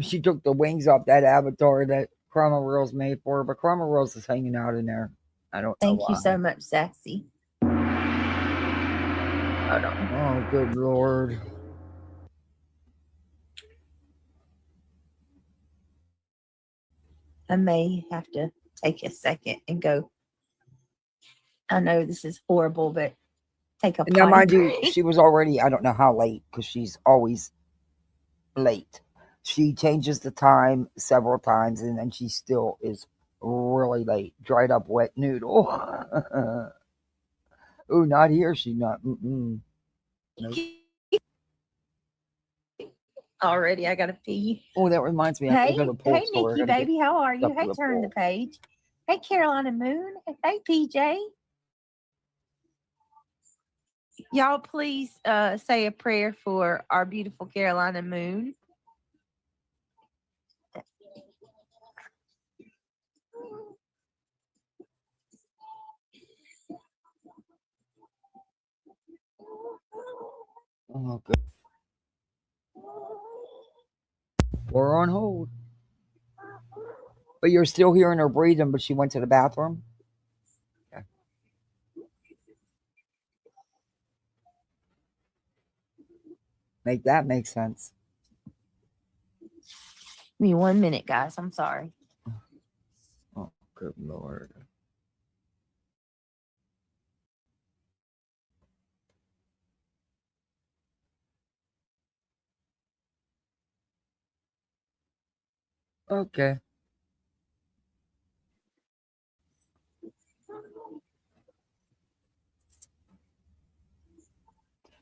She took the wings off that avatar that Crama Reels made for her, but Crama Reels is hanging out in there. I don't know Thank why. you so much, Sassy. Hold on. Oh, good Lord. I may have to take a second and go. I know this is horrible, but take a Now, potty mind you, break. she was already, I don't know how late, because she's always late. She changes the time several times, and then she still is really late. Dried up wet noodle. Ooh, not here. She not. Mm-mm. Nope. Already, I gotta pee. Oh, that reminds me. I gotta Hey, go to the pool hey, store. I Nikki, gotta get baby, how are you? stuff for Hey, the turn the pool. page. Hey, Carolina Moon. Hey, PJ. Y'all please say a prayer for our beautiful Carolina moon. Oh, good. We're on hold. But you're still hearing her breathing, but she went to the bathroom? Okay. That make sense. Give me 1 minute, guys. I'm sorry. Oh, good Lord. Okay.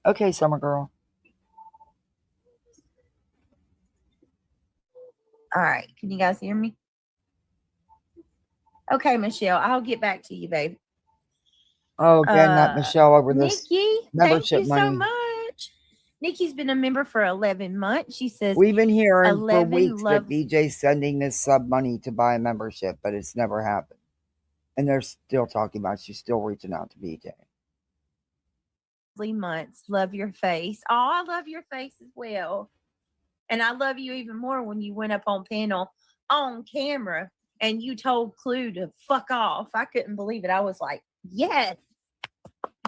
Okay, Summer Girl. All right. Can you guys hear me? Okay, Michelle, I'll get back to you, babe. Oh, again, that Michelle over this Nikki, thank membership you so money. much. Nikki's been a member for 11 months. She says We've been hearing for 11 weeks that BJ's sending this sub money to buy a membership, but it's never happened. And they're still talking about it. She's still reaching out to BJ. months. Love your face. Oh, I love your face as well. And I love you even more when you went up on panel on camera and you told Clue to fuck off. I couldn't believe it. I was like, yes,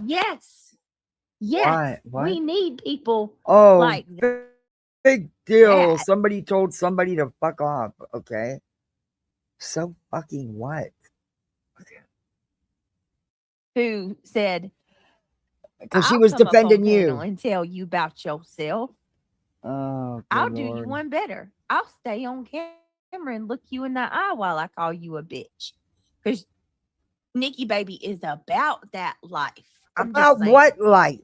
yes, yes. What? We need people Oh, like big deal. that. Somebody told somebody to fuck off. Okay. So fucking what? Who said, Because she I'll was come up on defending panel you. and tell you about yourself. Oh, I'll good do Lord. you one better. I'll stay on camera and look you in the eye while I call you a bitch. Because Nikki baby is about that life. I'm About just saying. what life?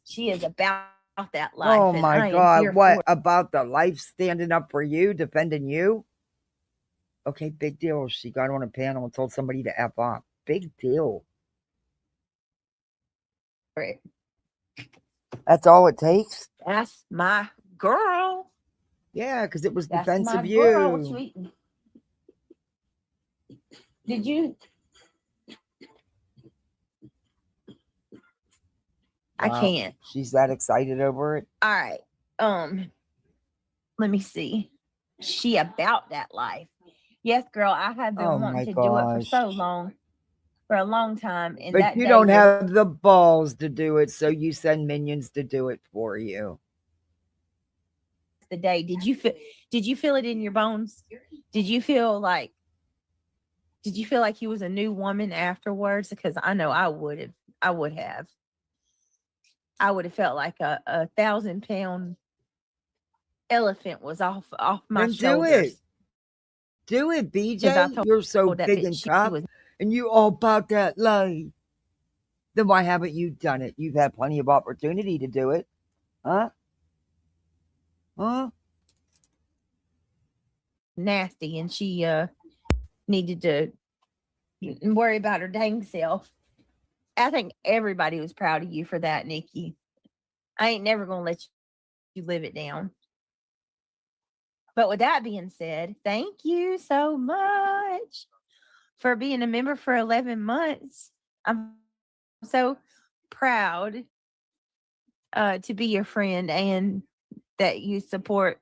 She is about that life. Oh and my I am God. here What for about the life standing up for you, defending you? Okay, big deal. She got on a panel and told somebody to F off. Big deal. it. That's all it takes? That's my girl. Yeah, because it was That's defense my of girl. What you you. eating? Did you? I Wow. can't. She's that excited over it. All right. Let me see. She about that life. Yes, girl. I have been Oh wanting my to do it for gosh. so long, for a long time. And But that you day don't was have the balls to do it, so you send minions to do it for you. the day. Did you feel it in your bones? Did you feel like you was a new woman afterwards? Because I know I would have. I would have felt like a 1,000-pound elephant was off my Then shoulders. Do it, If I BJ. told You're so that big bitch and she tough, was and you all about that life. Then why haven't you done it? You've had plenty of opportunity to do it. Huh? Huh? nasty, and she needed to worry about her dang self. I think everybody was proud of you for that, Nikki. I ain't never gonna let you live it down. But with that being said, thank you so much for being a member for 11 months. I'm so proud to be your friend and that you support.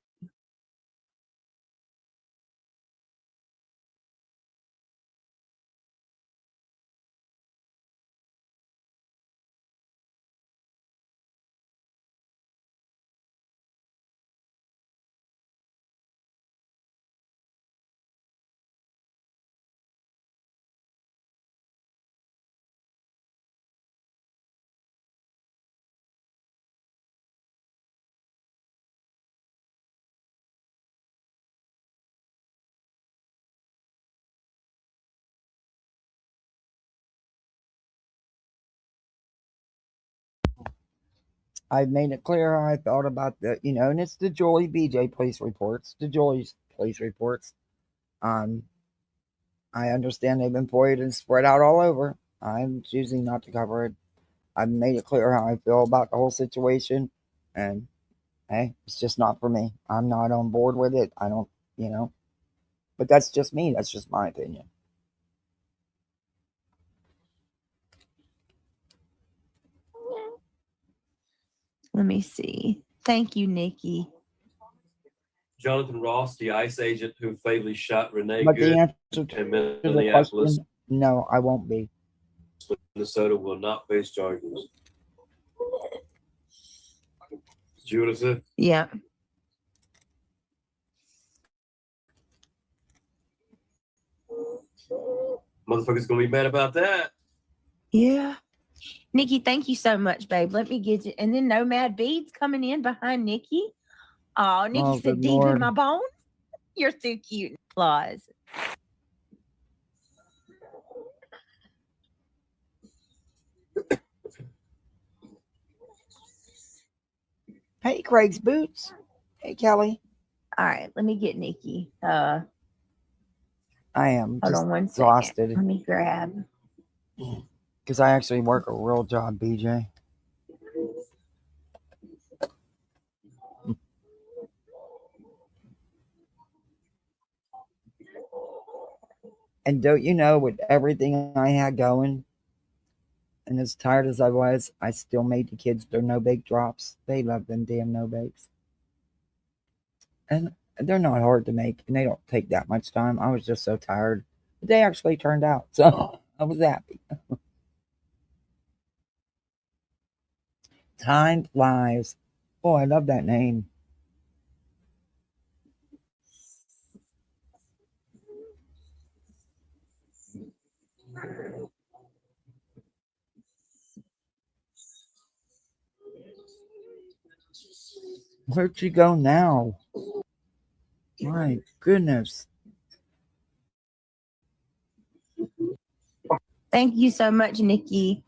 I've made it clear how I felt about the, and it's the Joy BJ police reports, the Joy's police reports. I understand they've been voided and spread out all over. I'm choosing not to cover it. I've made it clear how I feel about the whole situation, and hey, it's just not for me. I'm not on board with it. I don't, but that's just me. That's just my opinion. Let me see. Thank you, Nikki. Jonathan Ross, the ICE agent who fatally shot Renee But the Good answer to in the Minneapolis, question, no, I won't be. Minnesota, will not face charges. Did you want to say? Yeah. Motherfucker's gonna be mad about that. Yeah. Nikki, thank you so much, babe. Let me get you. And then Nomad Beads coming in behind Nikki. Oh, Nikki Oh, said, good deep in Lord. my bones. You're so cute. Applause. Hey, Craig's Boots. Hey, Kelly. All right, let me get Nikki. I am Hold just on one second. exhausted Let me grab. because I actually work a real job, BJ. And don't you know, with everything I had going, and as tired as I was, I still made the kids their no-bake drops. They love them damn no-bakes. And they're not hard to make, and they don't take that much time. I was just so tired. But they actually turned out, so I was happy. Time flies. Oh, I love that name. Where'd she go now? My goodness. Thank you so much, Nikki.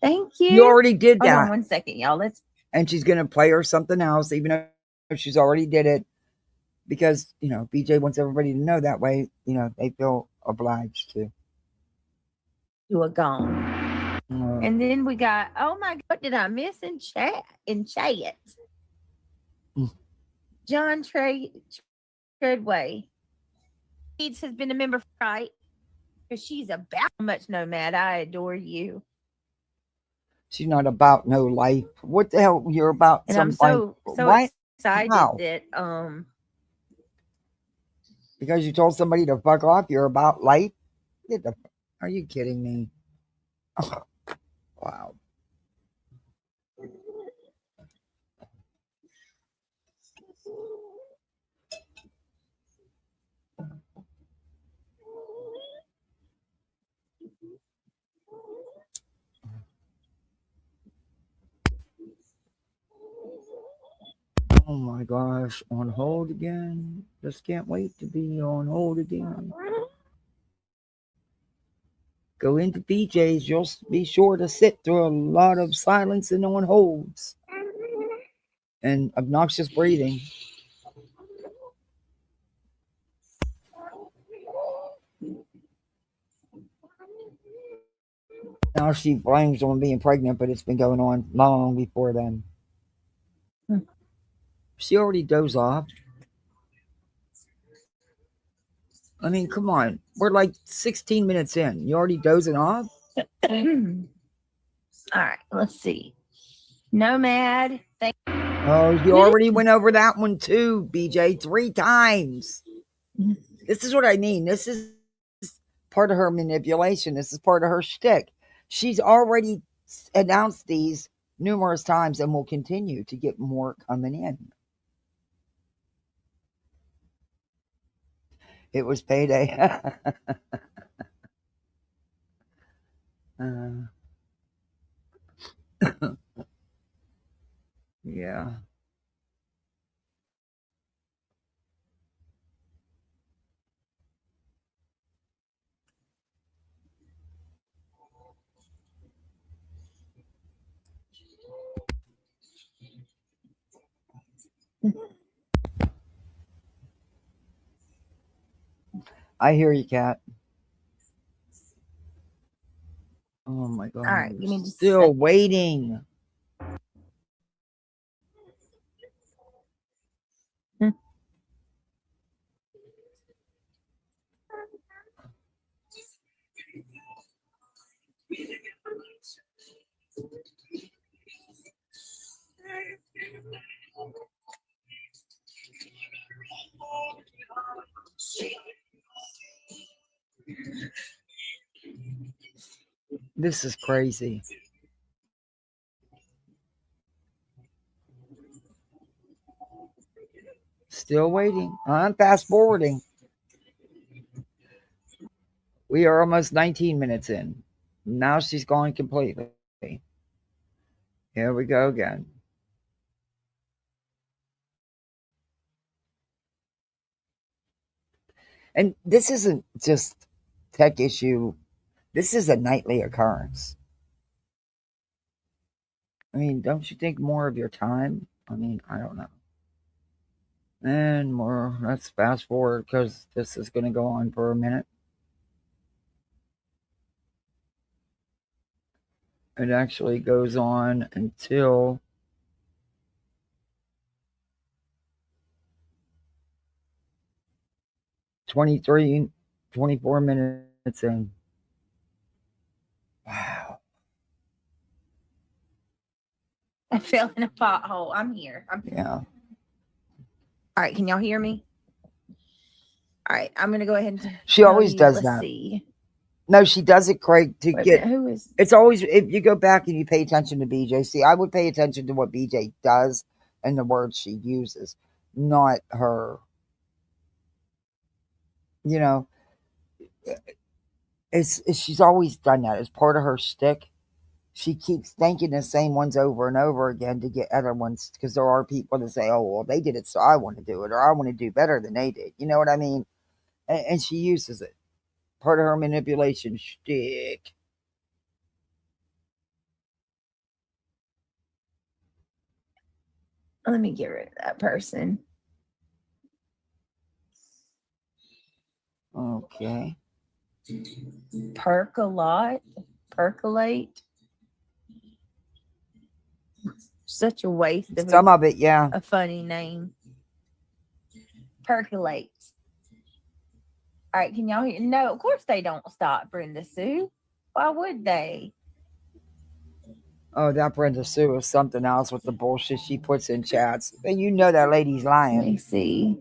Thank you. You already did Hold on that. one second, y'all. Let's. And she's going to play her something else, even though she's already did it. Because, BJ wants everybody to know that way, they feel obliged to. Do a gong. And then we got, oh my God, what did I miss in chat? Mm. John Treadway. Beads has been a member, right? Because she's about much nomad. I adore you. She's not about no life. What the hell? You're about And some I'm so what? excited How? that Because you told somebody to fuck off, you're about life? Are you kidding me? Oh, wow. Oh my gosh, on hold again. Just can't wait to be on hold again. Go into BJ's, you'll be sure to sit through a lot of silence and on holds and obnoxious breathing. Now she blames on being pregnant, but it's been going on long before then. She already dozed off. I mean, come on. We're like 16 minutes in. You already dozing off? all right, let's see. Nomad. Oh, you already went over that one too, BJ, 3 times. This is what I mean. This is part of her manipulation. This is part of her shtick. She's already announced these numerous times and will continue to get more coming in. It was payday. Yeah. I hear you, Kat. Oh my God. All right, give me just a Still second. waiting. This is crazy. Still waiting. I'm fast forwarding. We are almost 19 minutes in. Now she's gone completely. Here we go again. And this isn't just tech issue. This is a nightly occurrence. I mean, don't you think more of your time? I mean, I don't know. And more. Let's fast forward because this is going to go on for a minute. It actually goes on until 24 minutes in. Wow. I fell in a pothole. I'm here. Yeah. All right, can y'all hear me? All right, I'm gonna go ahead and. She always does let's that. See. No, she does it, Craig, to Wait a get. minute, who is? It's always, if you go back and you pay attention to BJ, see, I would pay attention to what BJ does and the words she uses, not her. You know, she's always done that. It's part of her shtick. She keeps thinking the same ones over and over again to get other ones, because there are people that say, oh, well, they did it, so I want to do it, or I want to do better than they did. You know what I mean? And she uses it. Part of her manipulation shtick. Let me get rid of that person. Okay. Percolate. Such a waste of Some of it, yeah. a funny name. Percolate. All right, can y'all hear? No, of course they don't stop, Brenda Sue. Why would they? Oh, that Brenda Sue is something else with the bullshit she puts in chats. And you know that lady's lying. Let me see.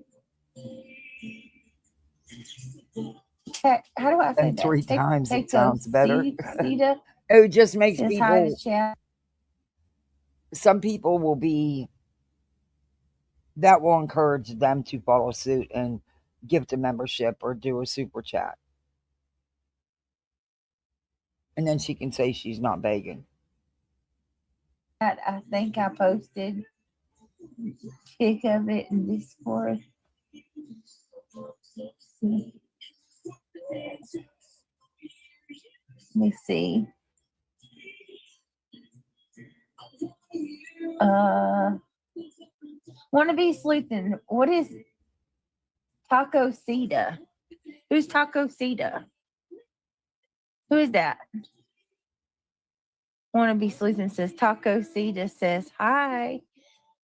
How do I say And that? 3 times it sounds better. Cita It just makes says hi to people. chat. Some people will be. That will encourage them to follow suit and gift a membership or do a super chat. And then she can say she's not begging. I think I posted pic of it in Discord. Let me see. Want to be sleeping? What is Taco Cita? Who's Taco Cita? Who is that? Want to be sleeping says Taco Cita says hi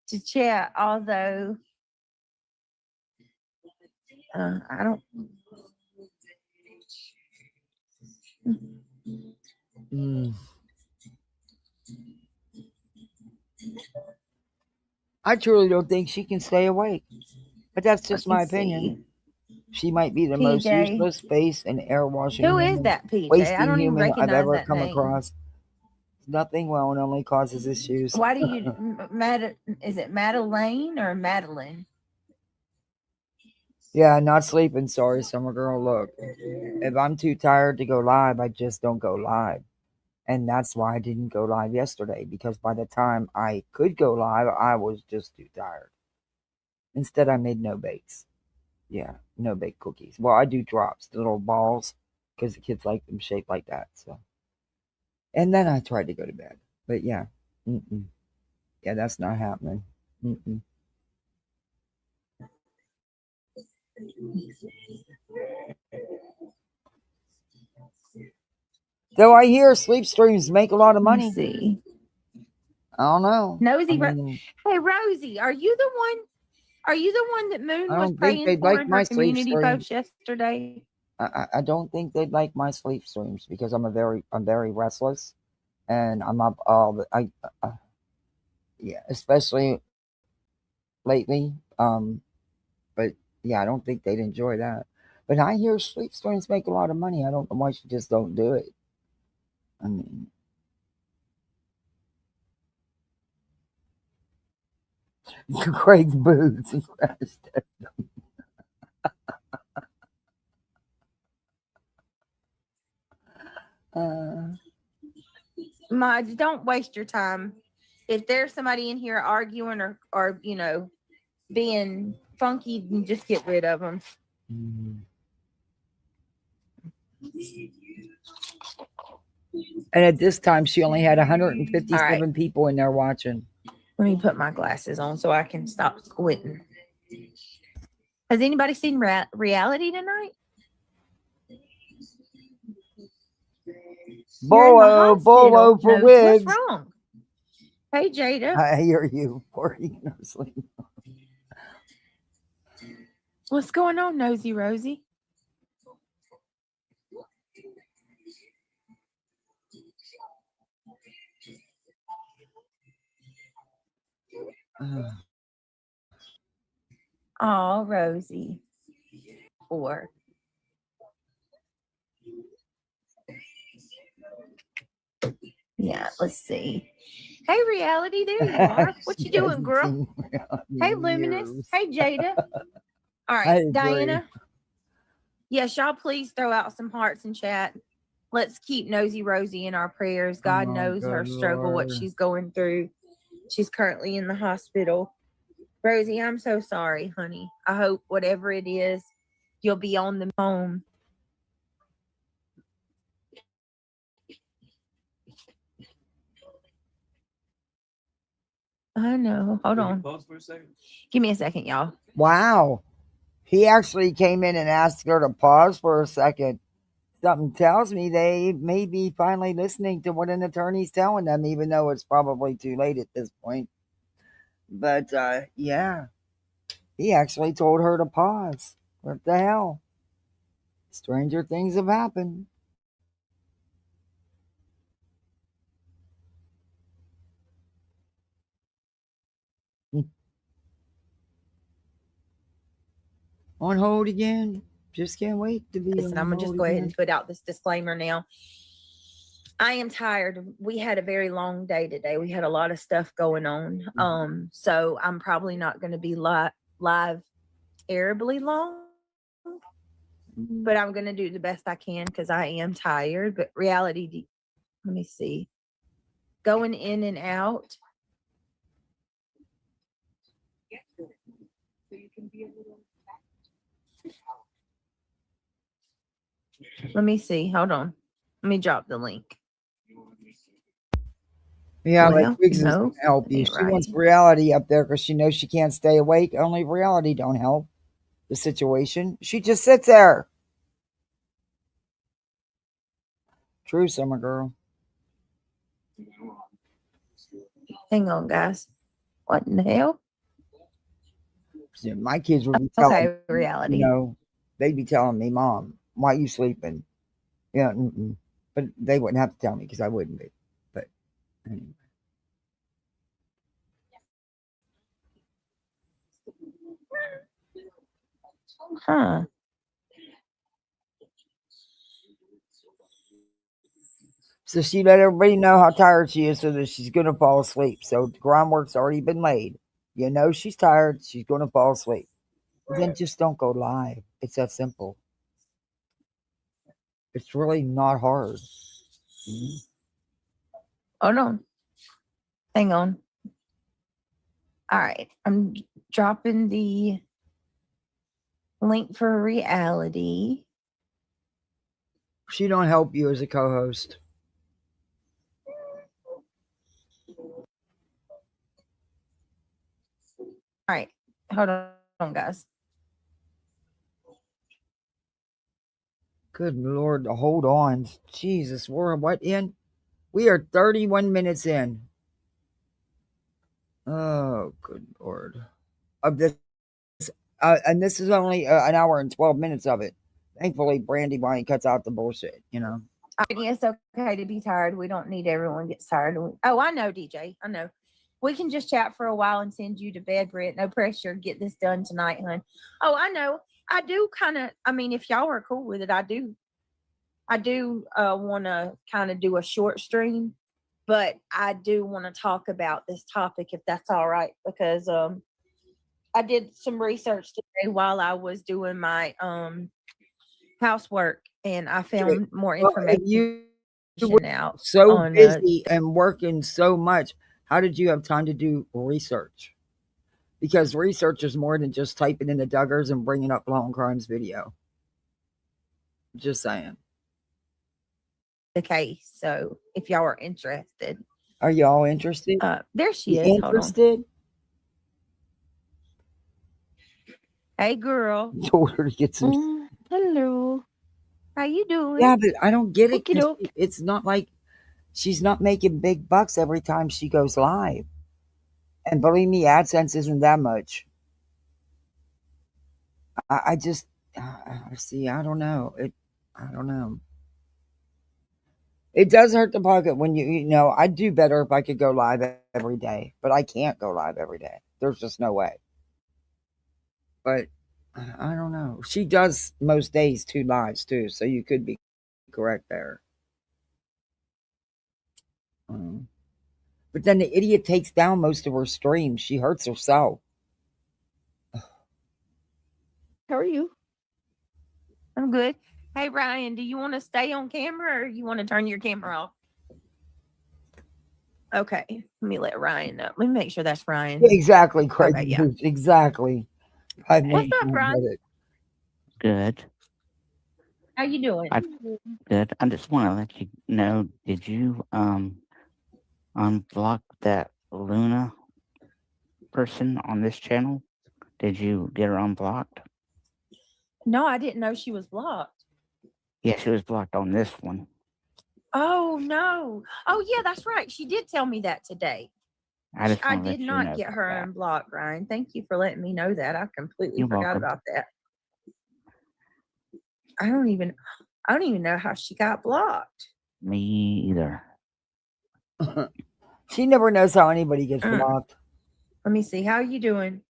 to chat. Although I don't. I truly don't think she can stay awake. But that's just my opinion. See. She might be the most useless face and air washing. Who is that PJ? Wasting I don't even human I've recognize ever that come name. across. Nothing well and only causes issues. Why do you, is it Madeline or Madeline? Yeah, not sleeping. Sorry, summer girl. Look, if I'm too tired to go live, I just don't go live. And that's why I didn't go live yesterday, because by the time I could go live, I was just too tired. Instead, I made no bakes. Yeah, no baked cookies. Well, I do drops, the little balls, because the kids like them shaped like that. So, and then I tried to go to bed. But yeah, yeah, that's not happening. Though I hear sleep streams make a lot of Let me money. see. I don't know. Nosy, I mean, hey Rosie, are you the one? Are you the one that Moon I was don't think praying they'd for like in my her sleep community stream. post yesterday? I don't think they'd like my sleep streams because I'm very restless, and I'm up all the yeah, especially lately. But yeah, I don't think they'd enjoy that. But I hear sleep streams make a lot of money. I don't know why she just don't do it. I mean, Craig's boots and crashed. Maj, don't waste your time. If there's somebody in here arguing or being funky, then just get rid of them. And at this time, she only had 157 people in there watching. Let me put my glasses on so I can stop squinting. Has anybody seen reality tonight? Bolo for What's wigs. wrong? Hey, Jada. I hear you. Working or sleep. What's going on, Nosy Rosie? Oh, Rosie. 4. Yeah, let's see. Hey, Reality, there you are. What you doing, girl? Hey, Luminous. Hey, Jada. All right, Diana. Yes, y'all please throw out some hearts in chat. Let's keep Nosy Rosie in our prayers. God knows her struggle, what she's going through. She's currently in the hospital. Rosie, I'm so sorry, honey. I hope whatever it is, you'll be on the home. I know. Hold on. Pause for a second. Give me a second, y'all. Wow. He actually came in and asked her to pause for a second. Something tells me they may be finally listening to what an attorney's telling them, even though it's probably too late at this point. But yeah, he actually told her to pause. What the hell? Stranger things have happened. On hold again. Just can't wait to be Listen, I'm going to just go ahead and put out this disclaimer now. I am tired. We had a very long day today. We had a lot of stuff going on. So I'm probably not going to be live terribly long. But I'm going to do the best I can because I am tired. But reality, let me see. Going in and out. Let me see. Hold on. Let me drop the link. Yeah, well, like Wiggs no, doesn't help you. She right. wants reality up there because she knows she can't stay awake. Only reality don't help the situation. She just sits there. True, summer girl. Hang on, guys. What in the hell? My kids would be telling Okay, reality. They'd be telling me, Mom, why are you sleeping? Yeah, but they wouldn't have to tell me because I wouldn't be. But anyway. Huh. So she let everybody know how tired she is so that she's going to fall asleep. So the groundwork's already been laid. You know she's tired. She's going to fall asleep. Then just don't go live. It's that simple. It's really not hard. Hold on. Hang on. All right. I'm dropping the link for reality. She don't help you as a co-host. All right. Hold on, guys. Good Lord, hold on. Jesus, we're what in? We are 31 minutes in. Oh, good Lord. Of this, and this is only an hour and 12 minutes of it. Thankfully, Brandy Wine cuts out the bullshit, you know. It's okay to be tired. We don't need everyone gets tired. Oh, I know, DJ. I know. We can just chat for a while and send you to bed, Britt. No pressure. Get this done tonight, hon. Oh, I know. I do kind of. I mean, if y'all are cool with it, I do want to kind of do a short stream, but I do want to talk about this topic if that's all right, because I did some research today while I was doing my housework, and I found more information You were out. so busy and working so much. How did you have time to do research? Because research is more than just typing in the Duggars and bringing up Law and Crimes video. Just saying. The case. So if y'all are interested. Are y'all interested? There she is. Interested? Hey, girl. Told her to get some. Hello. How you doing? Yeah, but I don't get it. Okey-doke. It's not like she's not making big bucks every time she goes live. And believe me, AdSense isn't that much. I just see. I don't know. I don't know. It does hurt the pocket when you know. I'd do better if I could go live every day, but I can't go live every day. There's just no way. But I don't know. She does most days 2 lives too, so you could be correct there. But then the idiot takes down most of her streams. She hurts herself. How are you? I'm good. Hey, Ryan, do you want to stay on camera or you want to turn your camera off? Okay, let me let Ryan know. Let me make sure that's Ryan. Exactly, Craig. Okay, yeah. Exactly. What's up, Ryan? Good. How you doing? Good. I just want to let you know, did you unblock that Luna person on this channel? Did you get her unblocked? No, I didn't know she was blocked. Yeah, she was blocked on this one. Oh, no. Oh, yeah, that's right. She did tell me that today. I did not get her unblocked, Ryan. Thank you for letting me know that. I completely forgot about that. I don't even know how she got blocked. Me either. She never knows how anybody gets blocked. Let me see. How are you doing?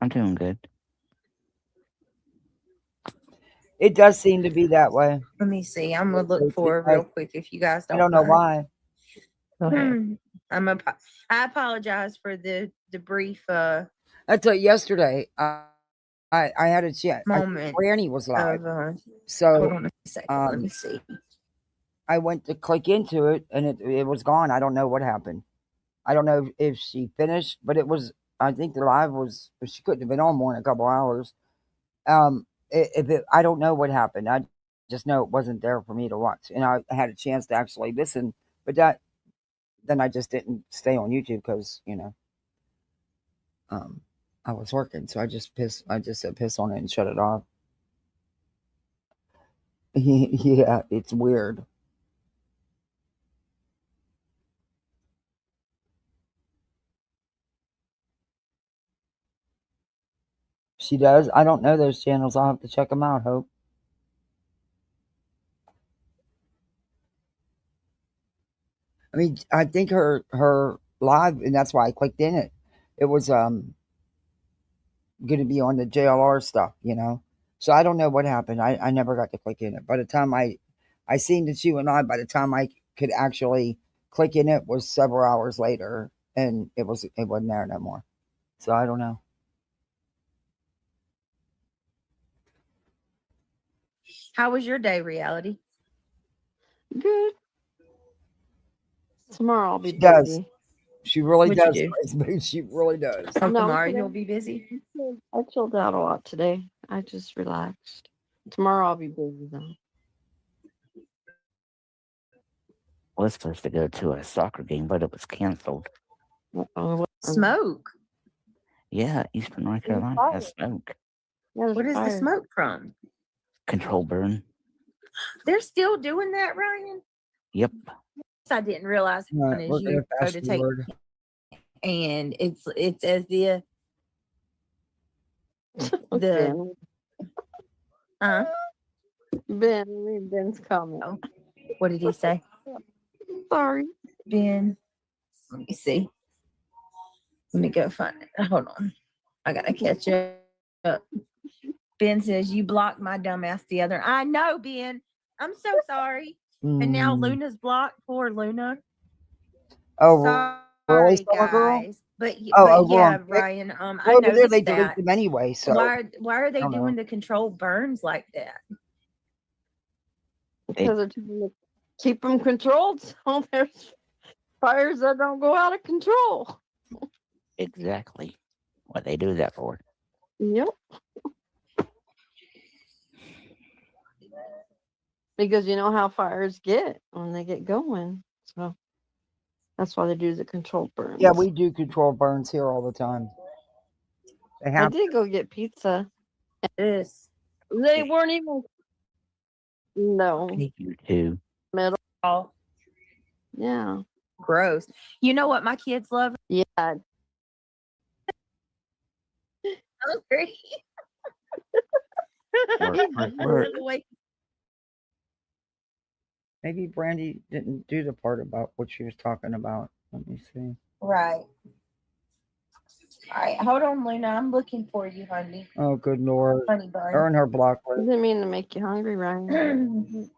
I'm doing good. It does seem to be that way. Let me see. I'm gonna look for it real quick if you guys don't. I don't know why. I apologize for the brief That's what yesterday. I had a chat. Moment. Granny was live. So hold on a second. Let me see. I went to click into it and it was gone. I don't know what happened. I don't know if she finished, but it was. I think the live was. She couldn't have been on more than a couple hours. I don't know what happened. I just know it wasn't there for me to watch, and I had a chance to actually listen. But then I just didn't stay on YouTube because I was working, so I just said piss on it and shut it off. Yeah, it's weird. She does. I don't know those channels. I'll have to check them out. Hope. I mean, I think her live, and that's why I clicked in it. It was going to be on the JLR stuff, So I don't know what happened. I never got to click in it. By the time I seen that she went on, by the time I could actually click in it was several hours later, and it wasn't there no more. So I don't know. How was your day, Reality? Good. Tomorrow I'll be busy. Does. She really What'd does. you do? She really does. Oh, No, tomorrow today- you'll be busy? I chilled out a lot today. I just relaxed. Tomorrow I'll be busy though. I was supposed to go to a soccer game, but it was canceled. Smoke? Yeah, Eastern North Carolina has smoke. Yeah, What is the smoke from? control burn. They're still doing that, Ryan? Yep. I didn't realize All as right, we're you gonna go fast to take, forward. and it's as the Ben, read Ben's comment. Oh, what did he say? Sorry. Ben, let me see. Let me go find it. Hold on. I gotta catch up. Ben says, you blocked my dumbass the other. I know, Ben. I'm so sorry. And now Mm. Luna's blocked. Poor Luna. Oh, really, Sorry, Summer Girl? guys. But, Oh, but over yeah, on Fix? Ryan, I Well, over there they noticed delete that. them anyway. So Why are they don't doing know. the controlled burns like that? Because they're trying to keep them controlled. So there's fires that don't go out of control. Exactly what they do that for. Yep. Because you know how fires get when they get going. So that's why they do the controlled burns. Yeah, we do control burns here all the time. They I have did go get pizza. This. They weren't even. No. You too. Metal. Oh, Yeah. gross. You know what my kids love? Yeah. Hungry. Work. maybe Brandy didn't do the part about what she was talking about. Let me see. Right. All right, hold on, Luna. I'm looking for you, honey. Oh, good Lord. Honey bun. Earn her block list. Didn't mean to make you hungry, Ryan.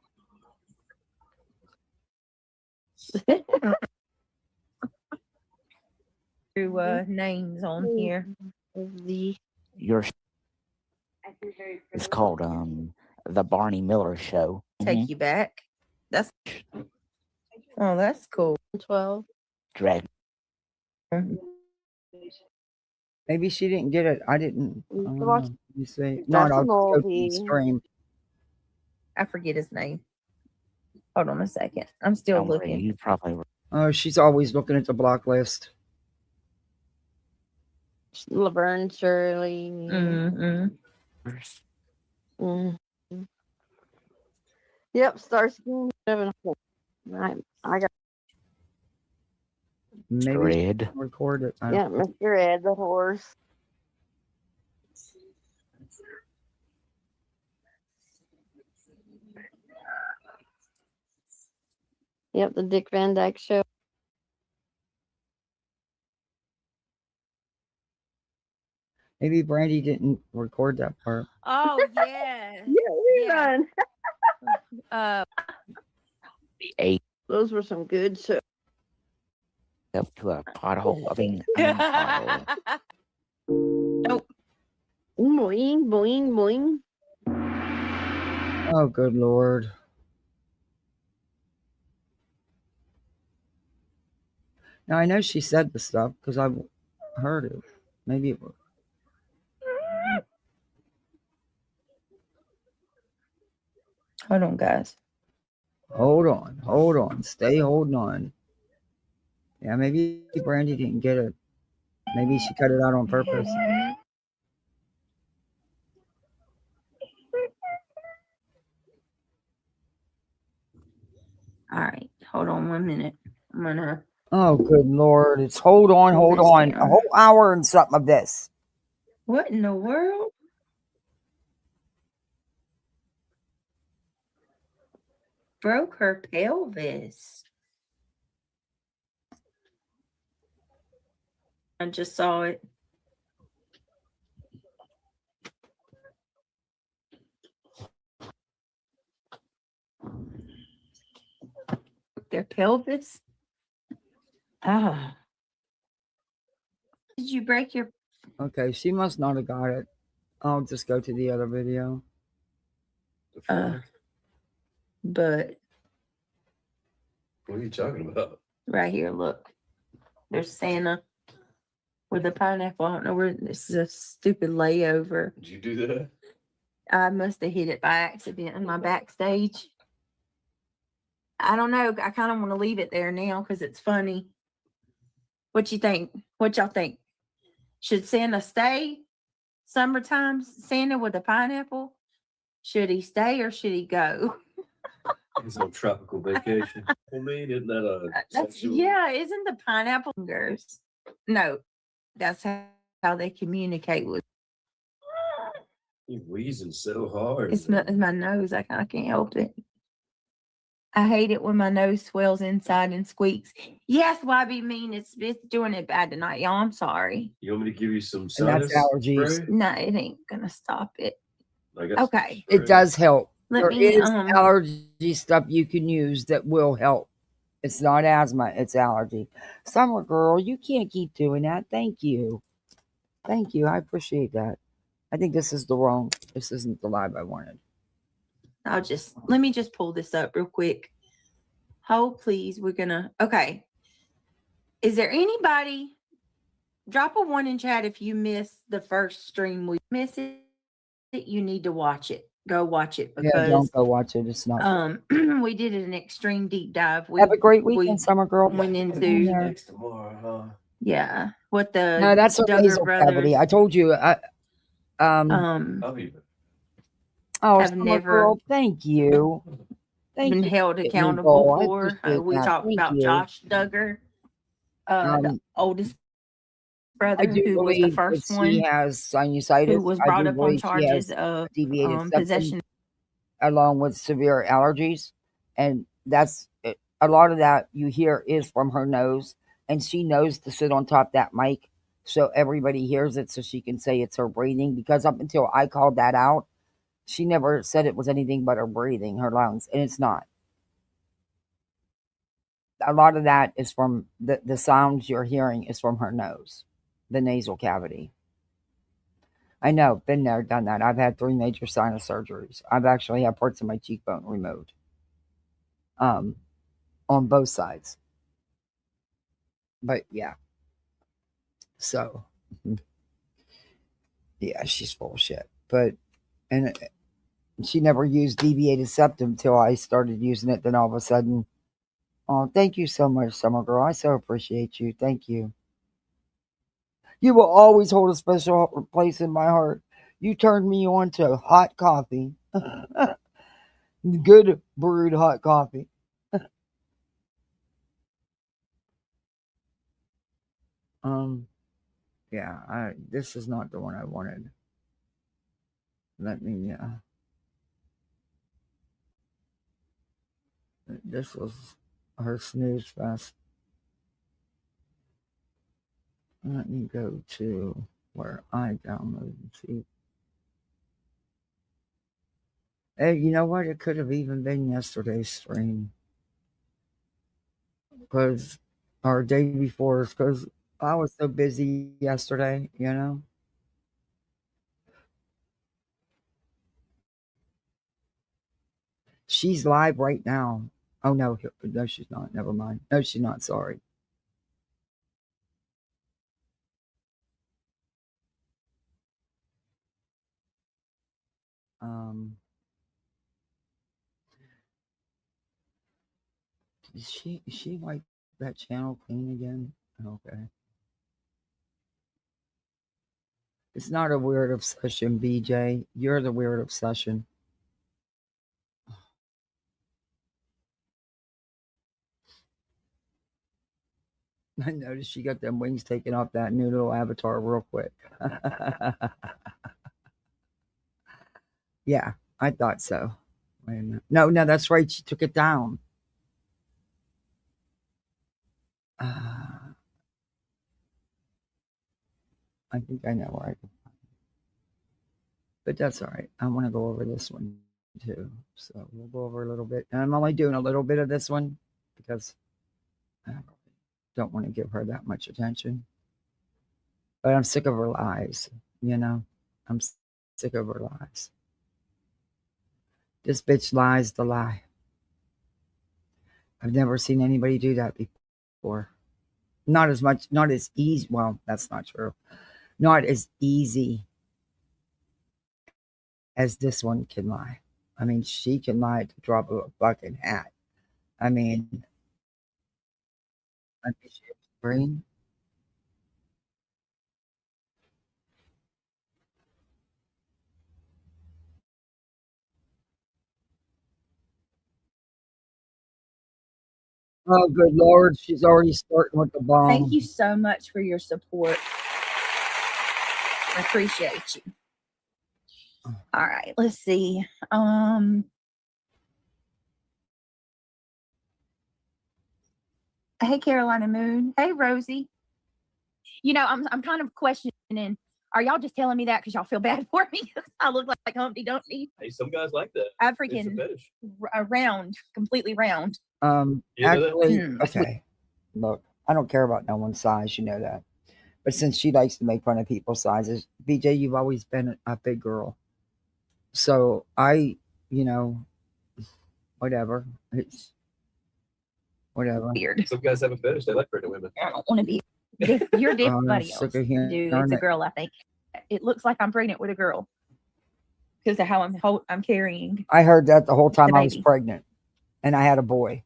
Through names on here. It's called the Barney Miller Show. Take you back. That's cool. 12. Drag. Maybe she didn't get it. I didn't. I don't know. Watch- Let me see. That's I'll an just go to the oldie. stream. I forget his name. Hold on a second. I'm still Don't worry, looking. you probably Oh, she's always looking at the block list. Laverne Shirley. Mm-hmm. Mm. Yep, Starsky. I got Maybe Red. record it. I don't yeah, Mr. Ed the horse. Yep, the Dick Van Dyke Show. Maybe Brandy didn't record that part. Oh yes. Yeah, Yeah. The 8 those were some good shows. up to a pothole. I mean, pothole. Nope. Boing, boing, boing. Oh, good Lord. Now, I know she said the stuff because I heard it. Maybe it was. Hold on, guys. Hold on. Stay holding on. Yeah, maybe Brandy didn't get it. Maybe she cut it out on purpose. All right. Hold on 1 minute. I'm gonna. Oh, good Lord. It's hold on. Down. A whole hour and something of this. What in the world? Broke her pelvis. I just saw it. Their pelvis. Ah. Did you break your? Okay, she must not have got it. I'll just go to the other video. But What are you talking about? right here, look. There's Santa with the pineapple. I don't know where this is a stupid layover. Did you do that? I must have hit it by accident in my backstage. I don't know. I kind of want to leave it there now because it's funny. What you think? What y'all think? Should Santa stay? Summertime Santa with a pineapple? Should he stay or should he go? He's on tropical vacation. I mean, isn't that a sexual? Yeah, isn't the pineapple fingers? No, that's how they communicate with. You're wheezing so hard. It's my nose. I can't help it. I hate it when my nose swells inside and squeaks. Yes, YB mean it's doing it bad tonight, y'all. I'm sorry. You want me to give you some And sinus that's allergies. spray? No, it ain't gonna stop it. I got some Okay. spray. It does help. Let There me is allergy stuff you can use that will help. It's not asthma, it's allergy. Summer girl, you can't keep doing that. Thank you. Thank you. I appreciate that. I think this isn't the live I wanted. let me just pull this up real quick. Hold please. Okay. Is there anybody? Drop a 1 in chat if you missed the first stream. We miss it. You need to watch it. Go watch it Yeah, because don't go watch it. It's not. we did an extreme deep dive. Have a great weekend, Summer girl. Went into Next tomorrow, huh? yeah, what the No, that's a Duggar nasal brothers cavity. I told you. I'll even. Oh, have Summer never girl, thank you. Thank been you. held Nicole. accountable I for. appreciate We that. talked Thank about you. Josh Duggar, the oldest brother, I do who was the believe first that she one has sinusitis. who was I brought do up on believe she has charges of deviated septum possession. along with severe allergies, and that's a lot of that you hear is from her nose, and she knows to sit on top of that mic so everybody hears it, so she can say it's her breathing. Because up until I called that out, she never said it was anything but her breathing, her lungs, and it's not. A lot of that is from the sounds you're hearing is from her nose, the nasal cavity. I know, been there, done that. I've had 3 major sinus surgeries. I've actually had parts of my cheekbone removed, on both sides. But yeah, so yeah, she's full of shit. But and she never used deviated septum till I started using it. Then all of a sudden, oh, thank you so much, Summer Girl. I so appreciate you. Thank you. You will always hold a special place in my heart. You turned me on to hot coffee. Good brewed hot coffee. Yeah, this is not the one I wanted. Let me this was her snooze fest. Let me go to where I downloaded and see. Hey, you know what? It could have even been yesterday's stream. Because, or day before, because I was so busy yesterday, you know? She's live right now. Oh, no, she's not. Never mind. No, she's not. Sorry. Is she wipe that channel clean again? Okay. It's not a weird obsession, BJ. You're the weird obsession. I noticed she got them wings taken off that new little avatar real quick. Yeah, I thought so. Wait a minute. No, that's right. She took it down. I think I know where I can find it. But that's all right. I want to go over this one too. So we'll go over a little bit. And I'm only doing a little bit of this one because I don't want to give her that much attention. But I'm sick of her lies, you know? I'm sick of her lies. This bitch lies to lie. I've never seen anybody do that before. Not as much, not as easy. Well, that's not true. Not as easy as this one can lie. I mean, she can lie to drop a fucking hat. I mean, let me share the screen. Oh, good Lord. She's already starting with the bomb. Thank you so much for your support. I appreciate you. All right, let's see. Hey, Carolina Moon. Hey, Rosie. You know, I'm kind of questioning. Are y'all just telling me that because y'all feel bad for me? I look like Humpty Dumpty. Hey, some guys like that. I It's a freaking fetish. round, completely round. You know that? Actually, Hmm. okay. Look, I don't care about no one's size, you know that. But since she likes to make fun of people's sizes, BJ, you've always been a big girl. So I, you know, whatever. It's whatever. Weird. Some guys have a fetish. They like pregnant women. I don't want to be. You're different, buddy. Sick of hearing Dude, it's a it. girl. I think it looks like I'm pregnant with a girl because of how I'm carrying. I heard that the whole time The I was baby. pregnant, and I had a boy.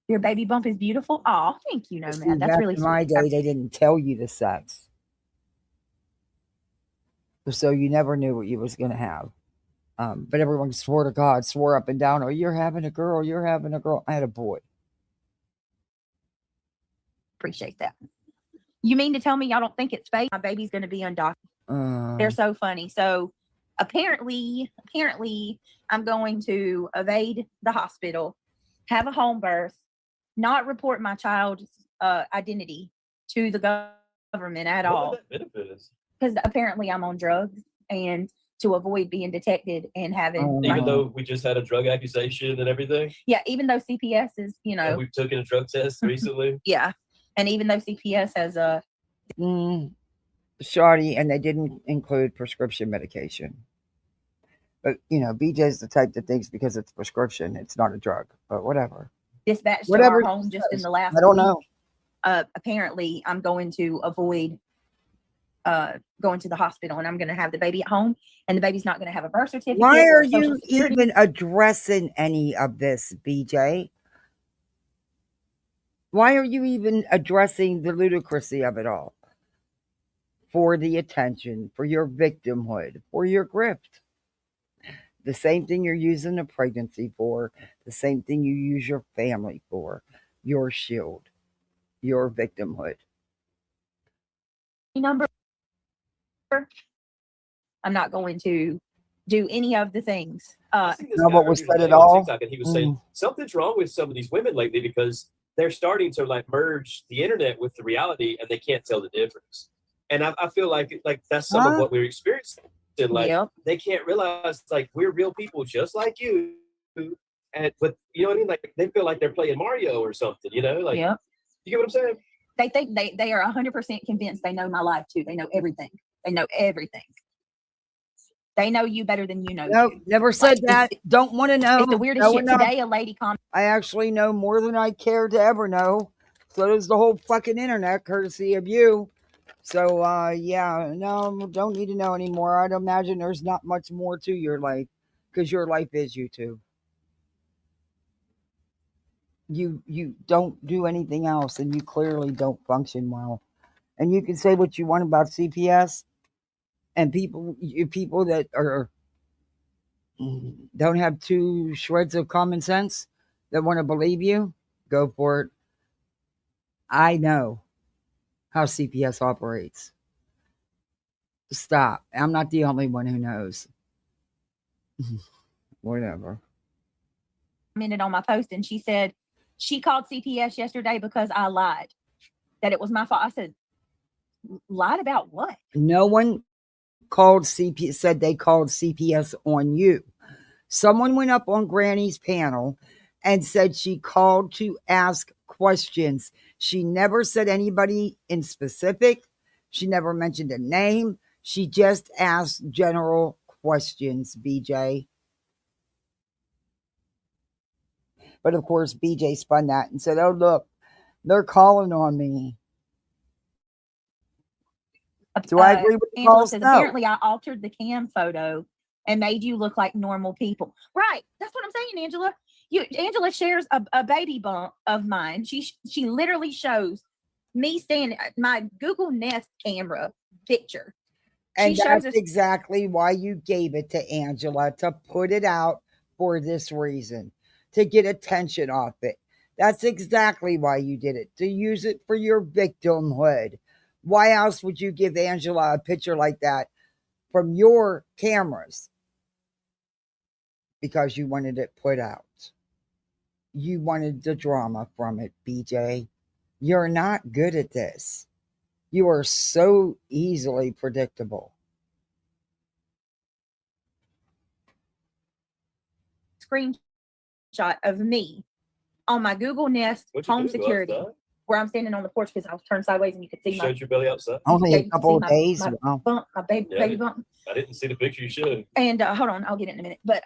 Your baby bump is beautiful. Oh, thank you, See, Nomad. That's back really in my sweet. day, they didn't tell you the sex, so you never knew what you was gonna have. But everyone swore to God, swore up and down, "Oh, you're having a girl. You're having a girl." I had a boy. Appreciate that. You mean to tell me y'all don't think it's fake? My baby's going to be undocumented. They're so funny. So apparently, I'm going to evade the hospital, have a home birth, not report my child's identity to the government at all. What would that benefit us? Because apparently I'm on drugs, and to avoid being detected and having Even though we just had a drug accusation and everything, even though CPS is, and we've taken a drug test recently. yeah. And even though CPS has a shoddy, and they didn't include prescription medication. But you know, BJ's the type that thinks because it's prescription, it's not a drug. But whatever. dispatched to Whatever our it home just in says. the last I don't week. know. Apparently I'm going to avoid going to the hospital, and I'm going to have the baby at home, and the baby's not going to have a birth certificate. Why or are a social you security. even addressing any of this, BJ? Why are you even addressing the ludicrousy of it all? For the attention, for your victimhood, for your grift. The same thing you're using a pregnancy for, the same thing you use your family for, your shield, your victimhood. Number. I'm not going to do any of the things. I seen this Now guy what was earlier said today at on all? TikTok, and he was saying something's wrong with some of these women lately because they're starting to like merge the internet with the reality, and they can't tell the difference. And I feel like that's some of what we're experiencing. Like they can't realize like we're real people just like you, and but you know what I mean? Like they feel like they're playing Mario or something. You know, like you get what I'm saying? They think they are 100% convinced they know my life too. They know everything. They know everything. They know you better than you know. Nope, never said that. Don't want to know. It's the weirdest shit. Today, a lady commented. I actually know more than I care to ever know. So does the whole fucking internet, courtesy of you. So, yeah, no, don't need to know anymore. I'd imagine there's not much more to your life because your life is YouTube. You don't do anything else, and you clearly don't function well. And you can say what you want about CPS and people that are don't have two shreds of common sense that want to believe you. Go for it. I know how CPS operates. Stop. I'm not the only one who knows. Whatever. Commented on my post, and she said she called CPS yesterday because I lied that it was my fault. I said, lied about what? No one called CPS, said they called CPS on you. Someone went up on Granny's panel and said she called to ask questions. She never said anybody in specific. She never mentioned a name. She just asked general questions, BJ. But of course, BJ spun that and said, "Oh, look, they're calling on me." Do I agree with the Angela calls? says, No. apparently I altered the cam photo and made you look like normal people. Right. That's what I'm saying, Angela. Angela shares a baby bump of mine. She literally shows me standing, my Google Nest camera picture. And that's exactly why you gave it to Angela, to put it out for this reason, to get attention off it. That's exactly why you did it, to use it for your victimhood. Why else would you give Angela a picture like that from your cameras? Because you wanted it put out. You wanted the drama from it, BJ. You're not good at this. You are so easily predictable. Screenshot of me on my Google Nest What'd you home do, go security, outside? where I'm standing on the porch because I was turned sideways and you could see my Showed your belly outside. Only yeah, a you could couple see of days. my Wow. bump, my baby, Yeah, baby bump. I didn't see the picture you showed. And hold on, I'll get it in a minute. But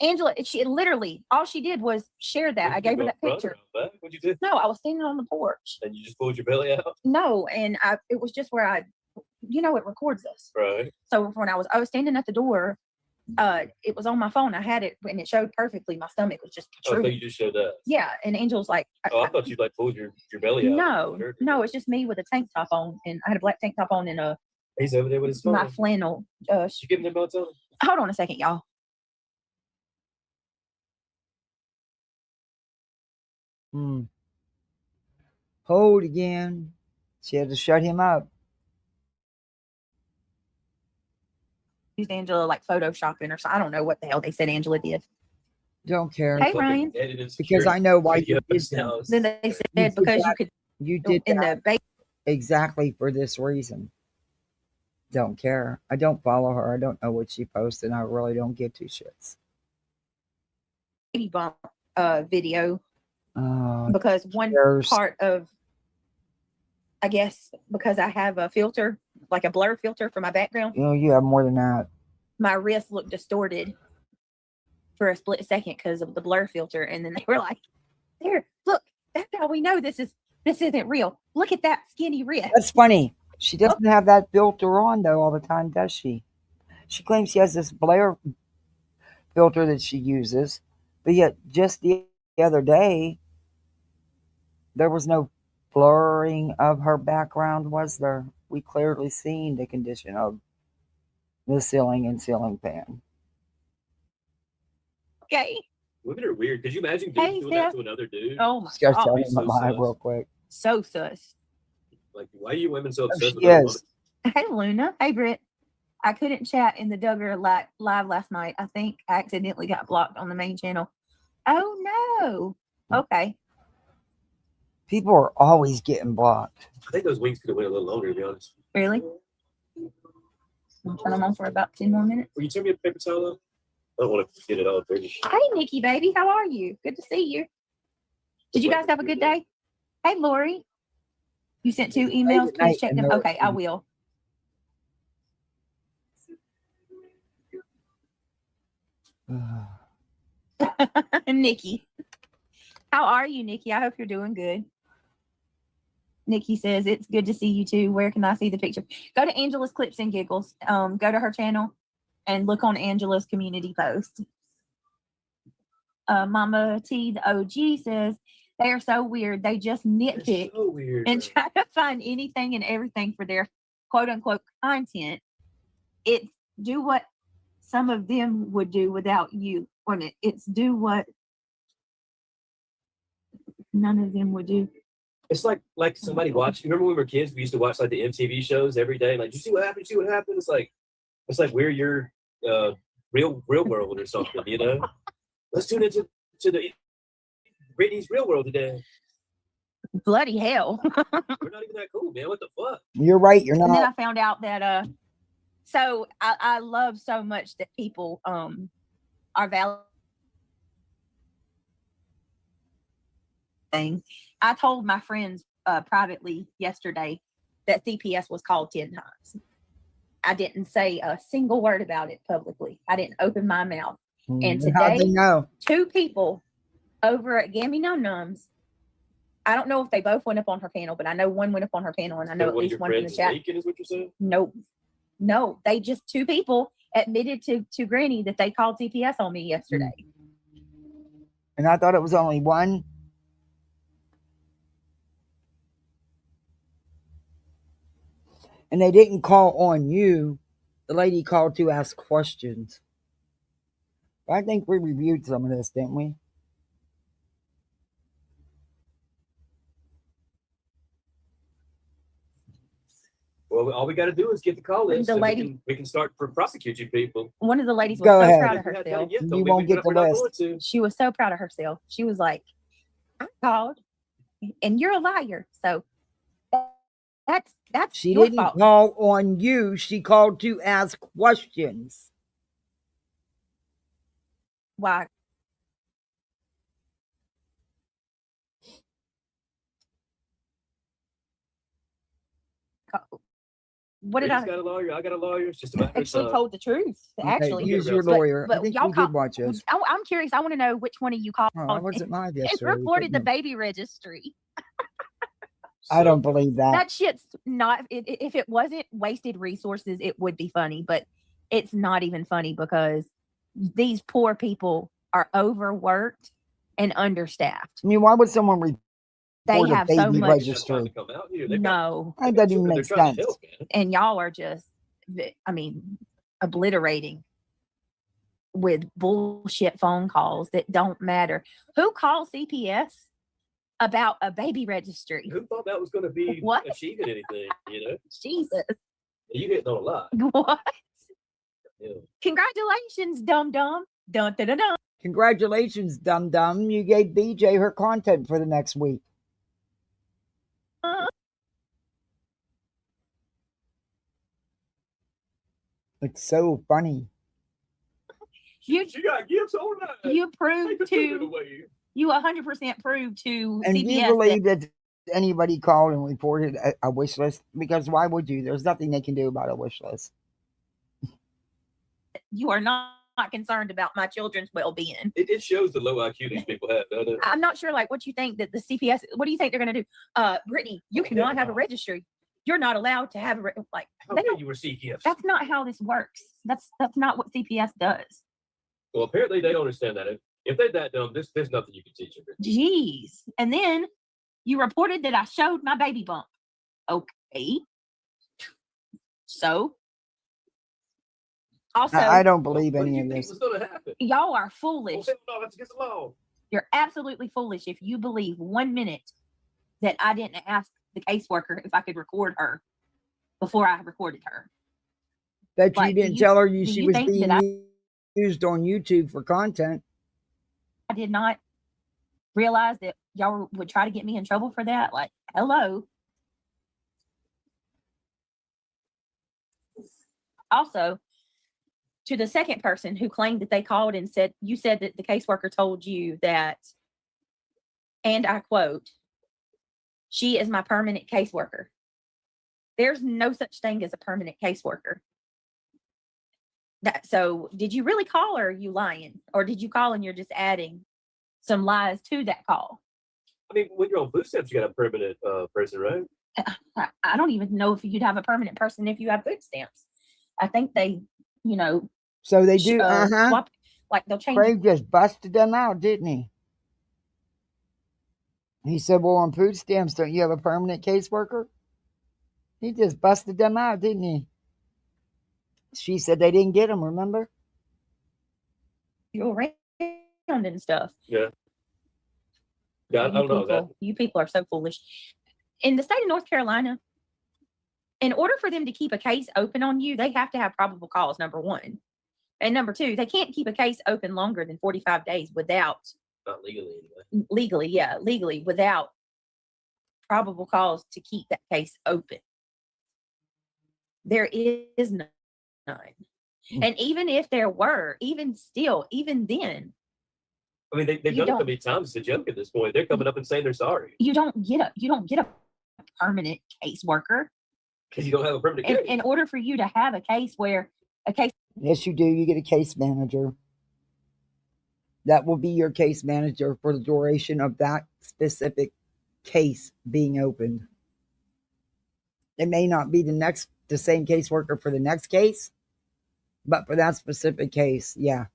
Angela, she literally all she did was share that. I gave her that picture. What'd you do? No, I was standing on the porch. And you just pulled your belly out? No, and it was just where it records us. Right. So when I was standing at the door, it was on my phone. I had it and it showed perfectly. My stomach was just Oh, I thought protruding. you just showed that. Yeah, and Angel's like, Oh, I thought you like pulled your belly out. no, it's just me with a tank top on, and I had a black tank top on and He's over there with his phone. my flannel. You give him the melatonin? Hold on a second, y'all. Hold again. She had to shut him up. Used Angela like photoshopping or so. I don't know what the hell they said Angela did. Don't care. Hey Ryan, Because I know why you did now. that. then they You said did because you that. could You did in that the baby. exactly for this reason. Don't care. I don't follow her. I don't know what she posts, and I really don't give two shits. Bump video Uh, because one there's- part of, I guess because I have a filter, like a blur filter for my background, you have more than that. my wrist looked distorted for a split second because of the blur filter, and then they were like, "There, look, that's how we know this isn't real. Look at that skinny wrist." That's funny. She doesn't have that filter on though all the time, does she? She claims she has this blur filter that she uses, but yet just the other day there was no blurring of her background, was there? We clearly seen the condition of the ceiling and ceiling fan. Okay. Women are weird. Could you imagine dudes Hey, doing that Steph. to another dude? Oh my Just gotta tell god, him my real quick. so sus. Like, why are you women so obsessed with She other is. women? Hey Luna. Hey Britt. I couldn't chat in the Duggar live last night. I think I accidentally got blocked on the main channel. Oh no. Okay. People are always getting blocked. I think those wings could have went a little longer, to be honest. Really? I'll turn them on for about 10 more minutes. Will you turn me a paper towel up? I don't want to get it all dirty. Hey Nikki, baby, how are you? Good to see you. Did you guys have a good day? Hey Lori. You sent 2 emails. Good Please night, check and them. no- Okay, I will. Nikki. How are you, Nikki? I hope you're doing good. Nikki says, it's good to see you too. Where can I see the picture? Go to Angela's Clips and Giggles. Go to her channel and look on Angela's community post. Mama T, the OG, says, they are so weird. They just nitpick So weird. and try to find anything and everything for their quote unquote content. It's do what some of them would do without you. It's do what none of them would do. It's like somebody watching. Remember when we were kids? We used to watch like the MTV shows every day. Like, did you see what happened? See what happened? It's like we're your real world or something. You know? Let's tune into the Britney's Real World today. Bloody hell. We're not even that cool, man. What the fuck? You're right. You're And then not. I found out that so I love so much that people are valid. I told my friends privately yesterday that CPS was called 10 times. I didn't say a single word about it publicly. I didn't open my mouth. And How they today, know? 2 people over at Gammy Num Nums, I don't know if they both went up on her panel, but I know one went up on her panel, and I know So at one of least your one from the friends is chat. leaking, is what you're saying? Nope. No, they just 2 people admitted to Granny that they called CPS on me yesterday. And I thought it was only one. And they didn't call on you. The lady called to ask questions. I think we reviewed some of this, didn't we? Well, all we got to do is get the call list. The and lady- we can start prosecuting people. One of the ladies was Go so ahead. proud of We hadn't done herself. it yet, though. You We- won't get the we're not list. going to. She was so proud of herself. She was like, I called and you're a liar. So that's She your didn't fault. call on you. She called to ask questions. Why? What did He's I got a lawyer. I got a lawyer. It's just a matter of actually time. told the truth? Okay, Actually, use your But- lawyer. I but think y'all we call- did watch this. I'm curious. I want to know which one of you called Oh, I wasn't live and yesterday. We reported the couldn't- baby registry. I don't believe that. That shit's not. If it wasn't wasted resources, it would be funny. But it's not even funny because these poor people are overworked and understaffed. I mean, why would someone They report a have so baby much. That's trying to registry? come out here. They've got- No, That doesn't even they're make trying to sense. help, man. and y'all are just, obliterating with bullshit phone calls that don't matter. Who calls CPS about a baby registry? Who thought that was going to be What? achieving anything? You know, Jesus, you hitting on a lot. what? Yeah. Congratulations, dum dum, dun dun dun dun. Congratulations, dum dum. You gave BJ her content for the next week. It's so funny. You She got gifts all night. you Take proved the children to away. you 100% proved to And do you CPS believe that anybody called and reported a wish list? Because why would you? There's nothing they can do about a wish list. that you are not concerned about my children's well-being. It shows the low IQ these people have, doesn't it? I'm not sure, like, what you think that the CPS. What do you think they're going to do? Brittany, you cannot have a registry. You're not allowed to have a like. How They can don't. you receive gifts? That's not how this works. That's not what CPS does. Well, apparently they don't understand that. If they're that dumb, there's nothing you can teach them. Jeez. And then you reported that I showed my baby bump. Okay. So. Also, I don't believe What did any you of think this. was going to happen? y'all are Well, foolish. hell no, that's against the law. You're absolutely foolish if you believe 1 minute that I didn't ask the caseworker if I could record her before I recorded her. That you Like, do didn't you- tell her do she you was think being that used on YouTube for content. I did not realize that y'all would try to get me in trouble for that. Like, hello. Also, to the second person who claimed that they called and said, you said that the caseworker told you that, and I quote, she is my permanent caseworker. There's no such thing as a permanent caseworker. So did you really call or are you lying? Or did you call and you're just adding some lies to that call? I mean, when you're on food stamps, you got a permanent person, right? I don't even know if you'd have a permanent person if you have food stamps. I think they, So they do. swap, like they'll change. Craig just busted them out, didn't he? He said, well, on food stamps, don't you have a permanent caseworker? He just busted them out, didn't he? She said they didn't get him, remember? You around and stuff. Yeah. Yeah, I don't know that. You people are so foolish. In the state of North Carolina, in order for them to keep a case open on you, they have to have probable cause, number one. And number two, they can't keep a case open longer than 45 days without, Not legally anyway. legally, without probable cause to keep that case open. There is none. And even if there were, even then, I mean, they've You done it so don't- many times. It's a joke at this point. They're coming up and saying they're sorry you don't get a permanent caseworker. because you don't have a permanent In, case. in order for you to have a case where a case Yes, you do. You get a case manager. That will be your case manager for the duration of that specific case being opened. It may not be the same caseworker for the next case, but for that specific case, yeah.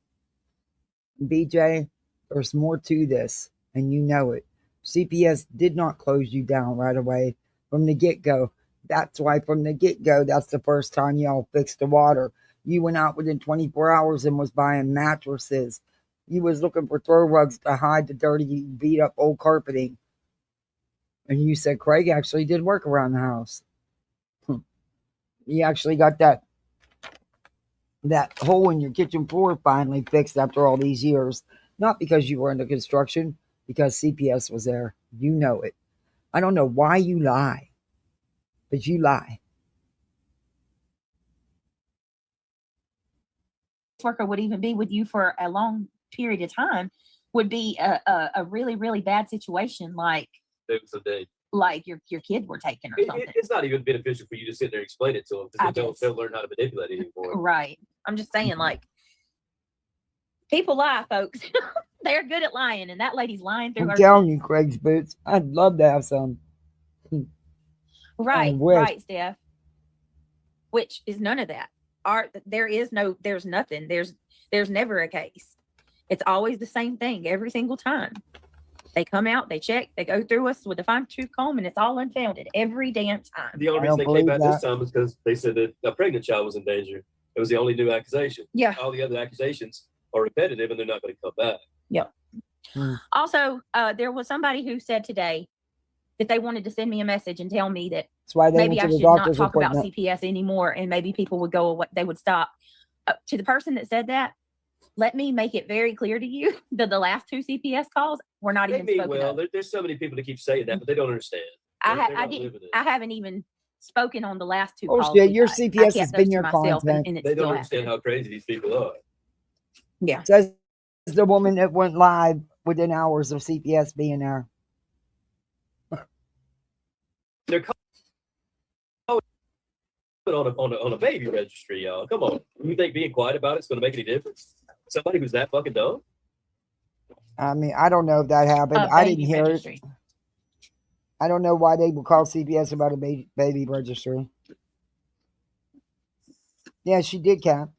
BJ, there's more to this, and you know it. CPS did not close you down right away from the get-go. That's why from the get-go, that's the first time y'all fixed the water. You went out within 24 hours and was buying mattresses. You was looking for throw rugs to hide the dirty, beat up old carpeting. And you said Craig actually did work around the house. You actually got that hole in your kitchen floor finally fixed after all these years. Not because you were under construction, because CPS was there. You know it. I don't know why you lie, but you lie. Worker would even be with you for a long period of time would be a really, really bad situation, like your kid were taken or something. It's not even beneficial for you to sit there and explain it to them because they'll learn how to manipulate it anymore. Right. I'm just saying, like, people lie, folks. They're good at lying, and that lady's lying through I'm her. telling you, Craig's boots. I'd love to have some. Right, right, Steph. Which is none of that. There's nothing. There's never a case. It's always the same thing every single time. They come out, they check, they go through us with a fine-tooth comb, and it's all unfounded every damn time. The only reason they came back this time is because they said that a pregnant child was in danger. It was the only new accusation. Yeah. All the other accusations are repetitive, and they're not going to come back. Yep. Also, there was somebody who said today that they wanted to send me a message and tell me that maybe I should not talk about CPS anymore, and maybe people would go away, they would stop. To the person that said that, let me make it very clear to you that the last 2 CPS calls were not even spoken of. There's so many people that keep saying that, but they don't understand. I haven't even spoken on the last 2 calls. calls. Yeah, your CPS has been your content. And they don't understand how crazy these people are. Yeah. Says the woman that went live within hours of CPS being there. They're on a baby registry, y'all. Come on. You think being quiet about it's going to make any difference? Somebody who's that fucking dumb? I mean, I don't know if that happened. I didn't hear it. I don't know why they would call CPS about a baby registry. Yeah, she did, Cap.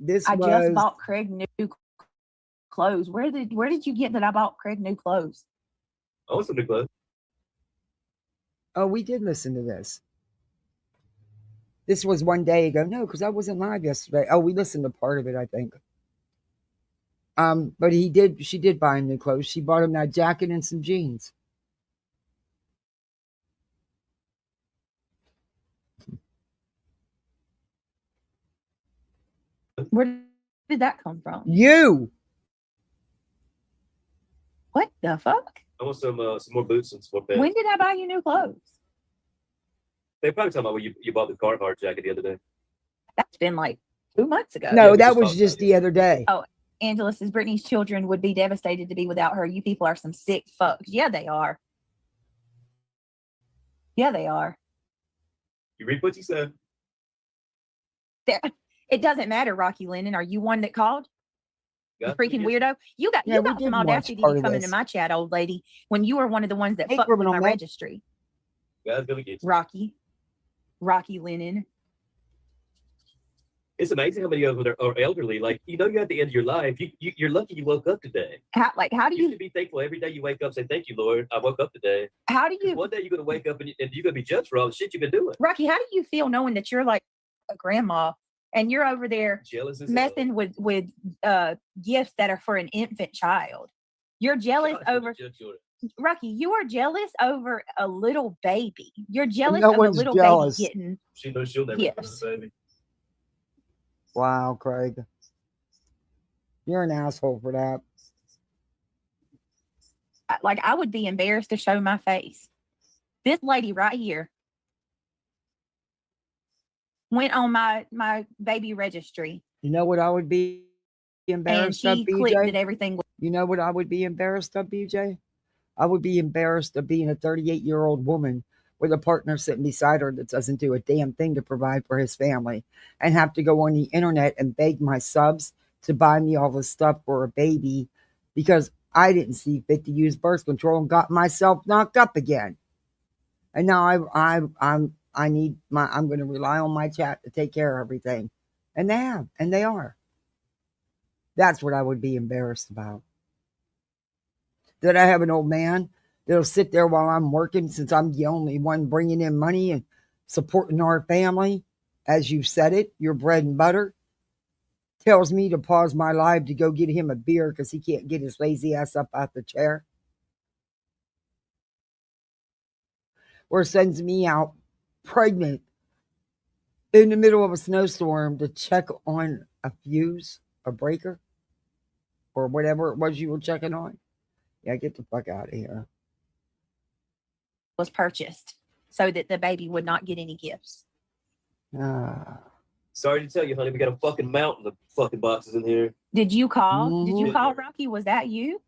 Just bought Craig new clothes. Where did you get that I bought Craig new clothes? I want some new clothes. Oh, we did listen to this. This was one day ago. No, because I wasn't live yesterday. Oh, we listened to part of it, I think. But she did buy him new clothes. She bought him that jacket and some jeans. Where did that come from? You. What the fuck? I want some more boots and some more pants. When did I buy you new clothes? They probably talking about when you bought the Carhartt jacket the other day. That's been like 2 months ago. No, that was just the other day. Oh, Angela says Brittany's children would be devastated to be without her. You people are some sick fucks. Yeah, they are. Yeah, they are. You read what you said? It doesn't matter, Rocky Lennon. Are you one that called? You freaking weirdo. You got some audacity to come into my chat, old lady, when you were one of the ones that fucked with my registry. God's gonna get you. Rocky Lennon. It's amazing how many of them are elderly. Like, you're at the end of your life. You're lucky you woke up today. How do you should be thankful every day you wake up? Say, thank you, Lord. I woke up today. How do you? One day you're gonna wake up and you're gonna be judged for all the shit you've been doing. Rocky, how do you feel knowing that you're like a grandma and you're over there messing with gifts that are for an infant child? You're jealous over. Rocky, you are jealous over a little baby. You're jealous of a little baby getting she knows she'll never gifts. Baby. Wow, Craig. You're an asshole for that. Like, I would be embarrassed to show my face. This lady right here went on my baby registry. You know what I would be embarrassed of, BJ? And she clicked that everything. You know what I would be embarrassed of, BJ? I would be embarrassed of being a 38-year-old woman with a partner sitting beside her that doesn't do a damn thing to provide for his family and have to go on the internet and beg my subs to buy me all this stuff for a baby because I didn't see fit to use birth control and got myself knocked up again. And now I'm going to rely on my chat to take care of everything. And they have, and they are. That's what I would be embarrassed about. That I have an old man that'll sit there while I'm working, since I'm the only one bringing in money and supporting our family. As you said it, your bread and butter. Tells me to pause my live to go get him a beer because he can't get his lazy ass up out the chair. Or sends me out pregnant in the middle of a snowstorm to check on a fuse, a breaker, or whatever it was you were checking on? Yeah, get the fuck out of here. Was purchased so that the baby would not get any gifts. Sorry to tell you, honey, we got a fucking mountain of fucking boxes in here. Did you call? Did you Mhm. call Rocky? Was that you?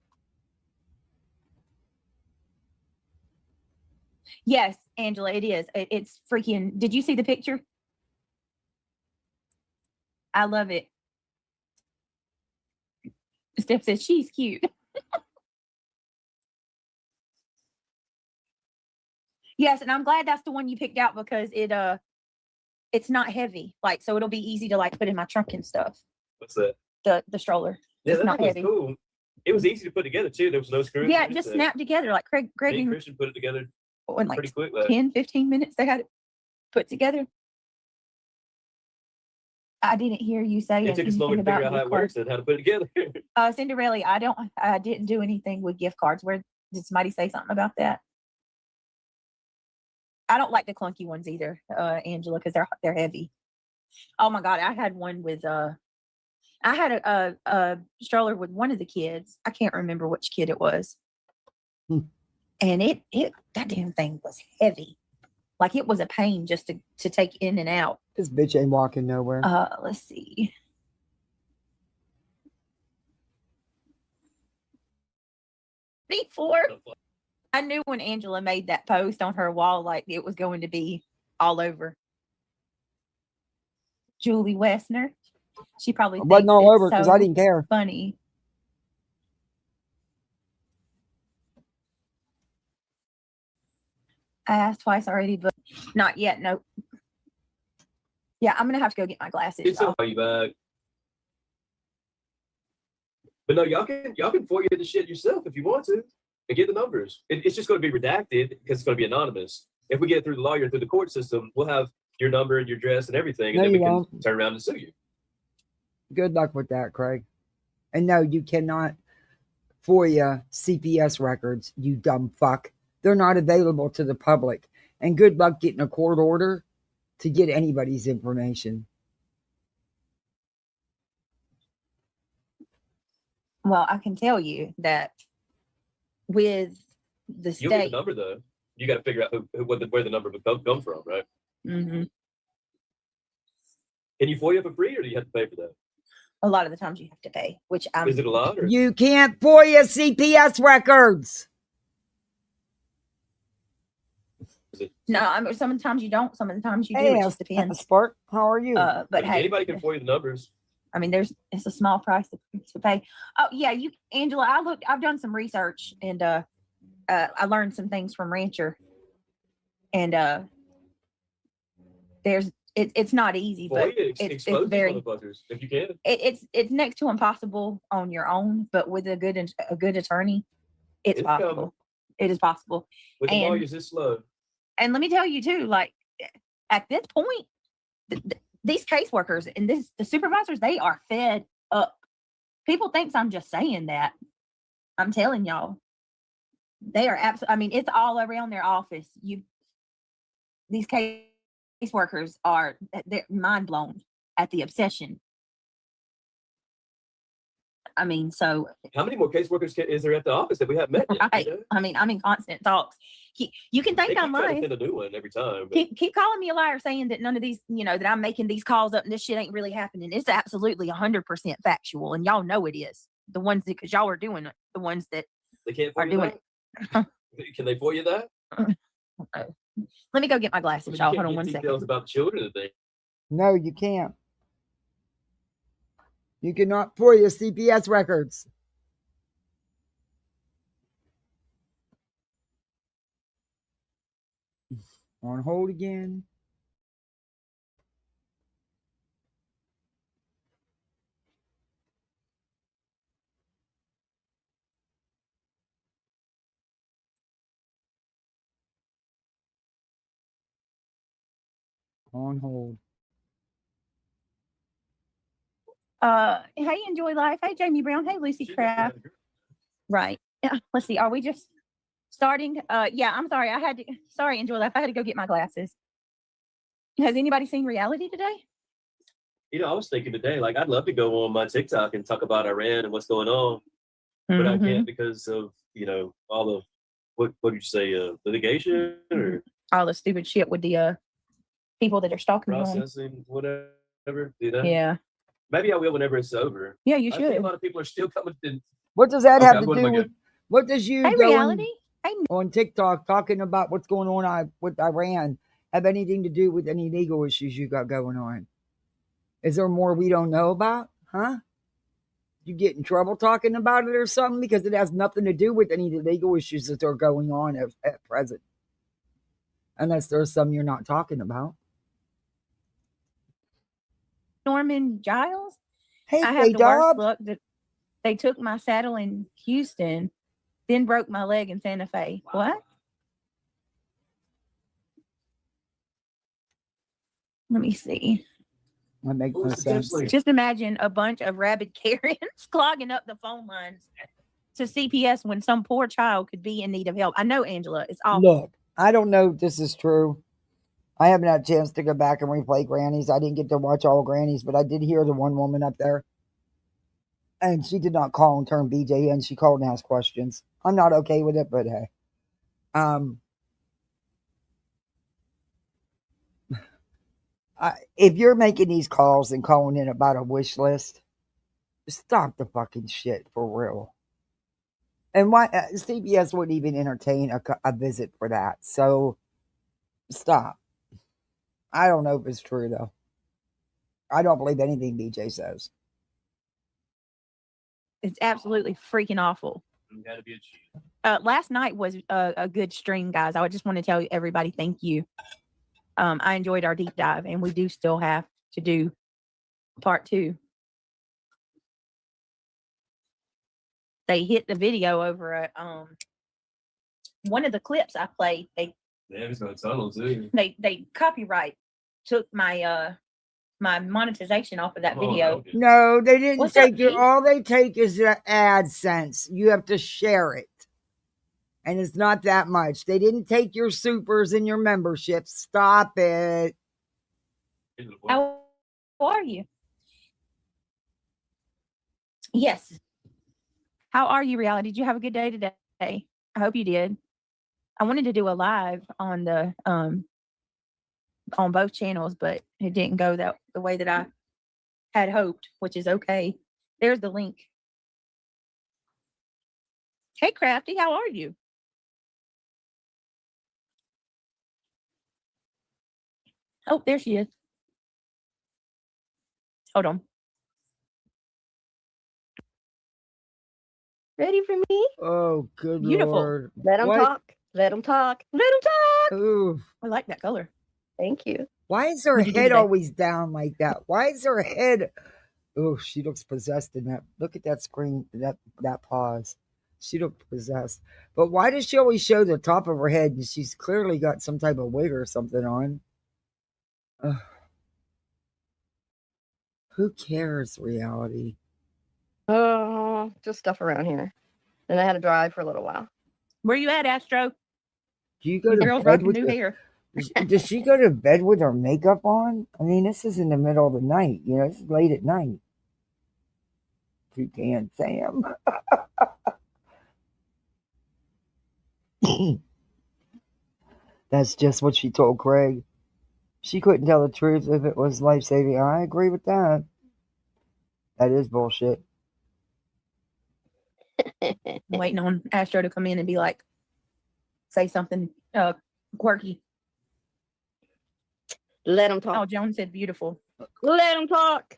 Yes, Angela, it is. It's freaking. Did you see the picture? I love it. Steph says she's cute. Yes, and I'm glad that's the one you picked out because it's not heavy. Like, so it'll be easy to like put in my trunk and stuff. What's that? The stroller. Yeah, It's that not thing was heavy. cool. It was easy to put together too. There was no screws. Yeah, it just snapped together. Like Greg Me and and Christian put it together in like pretty quick. Like, 10, 15 minutes they had it put together. I didn't hear you say it took us long anything to figure about out how gift it cards. works and how to put it together. Cinderella, I didn't do anything with gift cards. Where did somebody say something about that? I don't like the clunky ones either, Angela, because they're heavy. Oh my God, I had one with I had a stroller with one of the kids. I can't remember which kid it was. And that damn thing was heavy. Like it was a pain just to take in and out. This bitch ain't walking nowhere. Let's see. Before I knew when Angela made that post on her wall, like it was going to be all over. Julie Wessner. She probably It wasn't thinks all it's over because so I didn't care. funny. I asked twice already, but not yet. Nope. Yeah, I'm gonna have to go get my glasses. It's y'all. so you back. But no, y'all can FOIA the shit yourself if you want to and get the numbers. It's just going to be redacted because it's going to be anonymous. If we get it through the lawyer through the court system, we'll have your number and your address and everything, and No, then we you can won't. turn around and sue you. Good luck with that, Craig. And no, you cannot FOIA CPS records, you dumb fuck. They're not available to the public. And good luck getting a court order to get anybody's information. Well, I can tell you that with the You'll get the state, number though. You got to figure out where the number would come from, right? mhm, Can you FOIA for free, or do you have to pay for that? a lot of the times you have to pay, which I'm. Is it a lot? Or? You can't FOIA CPS records. No, sometimes you don't. Some of the times you do. It just depends. Spark, how are you? But hey, anybody can FOIA the numbers. I mean, it's a small price to pay. Oh yeah, Angela. I've done some research and I learned some things from Rancher, and it's not easy, but it's very. If you can. It's next to impossible on your own, but with a good attorney, it's possible. Coming. It is possible. With the lawyers, it's slow. And let me tell you too, like at this point, these caseworkers and the supervisors, they are fed up. People think I'm just saying that. I'm telling y'all, they are absolutely. I mean, it's all around their office. These caseworkers they're mind blown at the obsession. I mean, so how many more caseworkers is there at the office that we haven't met yet? Right. You know? I mean, I'm in constant talks. You can think I'm lying. Send a new one every time. Keep calling me a liar, saying that none of these, that I'm making these calls up and this shit ain't really happening. It's absolutely 100% factual, and y'all know it is. The ones that, because y'all are doing it, the ones that they can't are doing it. Can they FOIA that? Let me go get my glasses, y'all. Hold on one details second. about children and things. No, you can't. You cannot FOIA CPS records. On hold again. On hold. Hey, Enjoy Life. Hey, Jamie Brown. Hey, Lucy Craft. Right. Yeah. Let's see. Are we just starting? Yeah, I'm sorry. Sorry, Enjoy Life. I had to go get my glasses. Has anybody seen reality today? You know, I was thinking today, like, I'd love to go on my TikTok and talk about Iran and what's going on, but I can't because of, you know, all the, what did you say, litigation or All the stupid shit with the people that are stalking you on. processing, whatever, you know? Yeah. Maybe I will whenever it's over. Yeah, you I think a should. lot of people are still coming to. What does that Okay, have I'm to going to do my with? good. What does you Hey, going reality. Hey, on TikTok talking about what's going on with Iran have anything to do with any legal issues you got going on? Is there more we don't know about? Huh? You get in trouble talking about it or something? Because it has nothing to do with any of the legal issues that are going on at present. Unless there's some you're not talking about. Norman Giles. Hey, I have the worst J-Dub. luck that they took my saddle in Houston, then broke my leg in Santa Fe. What? Let me see. That makes no sense. Just imagine a bunch of rabid Karens clogging up the phone lines to CPS when some poor child could be in need of help. I know, Angela, it's awful. Look, I don't know if this is true. I haven't had a chance to go back and replay Grannies. I didn't get to watch all Grannies, but I did hear the one woman up there. And she did not call and turn BJ in. She called and asked questions. I'm not okay with it, but hey. If you're making these calls and calling in about a wish list, stop the fucking shit for real. And why CBS wouldn't even entertain a visit for that. So stop. I don't know if it's true though. I don't believe anything BJ says. It's absolutely freaking awful. Last night was a good stream, guys. I would just want to tell everybody thank you. I enjoyed our deep dive, and we do still have to do part 2. They hit the video over at one of the clips I played. They copyright took my my monetization off of that video. No, they didn't What's take up, your. Pete? All they take is the AdSense. You have to share it, and it's not that much. They didn't take your supers and your memberships. Stop it. How are you? Yes. How are you, reality? Did you have a good day today? I hope you did. I wanted to do a live on the on both channels, but it didn't go the way that I had hoped, which is okay. There's the link. Hey, Crafty, how are you? Oh, there she is. Hold on. Ready for me? Oh, good Beautiful. Lord. Let them What? talk. Let them talk. Let them talk. Ooh. I like that color. Thank you. Why is her What'd you do head today? always down like that? Why is her head? Oh, she looks possessed in that. Look at that screen, that pause. She looked possessed. But why does she always show the top of her head? And she's clearly got some type of wig or something on. Ugh. Who cares, reality? Oh, just stuff around here. And I had to drive for a little while. Where you at, Astro? Do you go The to girl's bed rocking with new hair. Does she go to bed with her makeup on? I mean, this is in the middle of the night. You know, it's late at night. Toucan Sam. That's just what she told Craig. She couldn't tell the truth if it was life-saving. I agree with that. That is bullshit. I'm waiting on Astro to come in and be like, say something quirky. Let them Oh, talk. Joan said beautiful. Let them talk.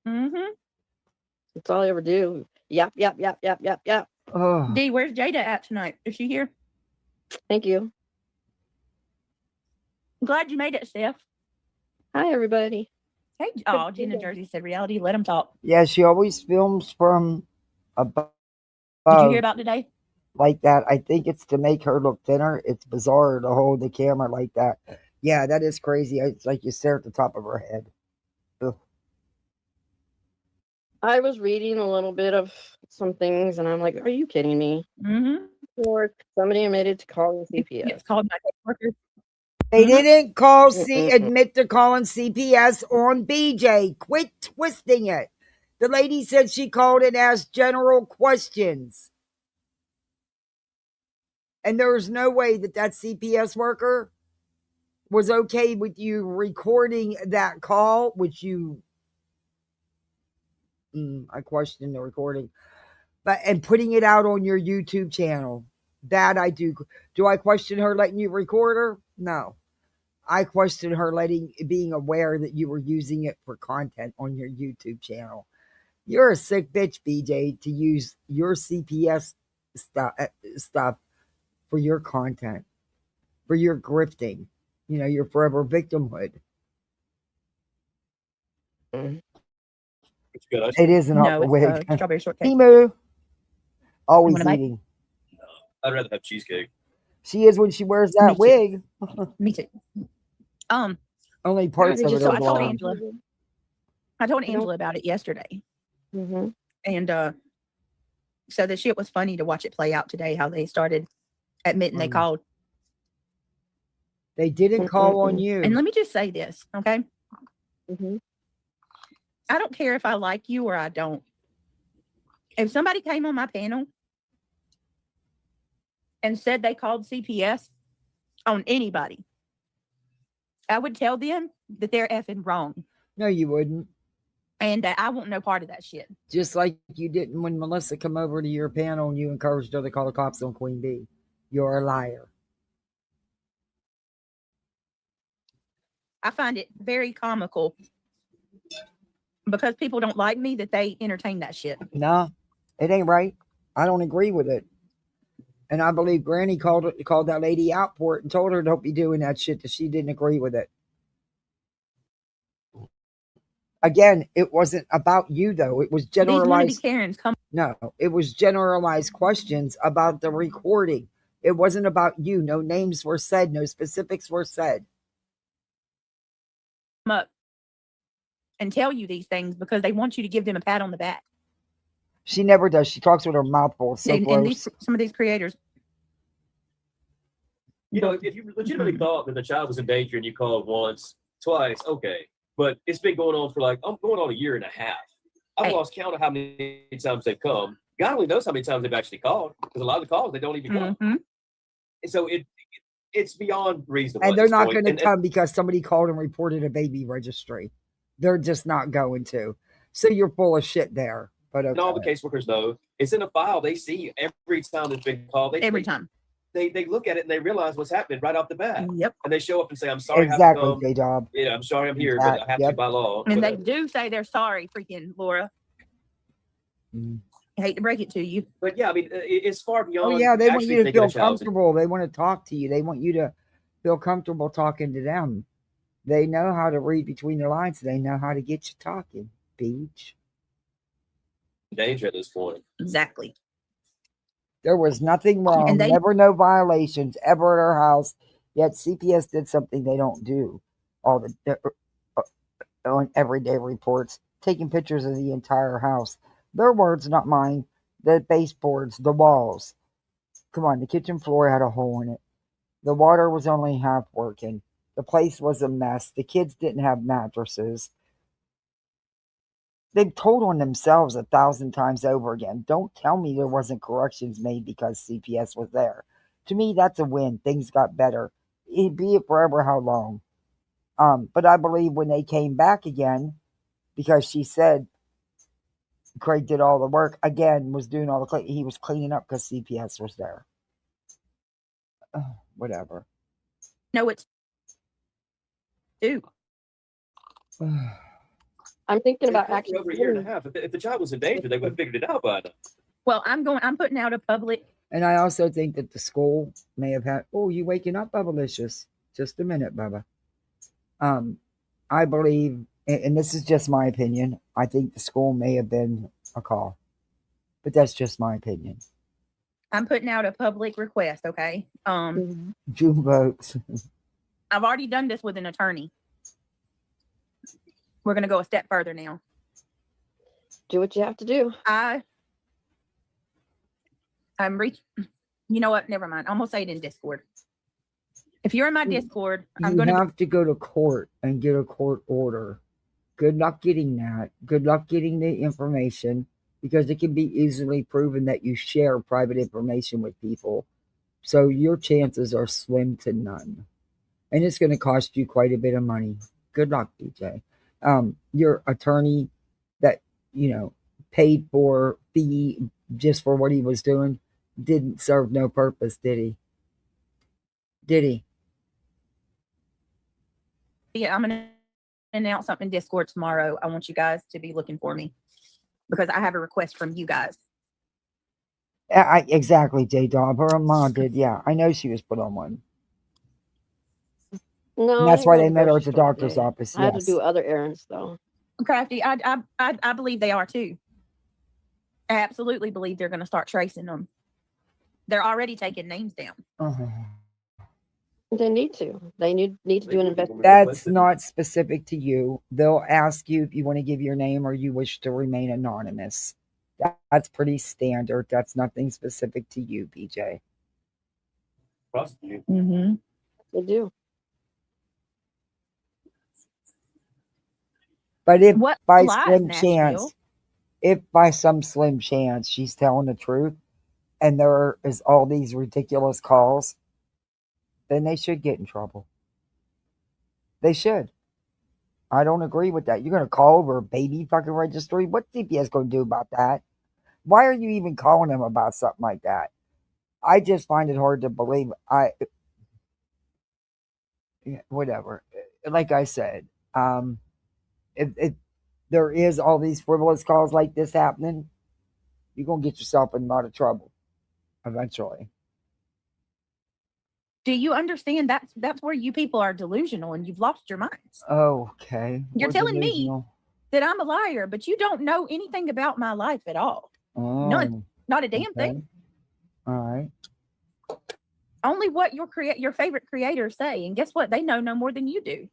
Mm-hmm. That's all I ever do. Yep. Oh, D, where's Jada at tonight? Is she here? Thank you. I'm glad you made it, Steph. Hi, everybody. Hey, oh, Jen in Jersey said reality. Let them talk. yeah, she always films from above. Did you hear about today? Like that. I think it's to make her look thinner. It's bizarre to hold the camera like that. Yeah, that is crazy. It's like you stare at the top of her head. Ugh. I was reading a little bit of some things, and I'm like, are you kidding me? Mm-hmm. Or somebody admitted to calling CPS. It's called my caseworker. They didn't call Mm-mm. admit to calling CPS on BJ. Quit twisting it. The lady said she called and asked general questions. And there was no way that CPS worker was okay with you recording that call, which I question the recording, and putting it out on your YouTube channel. That I do. Do I question her letting you record her? No. I question her being aware that you were using it for content on your YouTube channel. You're a sick bitch, BJ, to use your CPS stuff for your content, for your grifting, your forever victimhood. It's good. It isn't No, a it's wig. strawberry shortcake. Emu. Always wanna bite? eating. I'd rather have cheesecake. She is when she wears Me that too. wig. Me too. Only parts of it just are so I told blonde. Angela. I told You don't- Angela about it yesterday, Mm-hmm. and so the shit was funny to watch it play out today. How they started admitting they called. They didn't call on you. And let me just say this, okay? Mm-hmm. I don't care if I like you or I don't. If somebody came on my panel and said they called CPS on anybody, I would tell them that they're effing wrong. No, you wouldn't. And I want no part of that shit. Just like you didn't when Melissa come over to your panel and you encouraged her to call the cops on Queen Bee. You're a liar. I find it very comical because people don't like me that they entertain that shit. No, it ain't right. I don't agree with it. And I believe Granny called that lady out for it and told her don't be doing that shit, that she didn't agree with it. Again, it wasn't about you though. It was These wannabe generalized. Karens come. No, it was generalized questions about the recording. It wasn't about you. No names were said. No specifics were said. Up and tell you these things because they want you to give them a pat on the back. She never does. She talks with her mouth full. It's so And gross. some of these creators. You know, if you legitimately thought that the child was in danger and you called once, twice, okay. But it's been going on for going on a year and a half. I've lost count of how many times they've come. God only knows how many times they've actually called, because a lot of the calls they don't even come. Mm-hmm. And so it's beyond reasonable. And at they're this not point. going to come because somebody called and reported a baby registry. They're just not going to. So you're full of shit there. But okay. And all the caseworkers know it's in a file. They see every time it's been called. Every time. They look at it and they realize what's happening right off the bat. Yep. And they show up and say, "I'm sorry, Exactly, I have to come. J-Dog. Yeah, I'm sorry, I'm here, but I have to by law." And they do say they're sorry, freaking Laura. I hate to break it to you. But yeah, I mean, it's far beyond. Oh yeah, they want actually you to thinking feel a child's comfortable. They want to talk to you. They want you to feel comfortable talking to them. They know how to read between the lines. They know how to get you talking, Beach. in danger at this point. Exactly. There was nothing wrong. Never no violations ever at our house. Yet CPS did something they don't do all on everyday reports, taking pictures of the entire house. Their words, not mine. The baseboards, the walls. Come on, the kitchen floor had a hole in it. The water was only half working. The place was a mess. The kids didn't have mattresses. They've told on themselves 1,000 times over again. Don't tell me there wasn't corrections made because CPS was there. To me, that's a win. Things got better. Be it forever how long. But I believe when they came back again, because she said Craig did all the work, again, was doing all the cleaning. He was cleaning up because CPS was there. Whatever. No, it's do. I'm thinking about For actually. over a year and a half. If the child was in danger, they would have figured it out by now. Well, I'm putting out a public. And I also think that the school may have had, oh, you waking up, Bubbalicious. Just a minute, Bubba. I believe, and this is just my opinion, I think the school may have been a call. But that's just my opinion. I'm putting out a public request, okay? June votes. I've already done this with an attorney. We're going to go a step further now. Do what you have to do. You know what? Never mind. I'm going to say it in Discord. If you're in my You- Discord, I'm You going to have to go to court and get a court order. Good luck getting that. Good luck getting the information, because it can be easily proven that you share private information with people. So your chances are slim to none. And it's going to cost you quite a bit of money. Good luck, DJ. Your attorney that, paid for fee just for what he was doing didn't serve no purpose, did he? Did he? Yeah, I'm going to announce something in Discord tomorrow. I want you guys to be looking for me because I have a request from you guys. Exactly, J-Dog. Her mom did, yeah. I know she was put on one. No, And I that's didn't why go to they the met her grocery at the store doctor's today. office, I had to yes. do other errands though. Crafty, I believe they are too. I absolutely believe they're going to start tracing them. They're already taking names down. Uh-huh. They need to. They need to do an investigation. That's not specific to you. They'll ask you if you want to give your name or you wish to remain anonymous. That's pretty standard. That's nothing specific to you, PJ. Mm-hmm. They do. But if What by lies, slim Nashville? chance, if by some slim chance she's telling the truth and there is all these ridiculous calls, then they should get in trouble. They should. I don't agree with that. You're going to call over a baby fucking registry? What's CPS going to do about that? Why are you even calling them about something like that? I just find it hard to believe. Whatever. Like I said, if there is all these frivolous calls like this happening, you're going to get yourself in a lot of trouble eventually. Do you understand that's where you people are delusional and you've lost your minds? Okay. You're We're telling delusional. me that I'm a liar, but you don't know anything about my life at all. Oh, None. Not a damn okay. thing. All right. Only what your favorite creators say. And guess what? They know no more than you do.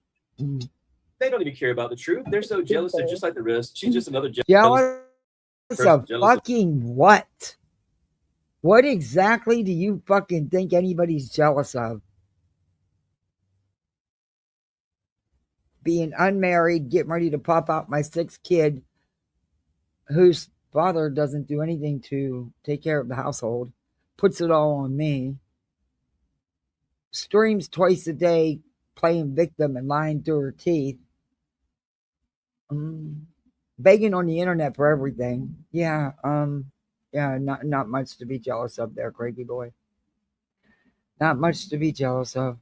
They don't even care about the truth. They're so jealous. They're just like the rest. She's just another Jealous person, of jealous of- fucking what? What exactly do you fucking think anybody's jealous of? Being unmarried, getting ready to pop out my sixth kid, whose father doesn't do anything to take care of the household, puts it all on me, streams twice a day, playing victim and lying through her teeth, begging on the internet for everything. Yeah, not much to be jealous of there, Craigie boy. Not much to be jealous of.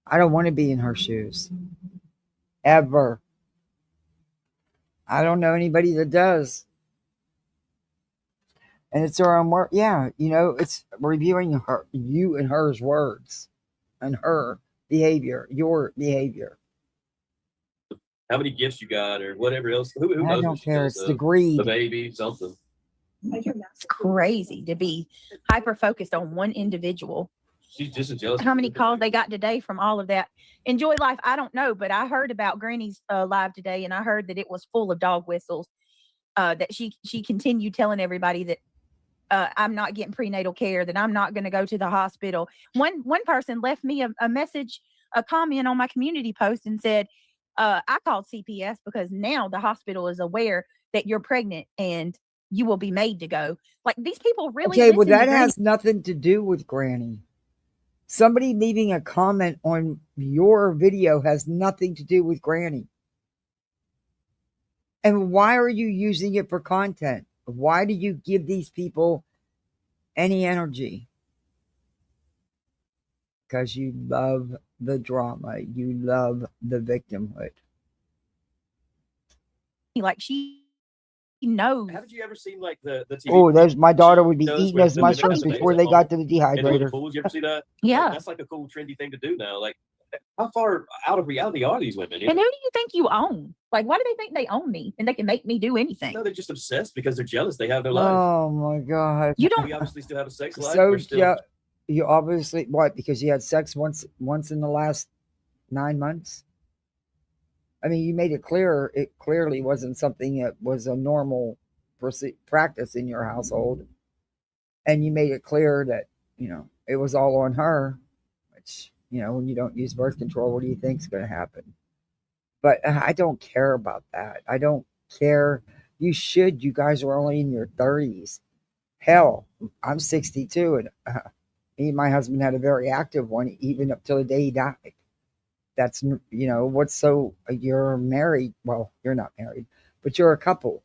I don't want to be in her shoes. Ever. I don't know anybody that does. And it's her own word. Yeah, it's reviewing you and her's words and her behavior, your behavior. how many gifts you got or whatever else. Who I knows don't what she care. does, It's the greed. the baby, something. It's crazy to be hyper focused on one individual. She's just as jealous. How many calls they got today from all of that? Enjoy life. I don't know, but I heard about Granny's live today, and I heard that it was full of dog whistles. That she continued telling everybody that I'm not getting prenatal care, that I'm not going to go to the hospital. One person left me a message, a comment on my community post, and said, I called CPS because now the hospital is aware that you're pregnant and you will be made to go. Like, these people really. Okay, well, listen to that Granny. has nothing to do with Granny. Somebody leaving a comment on your video has nothing to do with Granny. And why are you using it for content? Why do you give these people any energy? Because you love the drama. You love the victimhood. Like, she knows. Haven't you ever seen like the TV? Oh, there's my daughter would be shows eating where those the women mushrooms have the before babies they at got to the and doing dehydrator. pools. You ever see that? Yeah. That's like a cool, trendy thing to do now. Like, how far out of reality are these women? And who do you think you own? Like, why do they think they own me and they can make me do anything? No, they're just obsessed because they're jealous. They have no life. Oh my God. You don't. We obviously still have a sex life. So We're still, yeah, you obviously what? Because you had sex once in the last 9 months. I mean, you made it clear. It clearly wasn't something that was a normal practice in your household, and you made it clear that it was all on her, which when you don't use birth control, what do you think's going to happen? But I don't care about that. I don't care. You should. You guys are only in your 30s. Hell, I'm 62, and me and my husband had a very active one, even up till the day he died. That's, what's so, you're married. Well, you're not married, but you're a couple.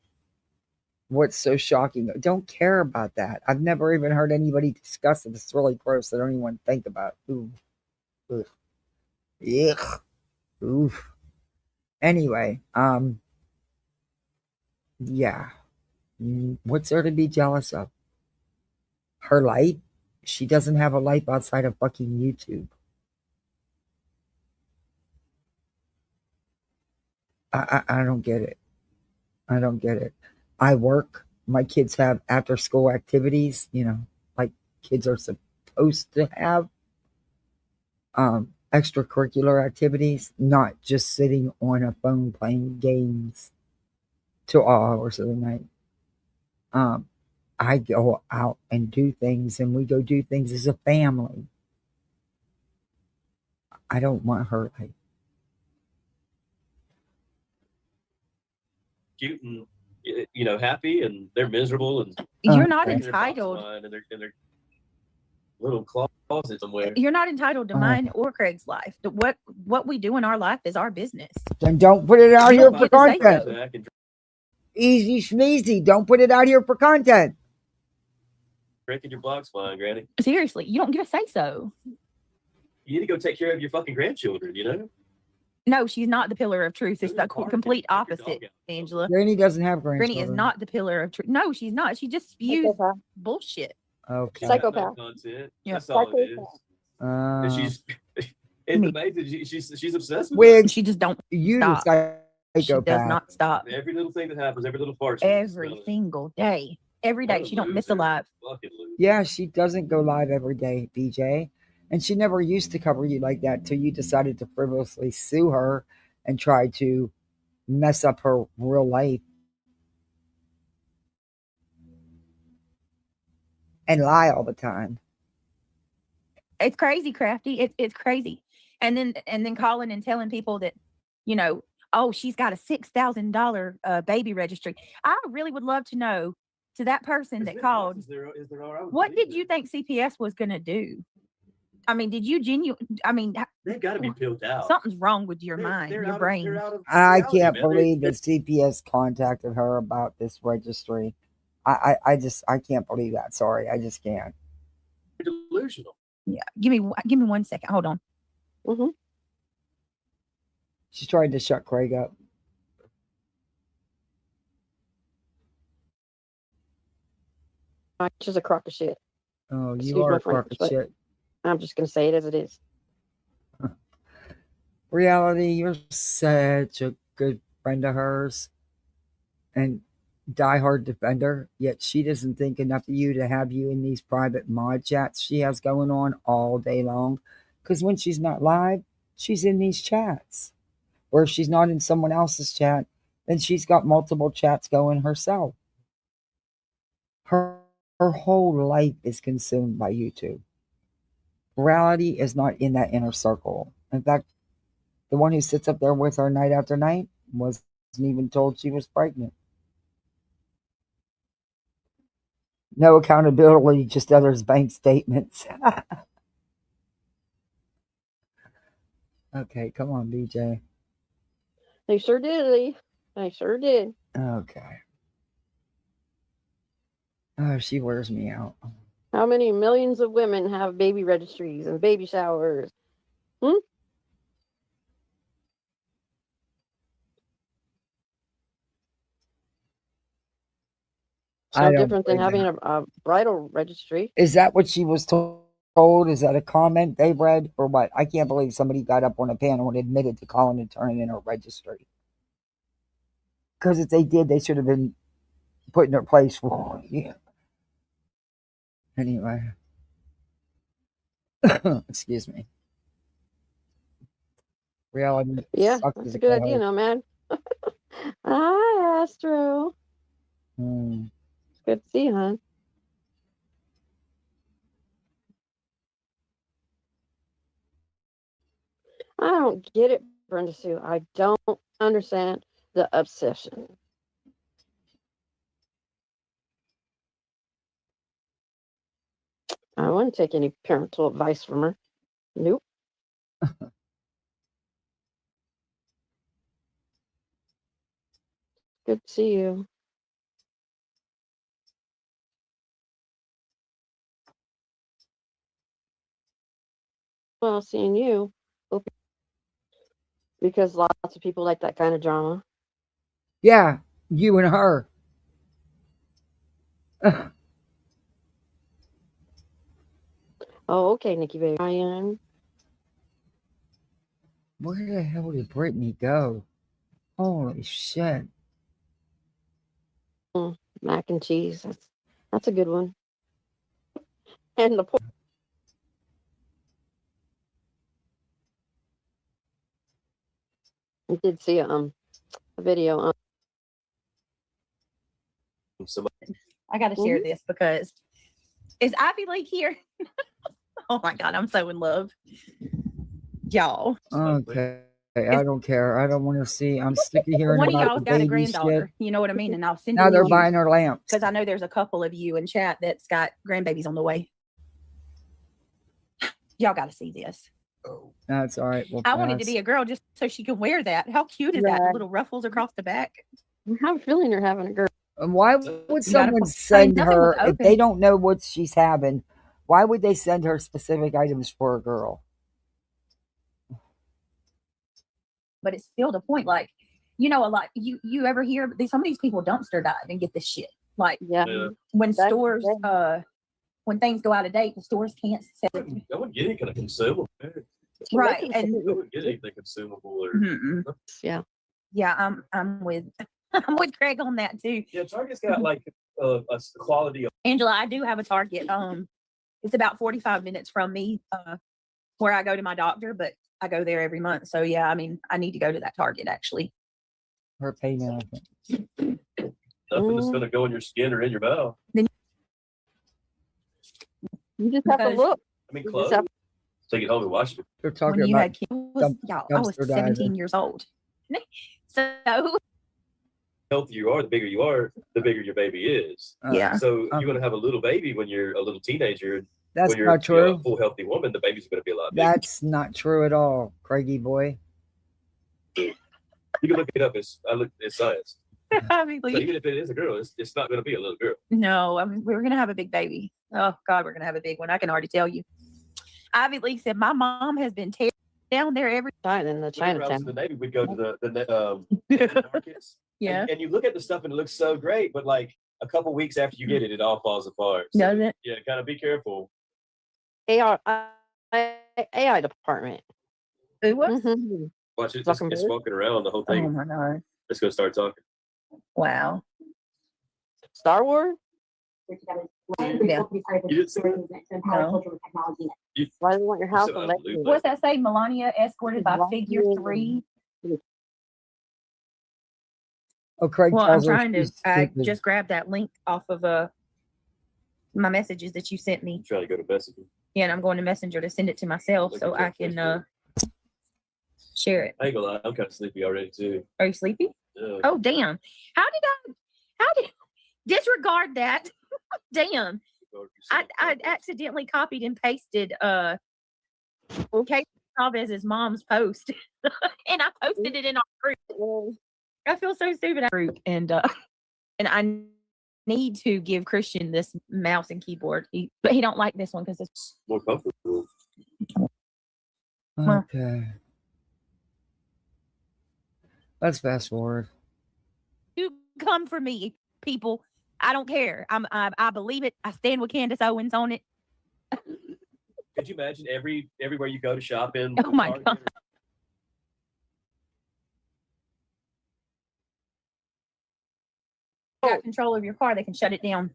What's so shocking? Don't care about that. I've never even heard anybody discuss it. It's really gross. I don't even want to think about it. Ooh. Ugh. Yuck. Oof. Anyway, yeah. What's there to be jealous of? Her life? She doesn't have a life outside of fucking YouTube. I don't get it. I don't get it. I work. My kids have after school activities, like kids are supposed to have extracurricular activities, not just sitting on a phone playing games till all hours of the night. I go out and do things, and we go do things as a family. I don't want her like Cute and happy, and they're miserable, and You're not in their box entitled. line, and their little closet somewhere. You're not entitled to mine or Craig's life. What we do in our life is our business. Then don't put it out You here don't for get to say content. Easy schmeezy. Don't put it out here for content. Drinking your box line, Granny. Seriously, you don't get to say so. You need to go take care of your fucking grandchildren, No, she's not the pillar of truth. It's the complete opposite, Angela. Granny doesn't have grandchildren. Granny is not the pillar of truth. No, she's not. She just spews bullshit. Okay. Psychopath. Content. Yeah. That's all it is. And she's it's amazing. She's obsessed with Wigs. She just don't You stop. She psychopath. does not stop. every little thing that happens, every little fart. Every single day. Every day. She don't miss a live. Yeah, she doesn't go live every day, BJ. And she never used to cover you like that till you decided to frivolously sue her and try to mess up her real life. And lie all the time. It's crazy, Crafty. It's crazy. And then calling and telling people that, oh, she's got a $6,000 baby registry. I really would love to know, to that person that called, what did you think CPS was going to do? I mean, did you they've got to be peeled out. Something's wrong with your mind, your brain. I can't believe that CPS contacted her about this registry. I can't believe that. Sorry, I just can't. Delusional. Yeah, give me 1 second. Hold on. Mm-hmm. She tried to shut Craig up. She's a crock of shit. Oh, you Excuse are my a crock French, of shit. I'm just gonna say it as it is. Reality, you're such a good friend of hers and diehard defender, yet she doesn't think enough of you to have you in these private mod chats she has going on all day long. Because when she's not live, she's in these chats. Or if she's not in someone else's chat, then she's got multiple chats going herself. Her whole life is consumed by YouTube. Reality is not in that inner circle. In fact, the one who sits up there with her night after night wasn't even told she was pregnant. No accountability, just others' bank statements. Okay, come on, BJ. They sure did, Lee. They sure did. Okay. Oh, she wears me out. How many millions of women have baby registries and baby showers? It's no different than having a bridal registry. Is that what she was told? Is that a comment they read or what? I can't believe somebody got up on a panel and admitted to calling and turning in a registry. Because if they did, they should have been put in their place for you. Anyway. Excuse me. Reality. Yeah, that's a good idea now, man. Hi, Astro. It's good to see you, hon. I don't get it, Brenda Sue. I don't understand the obsession. I wouldn't take any parental advice from her. Nope. Good to see you. Well, seeing you. Hope because lots of people like that kind of drama. Yeah, you and her. Oh, okay, Nikki baby. Ryan. Where the hell did Brittany go? Holy shit. Mac and cheese. That's a good one. And the pork. I did see a video. I got to share this because is Ivy League here? Oh my God, I'm so in love. Y'all. Okay. I don't care. I don't want to see. I'm sick of hearing One of about y'all's the got a baby granddaughter. shit. You know what I mean? And I'll send Now it they're to buying her lamps. because I know there's a couple of you in chat that's got grandbabies on the way. Y'all got to see this. That's all right. We'll I wanted to pass. be a girl just so she could wear that. How cute is that? The little ruffles across the back. I have a feeling you're having a girl. And why would You gotta someone put- send nothing was her if open. they don't know what she's having? Why would they send her specific items for a girl? But it's still the point. Like, you know, a lot. You ever hear some of these people dumpster dive and get this shit? Like, Yeah. when That's stores, the when things go out of date, the stores can't sell it. I wouldn't get any kind of consumable. Right, I and wouldn't get anything consumable or. mm-mm. Yeah. Yeah, I'm with I'm with Craig on that too. Yeah, Target's got like a quality of. Angela, I do have a Target. It's about 45 minutes from me, where I go to my doctor, but I go there every month. So yeah, I mean, I need to go to that Target actually. Her pay now. Nothing that's going to go in your skin or in your mouth. You just have to Because- look. I mean, You clothes. just have- Take it home and wash it. They're When talking you about had kids, I was dumpster 17 diving. years old. So The healthier you are, the bigger you are, the bigger your baby is. yeah. So you're going to have a little baby when you're a little teenager. That's when you're not true. a full healthy woman, the baby's going to be a lot bigger. That's not true at all, Craigie boy. You can look it up. It's science. I mean, So even if it is a girl, it's not going to be a little girl. no, I mean, we're gonna have a big baby. Oh God, we're gonna have a big one. I can already tell you. Ivy League said my mom has been tearing down there every. China in the Whenever I was Chinatown. in the Navy, we'd go to the markets. Yeah. And you look at the stuff and it looks so great, but like a couple weeks after you get it, it all falls apart. So, Does it? yeah, kind of be careful. AI department. It was. Mhm. Watch it. It's Zuckerberg? walking around the whole Oh thing. my God! It's going to start talking. Wow. Star Wars? Yeah. You didn't see that? No. Why do you want your house so on unbelievable. What's that say? Melania escorted by figure 3. Oh, Craig Well, I'm tells her trying to. she's I stupid. just grabbed that link off of my messages that you sent me. Try to go to Messenger. Yeah, and I'm going to Messenger to send it to myself Look so at I that can Facebook. share it. I ain't gonna lie, I'm kind of sleepy already too. Are you sleepy? Yeah. Oh damn! How did disregard that? Damn! I accidentally copied and pasted Kate Chavez's mom's post, and I posted it in our group. I feel so stupid. Group and I need to give Christian this mouse and keyboard, but he don't like this one because it's More comfortable. Okay. Let's fast forward. you come for me, people. I don't care. I believe it. I stand with Candace Owens on it. Could you imagine everywhere you go to shop in? Oh my Target God. Got control of your car, they can shut it down.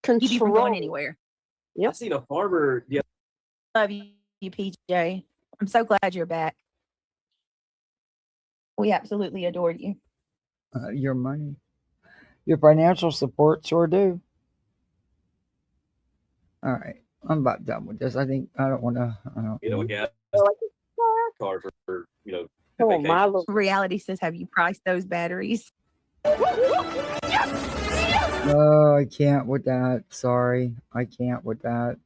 Keep you from going Control. anywhere. I seen a farmer. Yeah, Love you, PJ. I'm so glad you're back. We absolutely adored you. Your money. Your financial support sure do. All right. I'm about done with this. I think I don't want to. you know, a gas car for want my vacations. little. Reality says, have you priced those batteries? Oh, I can't with that. Sorry. I can't with that.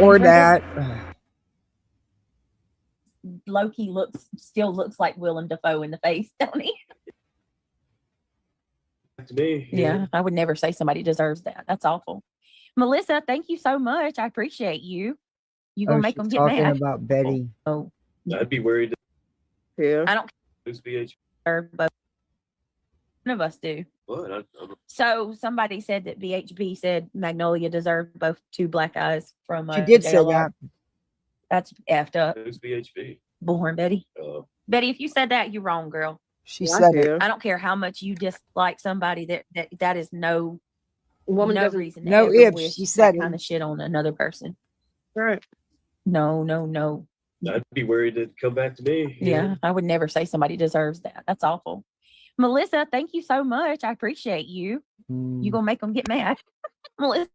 Or that. Loki still looks like Willem Dafoe in the face, don't he? To me, Yeah, I would never say somebody deserves that. That's awful. Melissa, thank you so much. I appreciate you. You gonna make she's them get talking mad? about Betty. Oh, I'd be worried. Yeah. I don't Who's BH? care, but none of us do. What? So somebody said that BHB said Magnolia deserved both two black eyes from She did say JLR. that. That's effed up. Who's BHB? Bullhorn Betty. Betty, if you said that, you're wrong, girl. She Yeah, I said it. do. I don't care how much you dislike somebody. That is no Woman no doesn't. reason to No ever ifs, wish she said that kind it. of shit on another person. Right. No, no, no. I'd be worried to come back to me. Yeah, I would never say somebody deserves that. That's awful. Melissa, thank you so much. I appreciate you. You gonna make them get mad. Melissa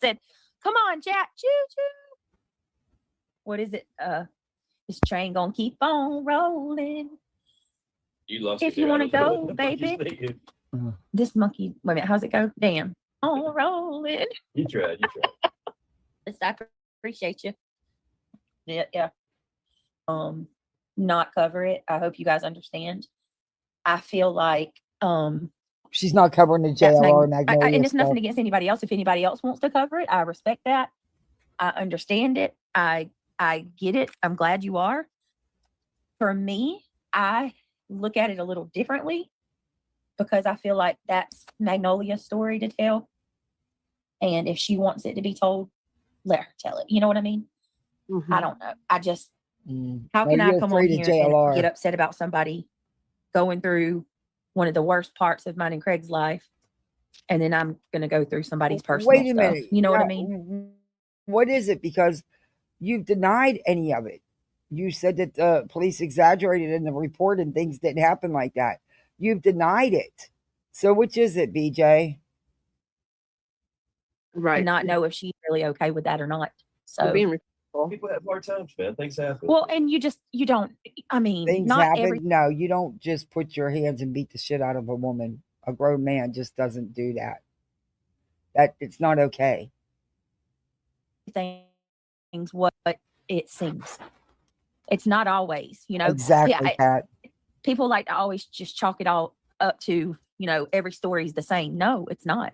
said, "Come on, chat, choo choo." What is it? This train gonna keep on rolling. You lost If me you there. I want to don't know what go, the fuck he's baby. thinking. This monkey. Wait a minute. How's it go? Damn. On rolling. You tried. I appreciate you. Yeah. Not cover it. I hope you guys understand. I feel like She's not covering the that's JLR Magnolia and it's nothing stuff. against anybody else. If anybody else wants to cover it, I respect that. I understand it. I get it. I'm glad you are. For me, I look at it a little differently because I feel like that's Magnolia's story to tell. And if she wants it to be told, let her tell it. You know what I mean? Mhm. I don't know. I just, how Well, can I you're come on afraid of here and JLR. get upset about somebody going through one of the worst parts of mine and Craig's life, and then I'm going to go through somebody's personal Wait a stuff. minute. You know what I Now, mean? What is it? Because you've denied any of it. You said that the police exaggerated in the report and things didn't happen like that. You've denied it. So which is it, BJ? Right. And not know if she's really okay with that or not. You're So, being respectful. People have hard times, man. Things happen. well, and you don't, I mean, Things not happen. every No, you don't just put your hands and beat the shit out of a woman. A grown man just doesn't do that. That it's not okay. things what it seems. It's not always, you know. Exactly, Pat. People like to always just chalk it all up to, you know, every story is the same. No, it's not.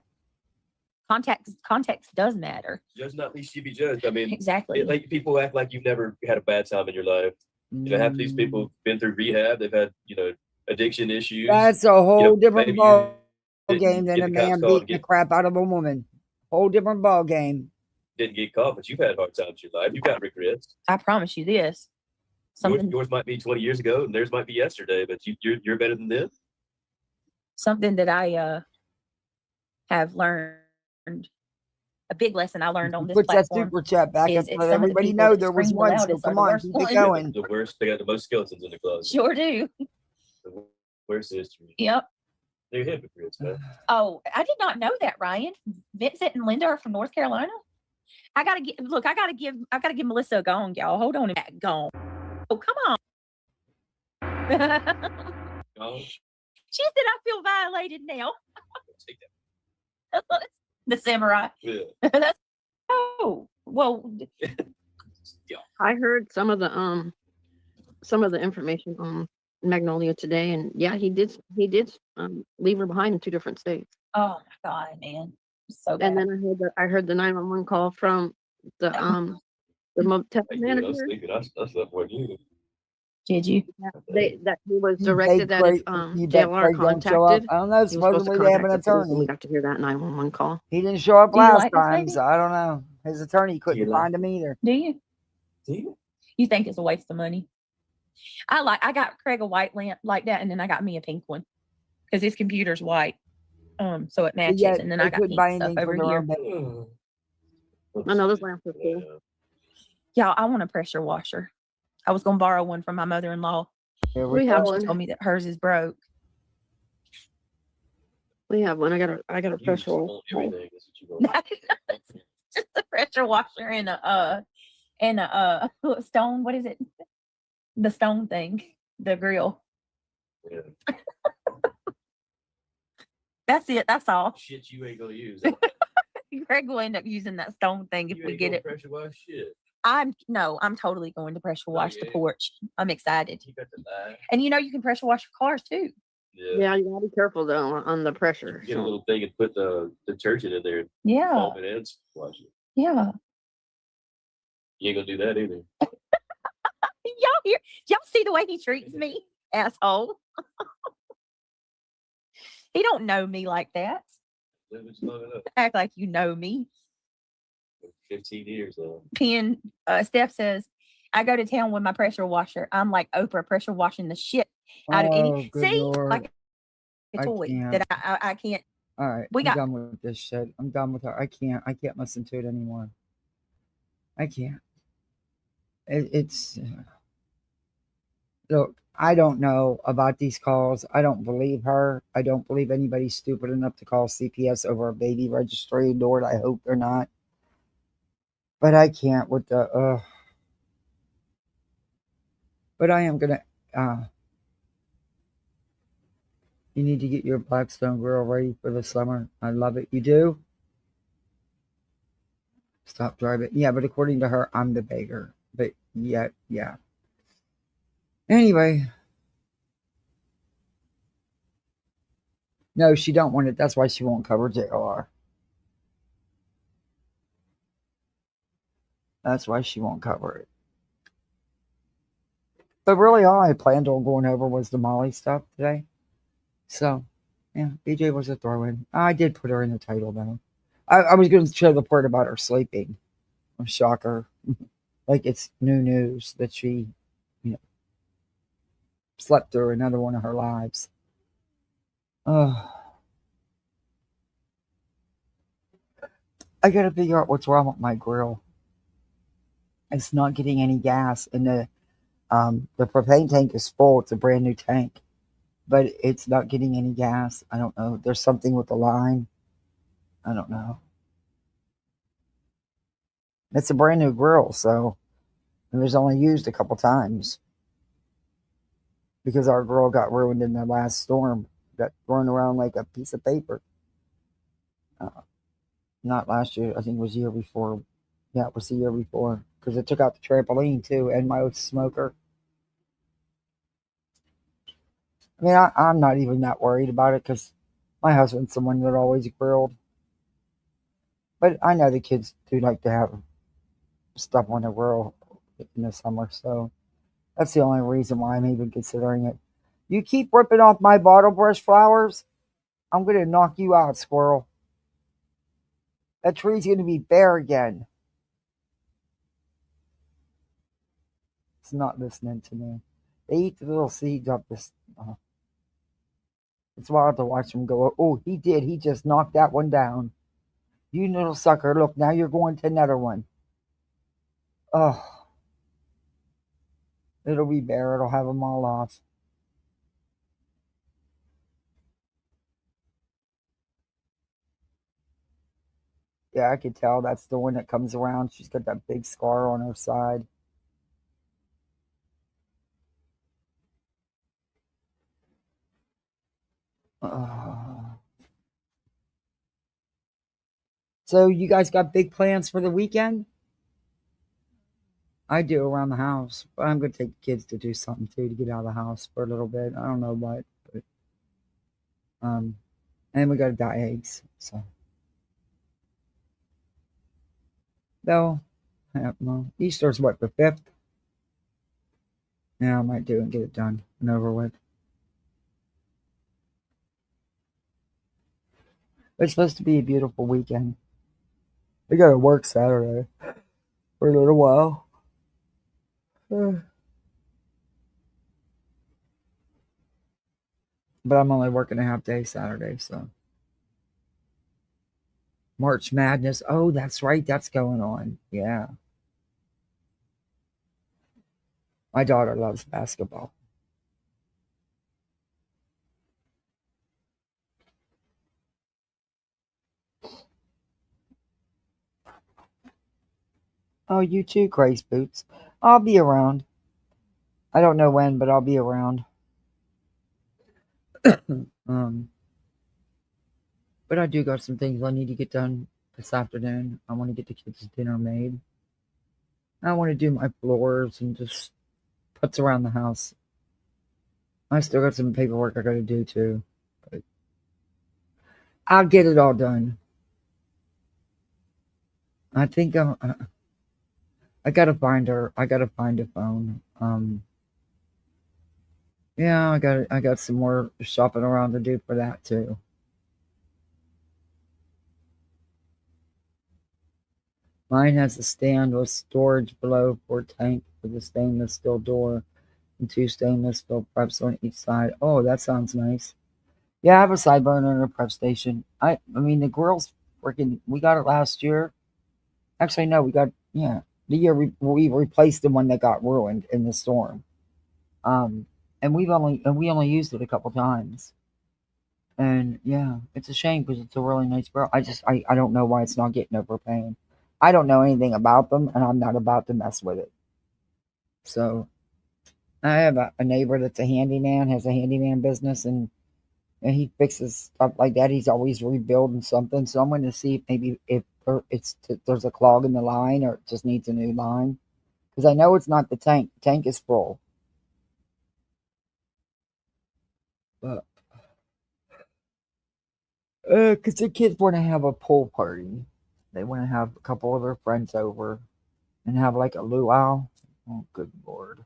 Context does matter. Judge not least you be judged. I mean, Exactly. like people act like you've never had a bad time in your life. You know, half of these people have been through rehab. They've had, you know, addiction issues. That's a whole different maybe ball you game didn't than get a the cops man called beating the crap out of a woman. Whole different ball game. didn't get caught, but you've had hard times in your life. You've got regrets. I promise you this. Yours might be 20 years ago, and theirs might be yesterday, but you're better than them. Something that I have learned, a big lesson I learned on this Puts that platform. super chat back is and it's let some of the everybody people know that there was scream the one. So loudest are come the on, worst keep ones. it going. The worst. They got the most skeletons in the closet. Sure do. The worst history. Yep. They're hypocrites, man. Oh, I did not know that, Ryan. Vincent and Linda are from North Carolina. I gotta give Melissa a gong, y'all. Hold on a minute. Gong. Oh, come on. Oh, She said I feel violated now. take that. The samurai. Yeah. Oh, well, I heard some of the information on Magnolia today, and yeah, he did leave her behind in 2 different states. oh my God, man. So bad. And then I heard the 911 call from the motel Hey, dude, I was manager. thinking I slept more than you. Did you? That he was You directed bet that if you bet JLR Craig don't show up. contacted, I don't know. he was supposed to Supposedly they have an contact the police, and we attorney. got to hear that 911 call. He didn't show up Do you last like this time, baby? so I don't know. His attorney couldn't you like find him either. Do you? Do you? You think it's a waste of money? I got Craig a white lamp like that, and then I got me a pink one because his computer's white, so it But matches. yet And then they I got couldn't pink buy stuff anything over for their here. own bed. I know those lamps are cool. Y'all, I want a pressure washer. I was gonna borrow one from my mother-in-law. There We have She one. told me that hers is broke. We have one. I got a You pressure just want washer. everything. That's what you want. Just a pressure washer and a stone. What is it? The stone thing, the grill. Yeah. That's it. That's all. Shit, you ain't gonna use. Greg will end up using that stone thing if You we ain't get gonna it. pressure wash shit. I'm totally going to pressure wash the yeah. porch. I'm excited. You got to lie. And you can pressure wash your cars too. Yeah. Yeah, you gotta be careful though on the pressure. Get a little thing and put the detergent in there. Yeah. Foam it and wash it. Yeah. You ain't gonna do that either. Y'all see the way he treats me, asshole. He don't know me like that. Act like you know me. 15 years though. Steph says, I go to town with my pressure washer. I'm like Oprah pressure washing the shit out of any. Good See, Lord. like a toy that I can't. All right, I'm done with this shit. I'm done with her. I can't listen to it anymore. I can't. It's look. I don't know about these calls. I don't believe her. I don't believe anybody's stupid enough to call CPS over a baby registry. Lord, I hope they're not. But I can't with the. But I am gonna. You need to get your Blackstone grill ready for the summer. I love it. You do? Stop driving. Yeah, but according to her, I'm the beggar. But yeah. Anyway. No, she don't want it. That's why she won't cover JLR. That's why she won't cover it. But really, all I planned on going over was the Molly stuff today. So, yeah, BJ was a throw-in. I did put her in the title, though. I was going to show the part about her sleeping. Shocker. Like it's new news that she, slept through another one of her lives. I got to figure out what's wrong with my grill. It's not getting any gas, and the propane tank is full. It's a brand new tank, but it's not getting any gas. I don't know. There's something with the line. I don't know. It's a brand new grill, so it was only used a couple times because our grill got ruined in the last storm. Got thrown around like a piece of paper. Not last year. I think it was the year before. Yeah, it was the year before because it took out the trampoline too and my smoker. I mean, I'm not even that worried about it because my husband's someone that always grilled. But I know the kids do like to have stuff on the grill in the summer, so that's the only reason why I'm even considering it. You keep ripping off my bottle brush flowers, I'm going to knock you out, squirrel. That tree's going to be bare again. It's not listening to me. They eat the little seeds up this. It's wild to watch them go. Oh, he did. He just knocked that one down. You little sucker. Look, now you're going to another one. Oh. It'll be bare. It'll have them all off. Yeah, I could tell that's the one that comes around. She's got that big scar on her side. So you guys got big plans for the weekend? I do around the house, but I'm going to take the kids to do something too to get out of the house for a little bit. I don't know what, but and we got to dye eggs. So, though, well, Easter's what, the 5th? Yeah, I might do it and get it done and over with. It's supposed to be a beautiful weekend. We got to work Saturday for a little while. But I'm only working a half day Saturday, so. March Madness. Oh, that's right. That's going on. Yeah. My daughter loves basketball. Oh, you too, Grace Boots. I'll be around. I don't know when, but I'll be around. But I do got some things I need to get done this afternoon. I want to get the kids' dinner made. I want to do my floors and just putz around the house. I still got some paperwork I got to do too. But I'll get it all done. I think I gotta find her. I gotta find a phone. Yeah, I got some more shopping around to do for that too. Mine has a stand with storage below for a tank with a stainless steel door and 2 stainless steel preps on each side. Oh, that sounds nice. Yeah, I have a side burner and a prep station. I mean the grill's freaking. We got it last year. Actually, no, we got the year we replaced the one that got ruined in the storm. And we only used it a couple times. And yeah, it's a shame because it's a really nice grill. I don't know why it's not getting overpaying. I don't know anything about them, and I'm not about to mess with it. So I have a neighbor that's a handyman, has a handyman business, and he fixes stuff like that. He's always rebuilding something. So I'm going to see if maybe if there's a clog in the line or it just needs a new line. Because I know it's not the tank. The tank is full. But because the kids want to have a pool party. They want to have a couple of their friends over and have like a luau. Oh, good Lord.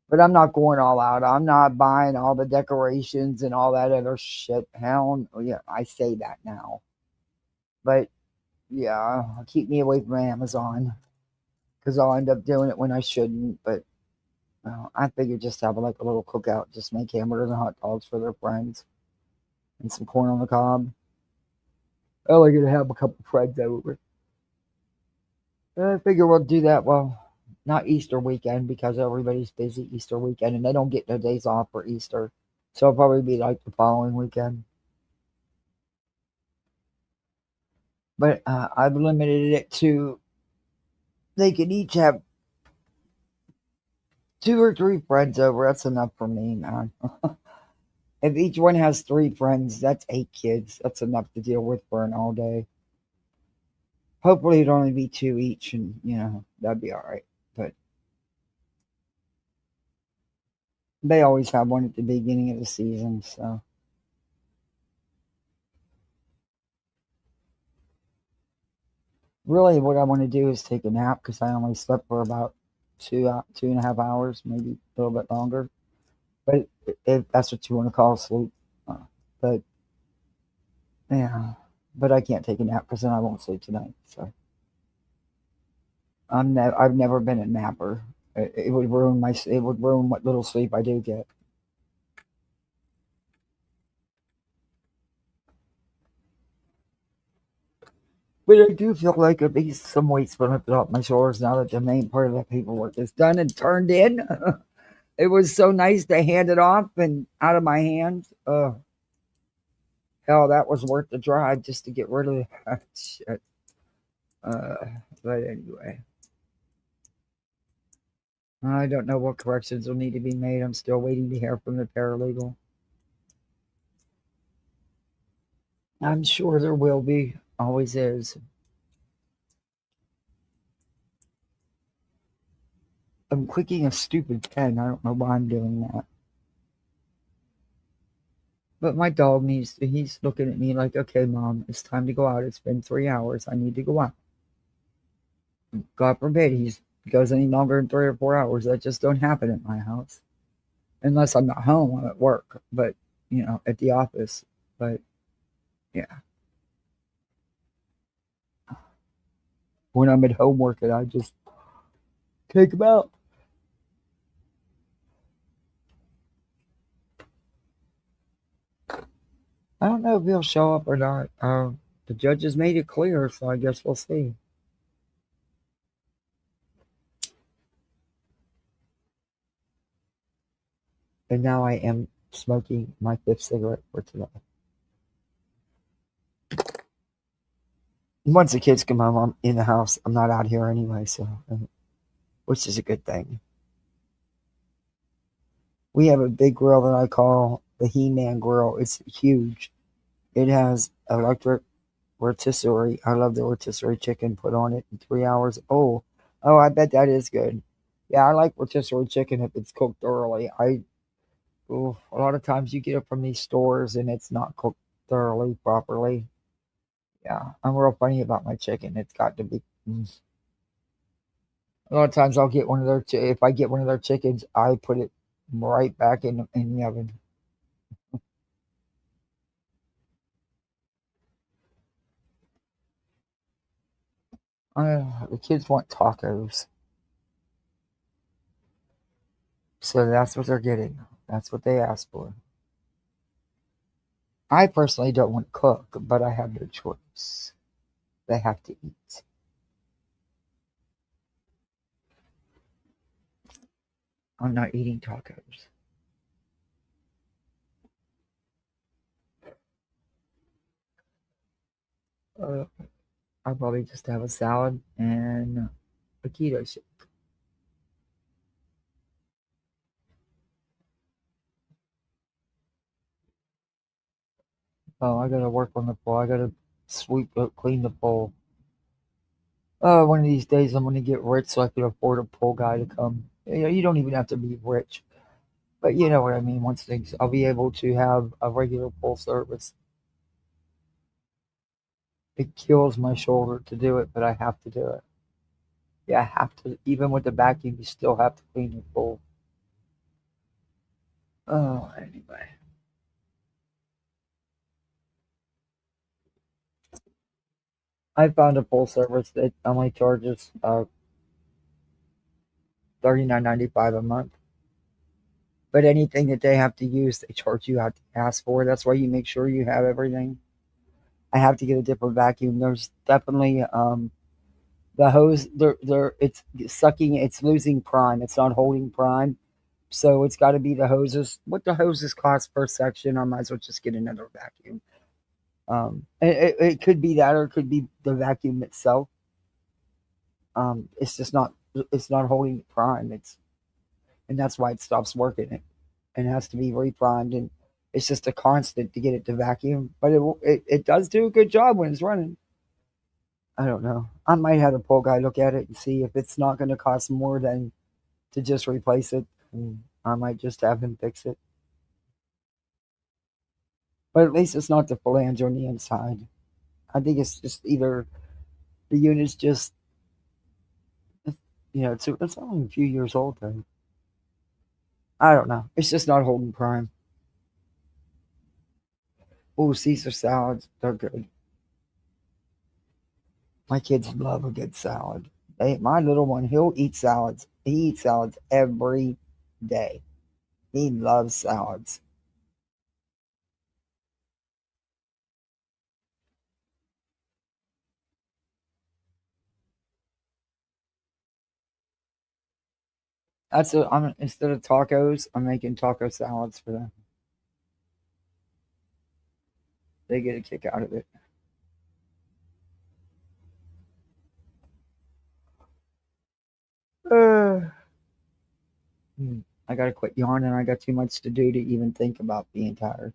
But I'm not going all out. I'm not buying all the decorations and all that other shit. Hell, yeah, I say that now. But yeah, keep me away from Amazon because I'll end up doing it when I shouldn't. But I figured just have like a little cookout, just make hamburgers and hot dogs for their friends and some corn on the cob. Oh, we're gonna have a couple friends over. I figure we'll do that. Well, not Easter weekend because everybody's busy Easter weekend and they don't get no days off for Easter. So it'll probably be like the following weekend. But I've limited it to they can each have 2 or 3 friends over. That's enough for me, man. If each one has 3 friends, that's 8 kids. That's enough to deal with for an all day. Hopefully it'd only be 2 each and that'd be all right. But they always have one at the beginning of the season, so really what I want to do is take a nap because I only slept for about 2.5 hours, maybe a little bit longer. But if that's what you want to call sleep. But yeah, but I can't take a nap because then I won't sleep tonight. So I've never been a napper. It would ruin what little sleep I do get. But I do feel like at least some weight's been lifted off my shoulders now that the main part of that paperwork is done and turned in. It was so nice to hand it off and out of my hands. Hell, that was worth the drive just to get rid of that shit. But anyway. I don't know what corrections will need to be made. I'm still waiting to hear from the paralegal. I'm sure there will be. Always is. I'm clicking a stupid pen. I don't know why I'm doing that. But my dog he's looking at me like, okay, Mom, it's time to go out. It's been 3 hours. I need to go out. God forbid he goes any longer than 3 or 4 hours. That just don't happen at my house. Unless I'm not home, I'm at work. But, at the office. But, yeah. When I'm at home working, I just take him out. I don't know if he'll show up or not. The judges made it clear, so I guess we'll see. And now I am smoking my 5th cigarette for today. Once the kids come home, I'm in the house. I'm not out here anyway, so which is a good thing. We have a big grill that I call the He-Man grill. It's huge. It has electric rotisserie. I love the rotisserie chicken put on it in 3 hours. Oh, I bet that is good. Yeah, I like rotisserie chicken if it's cooked thoroughly. A lot of times you get it from these stores and it's not cooked thoroughly, properly. Yeah, I'm real funny about my chicken. It's got to be. A lot of times I'll get one of their. If I get one of their chickens, I put it right back in the oven. The kids want tacos, so that's what they're getting. That's what they asked for. I personally don't want to cook, but I have no choice. They have to eat. I'm not eating tacos. I'll probably just have a salad and a keto shake. Oh, I gotta work on the pool. I gotta clean the pool. One of these days I'm gonna get rich so I can afford a pool guy to come. You don't even have to be rich, but you know what I mean. Once things, I'll be able to have a regular pool service. It kills my shoulder to do it, but I have to do it. Yeah, I have to. Even with the vacuum, you still have to clean your pool. Oh, anyway. I found a pool service that only charges $39.95 a month. But anything that they have to use, they charge you out to ask for. That's why you make sure you have everything. I have to get a different vacuum. There's definitely the hose. It's sucking. It's losing prime. It's not holding prime. So it's got to be the hoses. What the hoses cost per section, I might as well just get another vacuum. It could be that, or it could be the vacuum itself. It's just not. It's not holding prime. And that's why it stops working. It has to be reprimed, and it's just a constant to get it to vacuum. But it does do a good job when it's running. I don't know. I might have the pool guy look at it and see if it's not going to cost more than to just replace it. And I might just have him fix it. But at least it's not the flange on the inside. I think it's just either the unit's just, it's only a few years old though. I don't know. It's just not holding prime. Oh, Caesar salads, they're good. My kids love a good salad. My little one, he'll eat salads. He eats salads every day. He loves salads. Instead of tacos, I'm making taco salads for them. They get a kick out of it. I gotta quit yawning. I got too much to do to even think about being tired.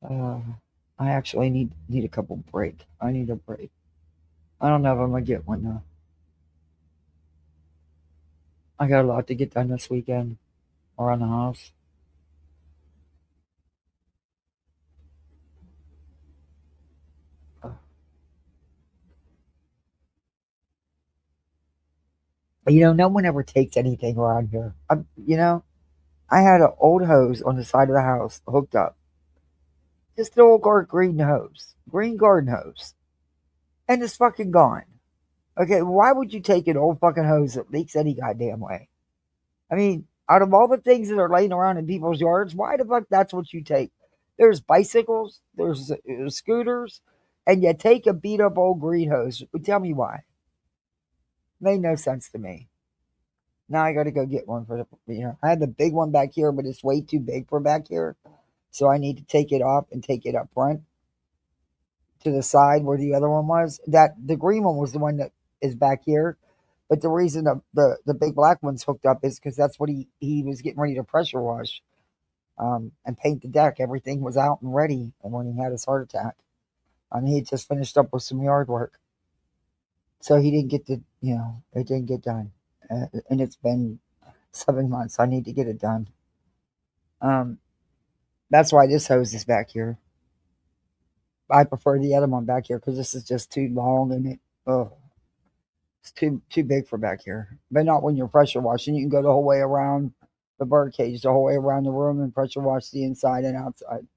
I actually need a couple break. I need a break. I don't know if I'm gonna get one though. I got a lot to get done this weekend around the house. No one ever takes anything around here. I had an old hose on the side of the house hooked up. Just an old green garden hose. And it's fucking gone. Okay, why would you take an old fucking hose that leaks any goddamn way? I mean, out of all the things that are laying around in people's yards, why the fuck that's what you take? There's bicycles, there's scooters, and you take a beat up old green hose. Tell me why. Made no sense to me. Now I got to go get one for I had the big one back here, but it's way too big for back here. So I need to take it off and take it up front to the side where the other one was. The green one was the one that is back here. But the reason the big black one's hooked up is because that's what he was getting ready to pressure wash and paint the deck. Everything was out and ready, and when he had his heart attack, he had just finished up with some yard work, so he didn't get to, it didn't get done, and it's been 7 months. I need to get it done. That's why this hose is back here. I prefer the other one back here because this is just too long and it's too big for back here. But not when you're pressure washing. You can go the whole way around the bird cage, the whole way around the room, and pressure wash the inside and outside.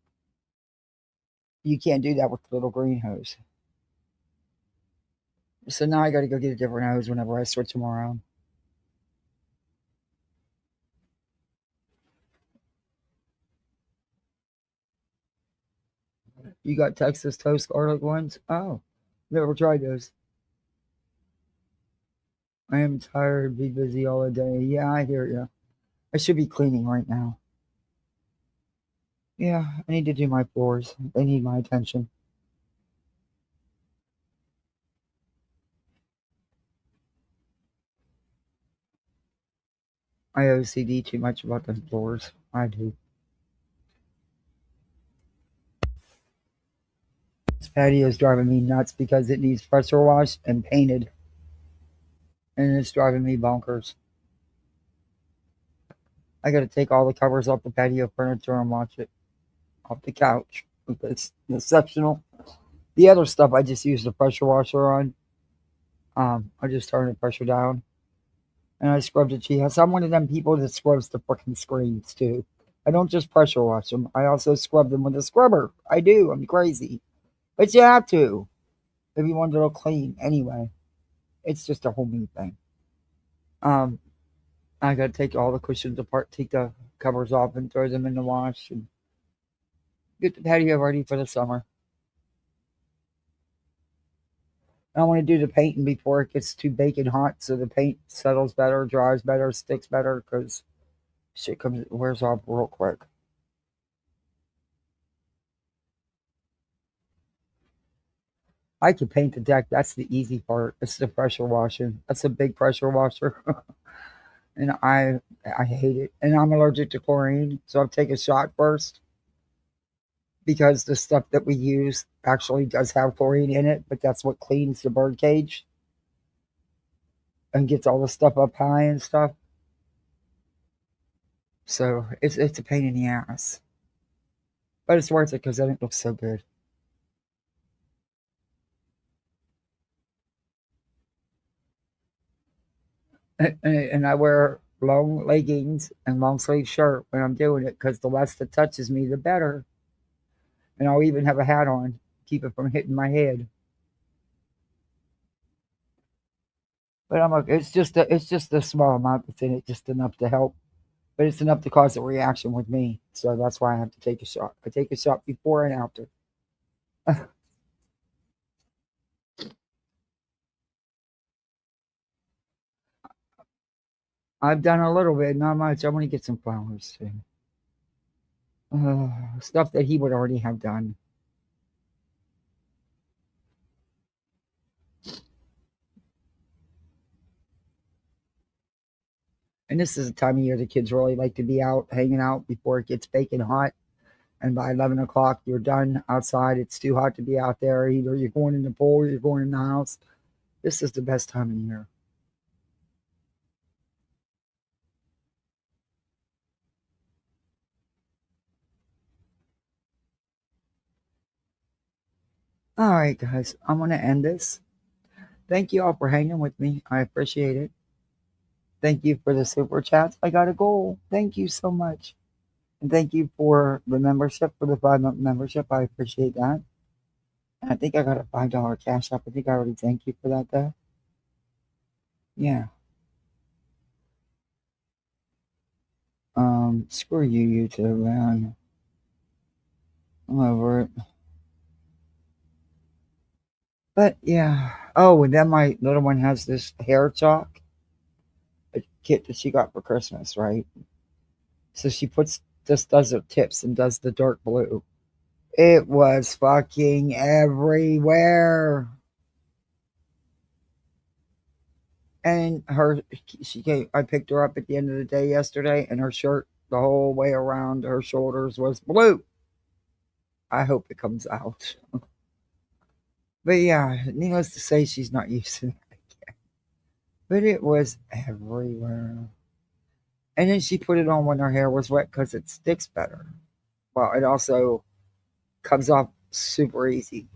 You can't do that with the little green hose. So now I got to go get a different hose whenever I switch them around. You got Texas toast garlic ones? Oh, never tried those. I am tired, be busy all the day. Yeah, I hear you. I should be cleaning right now. Yeah, I need to do my floors. They need my attention. I OCD too much about the floors. I do. This patio is driving me nuts because it needs pressure washed and painted. And it's driving me bonkers. I gotta take all the covers off the patio furniture and watch it off the couch. It's exceptional. The other stuff I just use the pressure washer on. I just turn the pressure down. And I scrubbed the treehouse. I'm one of them people that scrubs the freaking screens too. I don't just pressure wash them. I also scrub them with a scrubber. I do. I'm crazy. But you have to if you want it to look clean. Anyway, it's just a homey thing. I gotta take all the cushions apart, take the covers off, and throw them in the wash, and get the patio ready for the summer. I want to do the painting before it gets too baking hot, so the paint settles better, dries better, sticks better, because shit wears off real quick. I can paint the deck. That's the easy part. It's the pressure washing. That's a big pressure washer. And I hate it. And I'm allergic to chlorine, so I'll take a shot first. Because the stuff that we use actually does have chlorine in it, but that's what cleans the bird cage and gets all the stuff up high and stuff. So it's a pain in the ass. But it's worth it because then it looks so good. And I wear long leggings and long sleeve shirt when I'm doing it because the less that touches me, the better. And I'll even have a hat on, keep it from hitting my head. But it's just a small amount that's in it, just enough to help. But it's enough to cause a reaction with me. So that's why I have to take a shot. I take a shot before and after. I've done a little bit, not much. I'm going to get some flowers too. Stuff that he would already have done. And this is the time of year the kids really like to be out, hanging out before it gets baking hot. And by 11 o'clock, you're done outside. It's too hot to be out there. Either you're going in the pool or you're going in the house. This is the best time of year. All right, guys, I'm going to end this. Thank you all for hanging with me. I appreciate it. Thank you for the super chats. I got a goal. Thank you so much. And thank you for the membership, for the 5-month membership. I appreciate that. And I think I got a $5 cash app. I think I already thanked you for that, though. Yeah. Screw you, YouTube, man. I'm over it. But yeah. Oh, and then my little one has this hair chalk, a kit that she got for Christmas, right? So she does her tips and does the dark blue. It was fucking everywhere. And I picked her up at the end of the day yesterday, and her shirt the whole way around her shoulders was blue. I hope it comes out. But yeah, needless to say, she's not used to that again. But it was everywhere. And then she put it on when her hair was wet because it sticks better. Well, it also comes off super easy.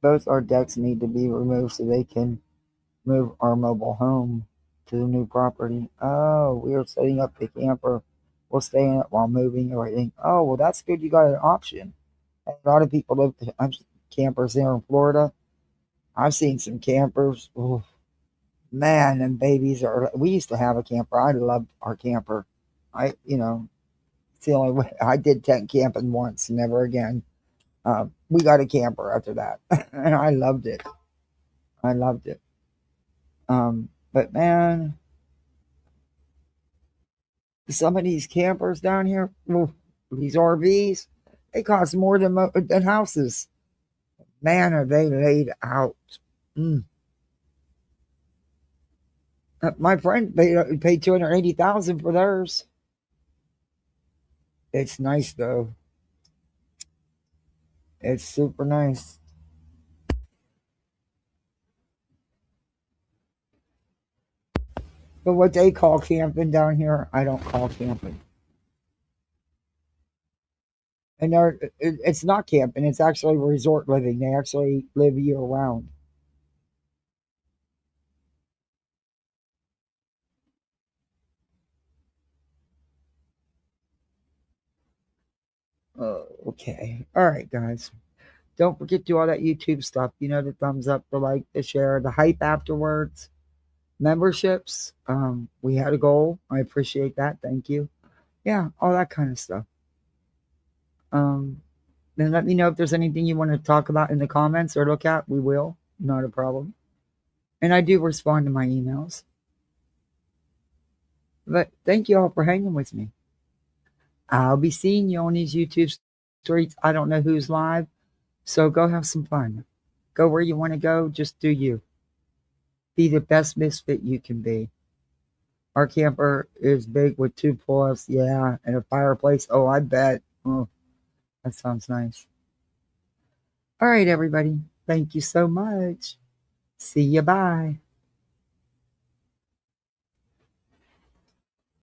Both our decks need to be removed so they can move our mobile home to the new property. Oh, we are setting up the camper. We'll stay in it while moving everything. Oh, well, that's good. You got an option. A lot of people live campers here in Florida. I've seen some campers. Ooh, man, and babies are. We used to have a camper. I loved our camper. It's the only way. I did tent camping once, never again. We got a camper after that, and I loved it. I loved it. But man, some of these campers down here, these RVs, they cost more than houses. Man, are they laid out? My friend paid $280,000 for theirs. It's nice though. It's super nice. But what they call camping down here, I don't call camping. And it's not camping, it's actually resort living. They actually live year round. Okay. All right, guys. Don't forget to do all that YouTube stuff. The thumbs up, the like, the share, the hype afterwards. Memberships. We had a goal. I appreciate that. Thank you. Yeah, all that kind of stuff. Then let me know if there's anything you want to talk about in the comments or look at. We will. Not a problem. And I do respond to my emails. But thank you all for hanging with me. I'll be seeing you on these YouTube streets. I don't know who's live. So go have some fun. Go where you want to go. Just do you. Be the best misfit you can be. Our camper is big with 2 pull-ups. Yeah. And a fireplace. Oh, I bet. Oh, that sounds nice. All right, everybody. Thank you so much. See you. Bye.